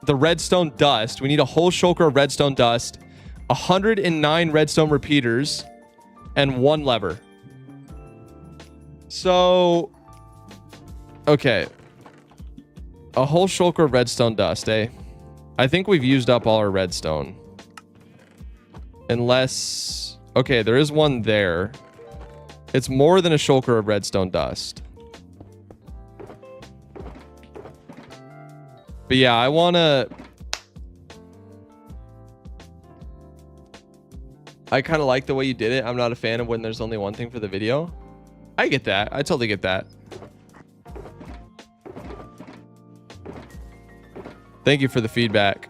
the redstone dust. We need a whole shulker of redstone dust, 109 redstone repeaters, and 1 lever. So, okay. A whole shulker of redstone dust, eh? I think we've used up all our redstone. Unless... Okay, there is one there. It's more than a shulker of redstone dust. But yeah, I want to... I kind of like the way you did it. I'm not a fan of when there's only one thing for the video. I get that. I totally get that. Thank you for the feedback.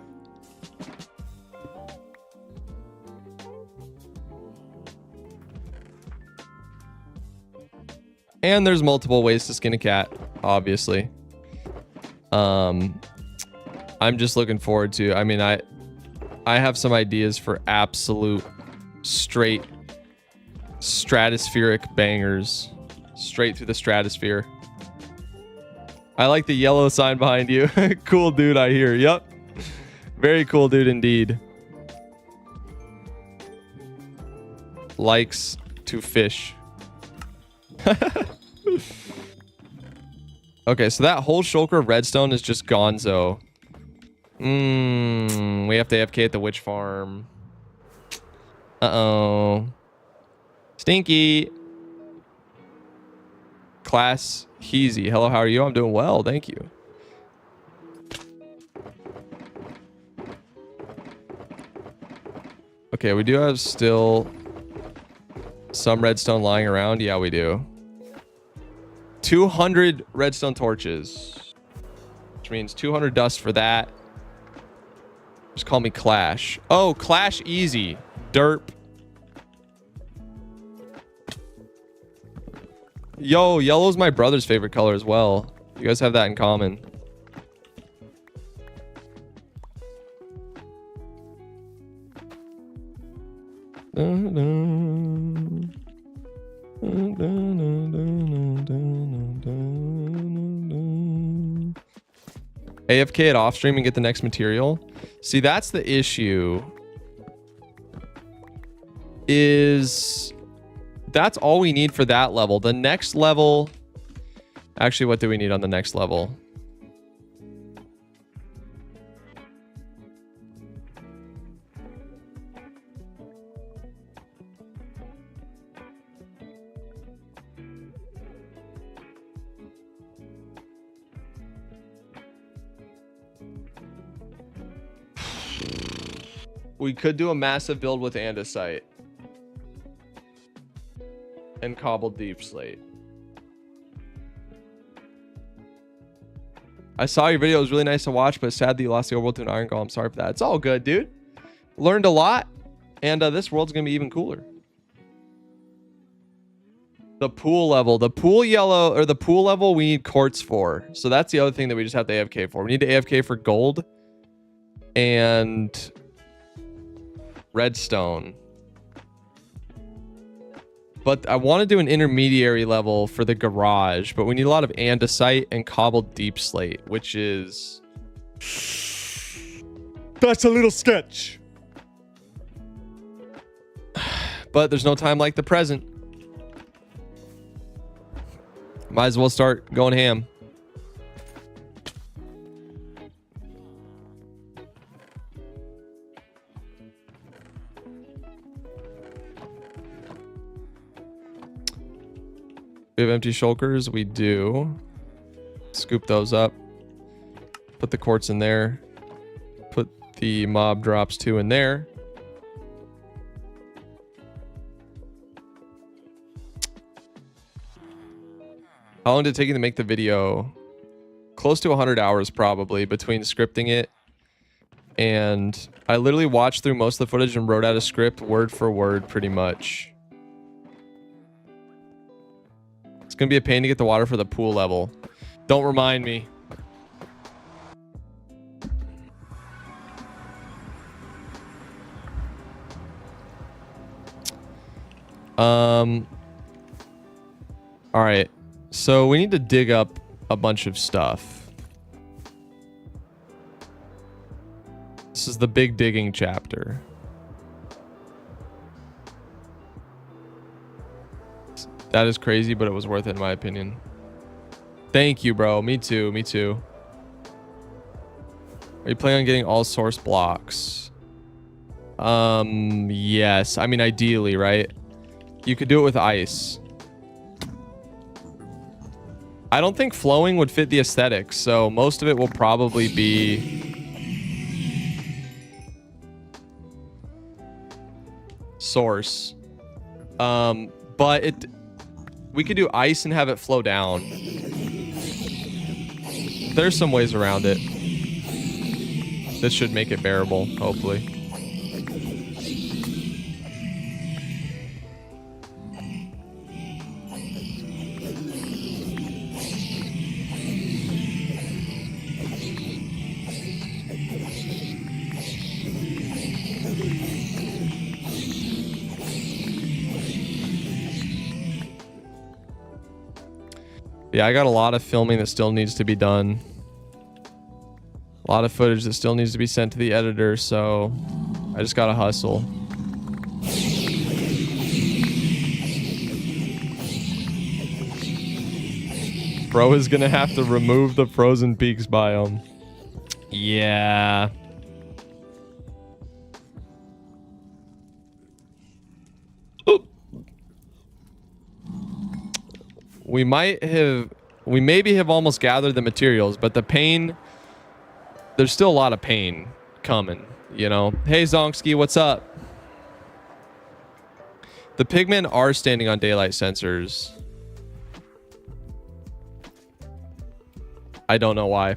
And there's multiple ways to skin a cat, obviously. I'm just looking forward to, I mean, I have some ideas for absolute straight stratospheric bangers straight through the stratosphere. I like the yellow sign behind you. Cool dude, I hear. Yep. Very cool dude indeed. Likes to fish. Okay, so that whole shulker of redstone is just gonzo. We have to AFK at the witch farm. Uh-oh. Stinky. Class Heezy. Hello, how are you? I'm doing well, thank you. Okay, we do have still some redstone lying around. Yeah, we do. 200 redstone torches, which means 200 dust for that. Just call me Clash. Oh, Clash Easy. Derp. Yo, yellow's my brother's favorite color as well. You guys have that in common. AFK at off stream and get the next material. See, that's the issue. Is that's all we need for that level. The next level... Actually, what do we need on the next level? We could do a massive build with andesite and cobbled deep slate. I saw your video. It was really nice to watch, but sad that you lost the overworld to an iron golem. Sorry for that. It's all good, dude. Learned a lot, and this world's gonna be even cooler. The pool level, the pool yellow, or the pool level we need quartz for. So that's the other thing that we just have to AFK for. We need to AFK for gold and redstone. But I want to do an intermediary level for the garage, but we need a lot of andesite and cobbled deep slate, which is... That's a little sketch. But there's no time like the present. Might as well start going ham. We have empty shulkers. We do. Scoop those up. Put the quartz in there. Put the mob drops 2 in there. How long did it take you to make the video? Close to 100 hours probably between scripting it. And I literally watched through most of the footage and wrote out a script word for word pretty much. It's going to be a pain to get the water for the pool level. Don't remind me. All right. So we need to dig up a bunch of stuff. This is the big digging chapter. That is crazy, but it was worth it in my opinion. Thank you, bro. Me too. Me too. Are you planning on getting all source blocks? Yes. I mean, ideally, right? You could do it with ice. I don't think flowing would fit the aesthetics, so most of it will probably be source. But we could do ice and have it flow down. There's some ways around it. This should make it bearable, hopefully. Yeah, I got a lot of filming that still needs to be done. A lot of footage that still needs to be sent to the editor, so I just gotta hustle. Bro is gonna have to remove the frozen peaks biome. Yeah. We maybe have almost gathered the materials, but the pain, there's still a lot of pain coming, you know? Hey, Zonksky, what's up? The pigmen are standing on daylight sensors. I don't know why.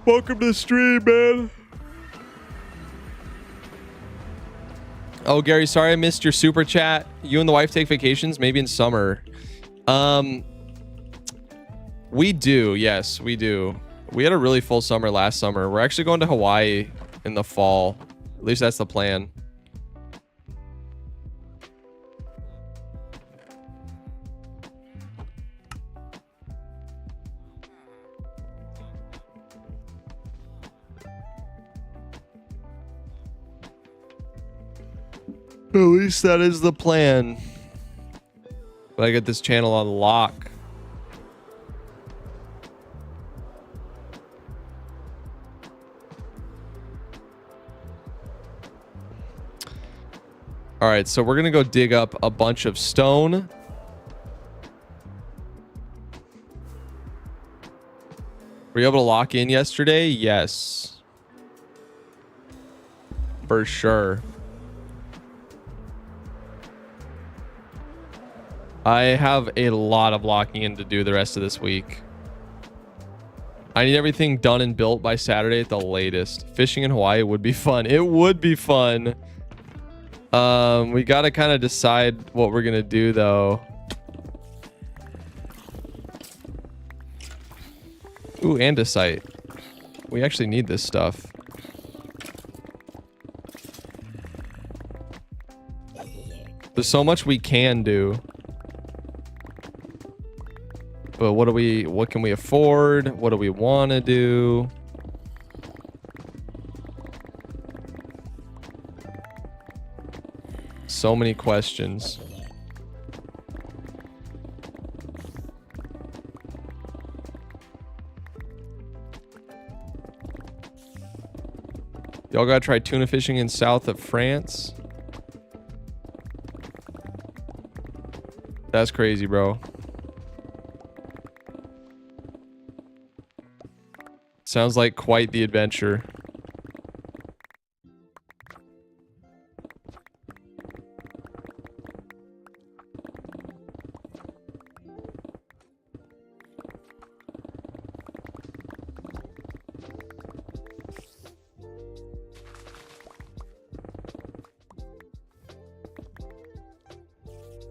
Welcome to the stream, man. Oh, Gary, sorry I missed your super chat. You and the wife take vacations, maybe in summer. We do, yes, we do. We had a really full summer last summer. We're actually going to Hawaii in the fall. At least that's the plan. At least that is the plan. But I get this channel on lock. All right, so we're gonna go dig up a bunch of stone. Were you able to lock in yesterday? Yes. For sure. I have a lot of locking in to do the rest of this week. I need everything done and built by Saturday at the latest. Fishing in Hawaii would be fun. It would be fun. We got to kind of decide what we're going to do though. Ooh, andesite. We actually need this stuff. There's so much we can do. But what can we afford? What do we want to do? So many questions. Y'all gotta try tuna fishing in south of France. That's crazy, bro. Sounds like quite the adventure.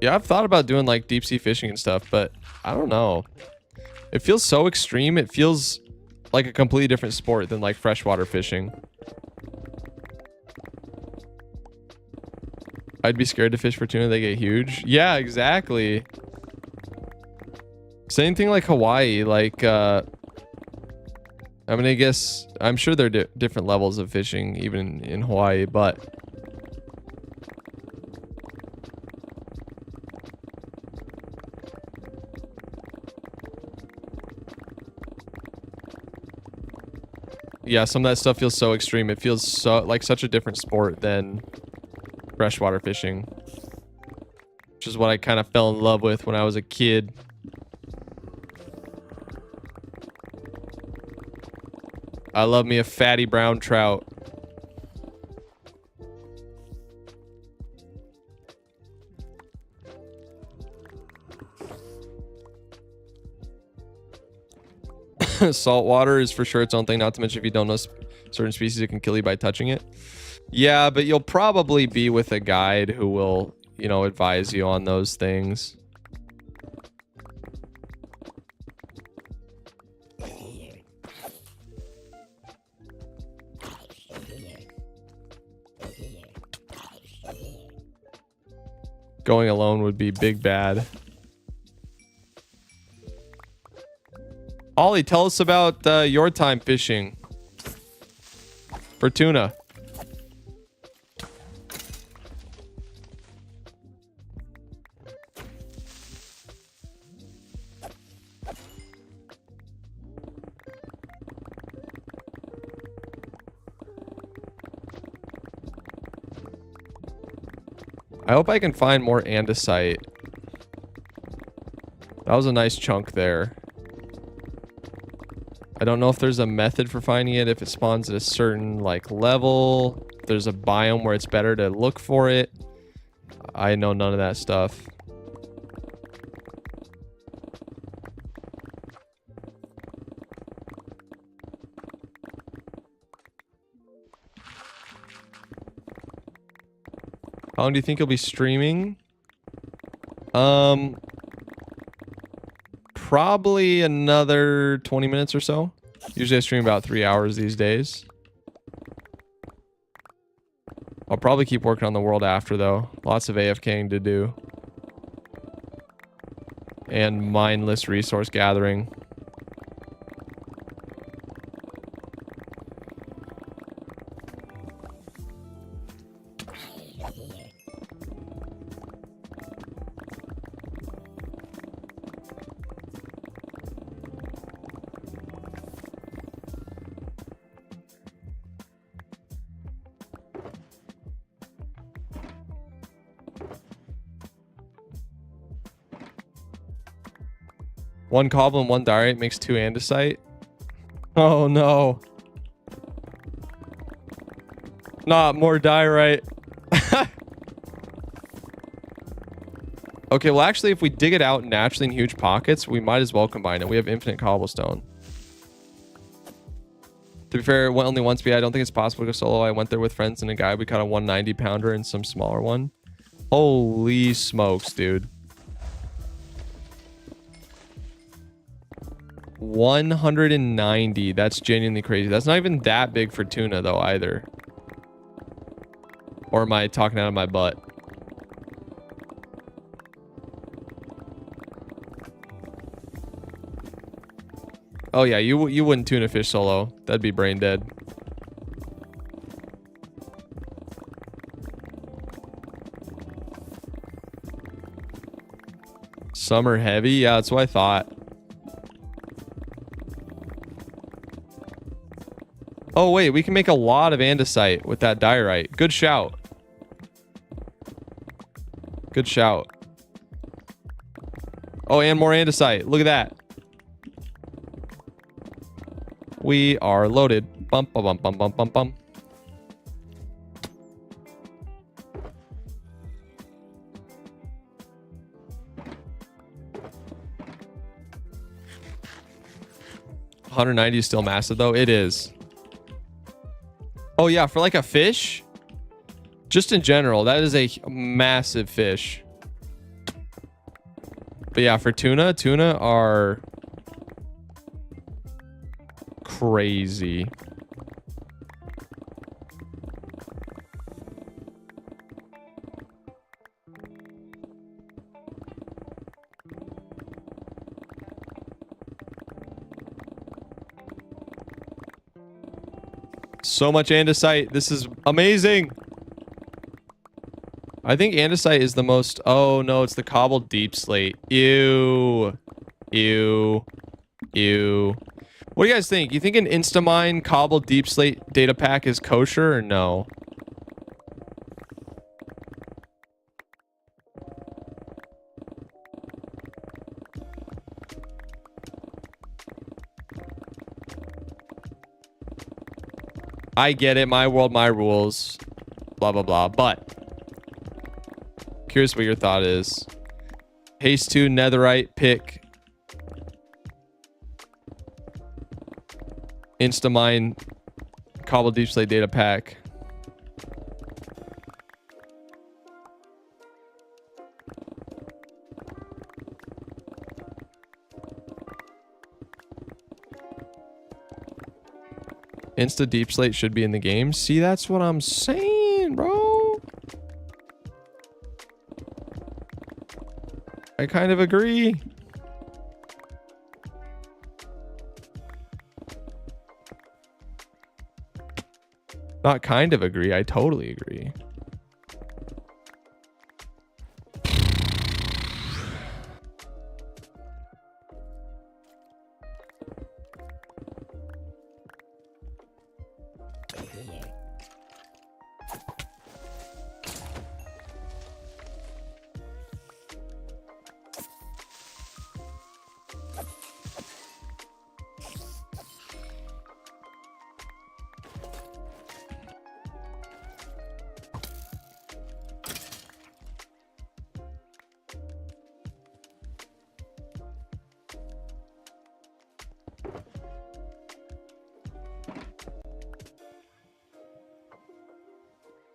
Yeah, I've thought about doing like deep sea fishing and stuff, but I don't know. It feels so extreme. It feels like a completely different sport than like freshwater fishing. I'd be scared to fish for tuna. They get huge. Yeah, exactly. Same thing like Hawaii. Like, I mean, I guess I'm sure there are different levels of fishing even in Hawaii, but yeah, some of that stuff feels so extreme. It feels so like such a different sport than freshwater fishing, which is what I kind of fell in love with when I was a kid. I love me a fatty brown trout. Salt water is for sure its own thing, not to mention if you don't know certain species, it can kill you by touching it. Yeah, but you'll probably be with a guide who will, you know, advise you on those things. Going alone would be big bad. Ollie, tell us about your time fishing for tuna. I hope I can find more andesite. That was a nice chunk there. I don't know if there's a method for finding it, if it spawns at a certain like level, if there's a biome where it's better to look for it. I know none of that stuff. How long do you think you'll be streaming? Probably another 20 minutes or so. Usually I stream about 3 hours these days. I'll probably keep working on the world after though. Lots of AFKing to do. And mindless resource gathering. 1 cobble and 1 diorite makes 2 andesite. Oh no. Not more diorite. Okay, well actually if we dig it out naturally in huge pockets, we might as well combine it. We have infinite cobblestone. To be fair, it went only one speed. I don't think it's possible to go solo. I went there with friends and a guy. We caught a 190 pounder and some smaller one. Holy smokes, dude. 190. That's genuinely crazy. That's not even that big for tuna though either. Or am I talking out of my butt? Oh yeah, you wouldn't tuna fish solo. That'd be brain dead. Summer heavy? Yeah, that's what I thought. Oh wait, we can make a lot of andesite with that diorite. Good shout. Good shout. Oh, and more andesite. Look at that. We are loaded. Bum, bum, bum, bum, bum, bum, bum. $190 is still massive though. It is. Oh yeah, for like a fish, just in general, that is a massive fish. But yeah, for tuna are crazy. So much andesite. This is amazing. I think andesite is the most... Oh, no, it's the cobbled deep slate. Ew. Ew. Ew. What do you guys think? You think an Instamine cobbled deep slate data pack is kosher or no? I get it. My world, my rules. Blah, blah, blah. But curious what your thought is. Haste 2, netherite, pick. Instamine cobble deep slate data pack. Insta deep slate should be in the game. See, that's what I'm saying, bro. I kind of agree. Not kind of agree. I totally agree.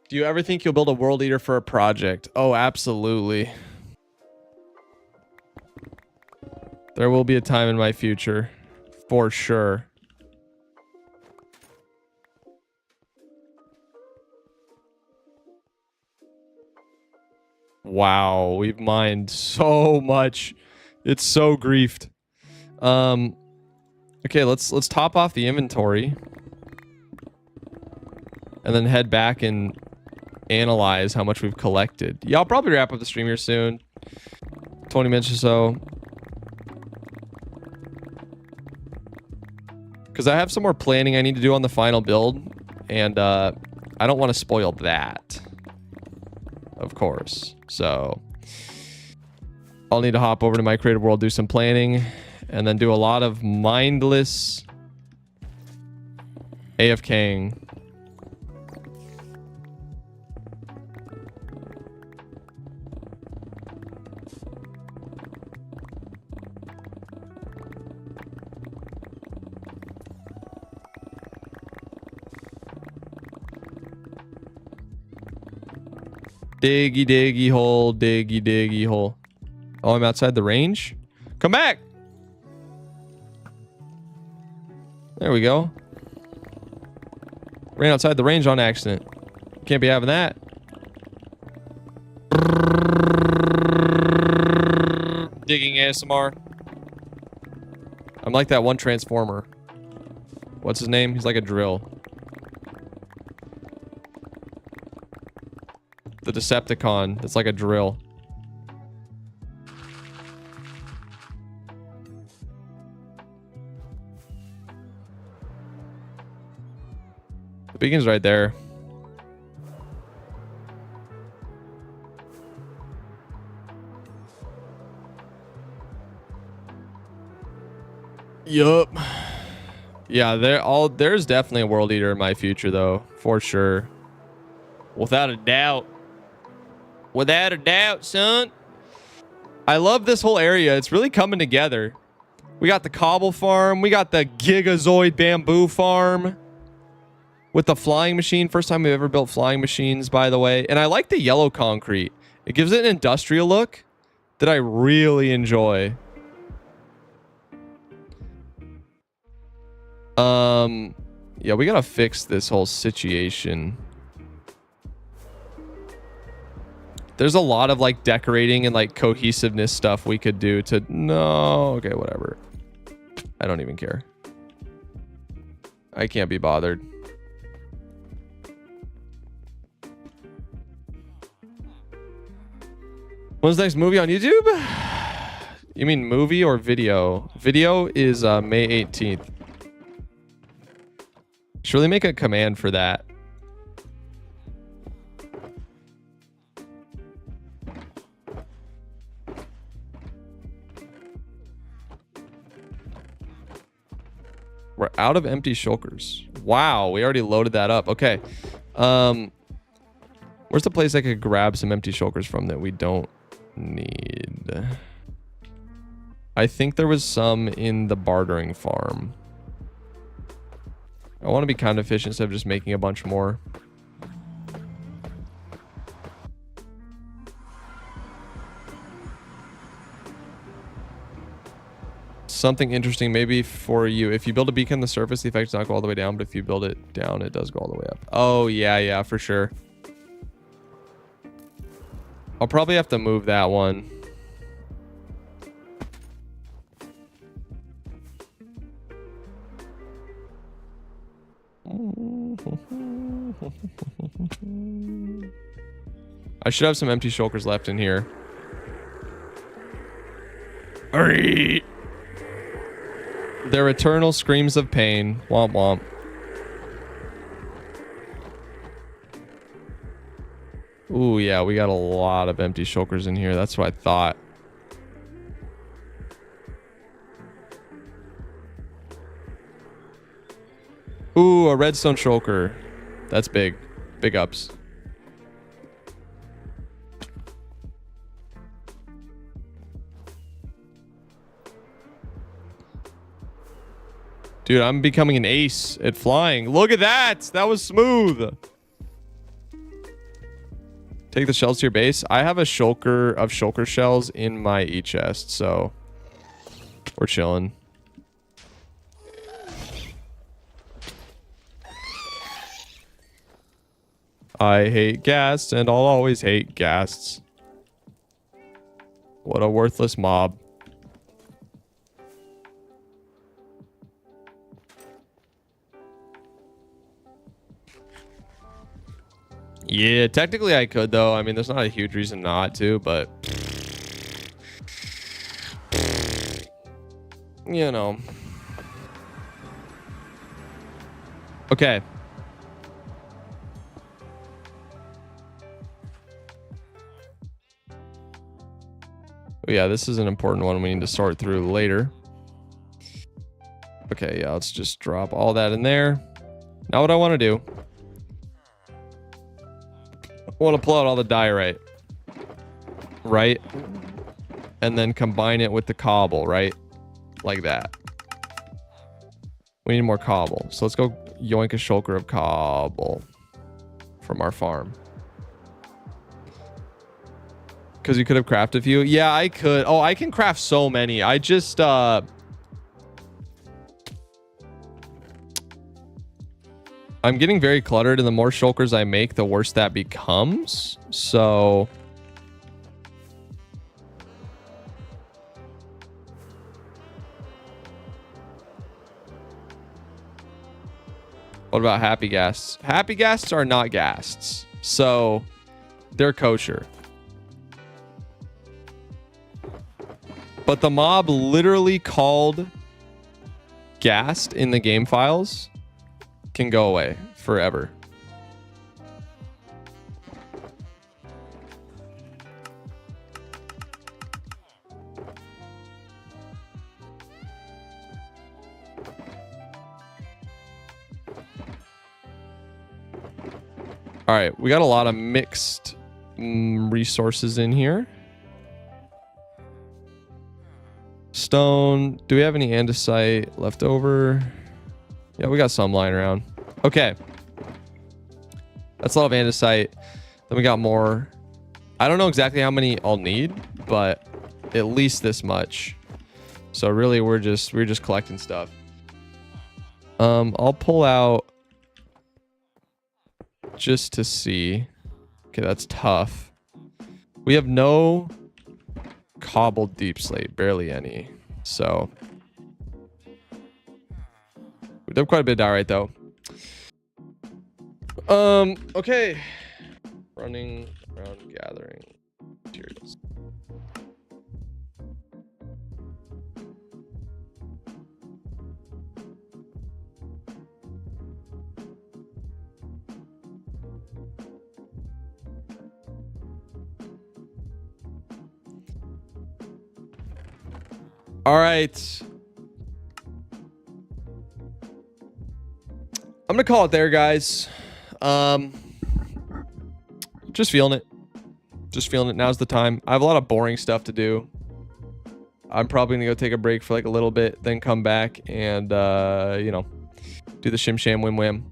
Do you ever think you'll build a world eater for a project? Oh, absolutely. There will be a time in my future. For sure. Wow, we've mined so much. It's so griefed. Okay, let's top off the inventory. And then head back and analyze how much we've collected. Yeah, I'll probably wrap up the stream here soon. 20 minutes or so. Because I have some more planning I need to do on the final build. And I don't want to spoil that. Of course. So I'll need to hop over to my creative world, do some planning. and then do a lot of mindless AFKing. Diggy, diggy hole, diggy, diggy hole. Oh, I'm outside the range? Come back! There we go. Ran outside the range on accident. Can't be having that. Digging ASMR. I'm like that one transformer. What's his name? He's like a drill. The Decepticon. It's like a drill. The beacon's right there. Yup. Yeah, there's definitely a world eater in my future though, for sure. Without a doubt. Without a doubt, son. I love this whole area. It's really coming together. We got the cobble farm. We got the Gigazoid bamboo farm. With the flying machine. First time we've ever built flying machines, by the way. And I like the yellow concrete. It gives it an industrial look that I really enjoy. Yeah, we gotta fix this whole situation. There's a lot of like decorating and like cohesiveness stuff we could do to... No, okay, whatever. I don't even care. I can't be bothered. When's the next movie on YouTube? You mean movie or video? Video is May 18th. Should really make a command for that. We're out of empty shulkers. Wow, we already loaded that up. Okay. Where's the place I could grab some empty shulkers from that we don't need? I think there was some in the bartering farm. I want to be kind of efficient instead of just making a bunch more. Something interesting maybe for you. If you build a beacon on the surface, the effect does not go all the way down, but if you build it down, it does go all the way up. Oh, yeah, for sure. I'll probably have to move that one. I should have some empty shulkers left in here. Their eternal screams of pain. Womp womp. Ooh, yeah, we got a lot of empty shulkers in here. That's what I thought. Ooh, a redstone shulker. That's big. Big ups. Dude, I'm becoming an ace at flying. Look at that. That was smooth. Take the shells to your base. I have a shulker of shulker shells in my e-chest, so we're chilling. I hate ghasts, and I'll always hate ghasts. What a worthless mob. Yeah, technically I could, though. I mean, there's not a huge reason not to, but... You know. Okay. Oh, yeah, this is an important one we need to sort through later. Okay, yeah, let's just drop all that in there. Now what I want to do, I want to pull out all the diorite, right? And then combine it with the cobble, right? Like that. We need more cobble. So let's go yoink a shulker of cobble from our farm. Because you could have crafted a few. Yeah, I could. Oh, I can craft so many. I just... I'm getting very cluttered, and the more shulkers I make, the worse that becomes. So... What about happy ghasts? Happy ghasts are not ghasts. So, they're kosher. But the mob literally called ghast in the game files can go away forever. All right, we got a lot of mixed resources in here. Stone. Do we have any andesite left over? Yeah, we got some lying around. Okay. That's a lot of andesite. Then we got more. I don't know exactly how many I'll need, but at least this much. So really we're just collecting stuff. I'll pull out just to see. Okay, that's tough. We have no cobbled deep slate, barely any. So we have quite a bit of diorite though. Okay. Running around gathering materials. All right. I'm gonna call it there, guys. Just feeling it. Just feeling it. Now's the time. I have a lot of boring stuff to do. I'm probably gonna go take a break for like a little bit, then come back and you know, do the shim sham wim wim.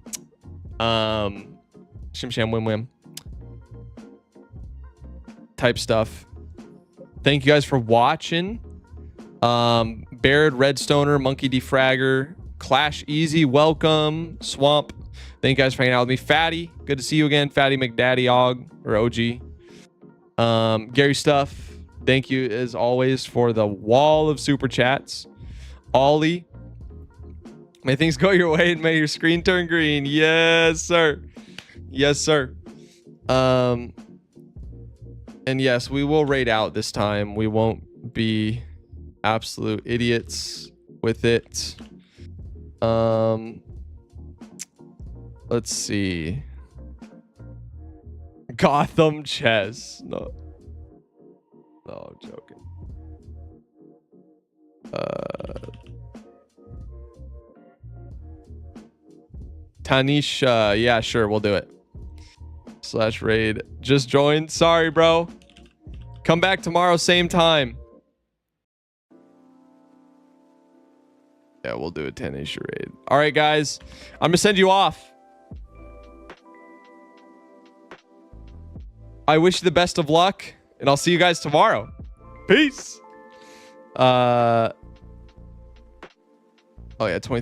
Shim sham wim wim type stuff. Thank you guys for watching. Baird, Redstoner, Monkey Defragger, Clash Easy, welcome, Swamp. Thank you guys for hanging out with me. Fatty, good to see you again. Fatty McDaddy Og or OG. Gary Stuff, thank you as always for the wall of super chats. Ollie, may things go your way and may your screen turn green. Yes, sir. Yes, sir. And yes, we will raid out this time. We won't be absolute idiots with it. Let's see. Gotham chess. No, I'm joking. Tanisha, yeah, sure, we'll do it. / raid. Just joined. Sorry, bro. Come back tomorrow, same time. Yeah, we'll do a 10-ish raid. All right, guys. I'm gonna send you off. I wish you the best of luck, and I'll see you guys tomorrow. Peace. Oh yeah, 23.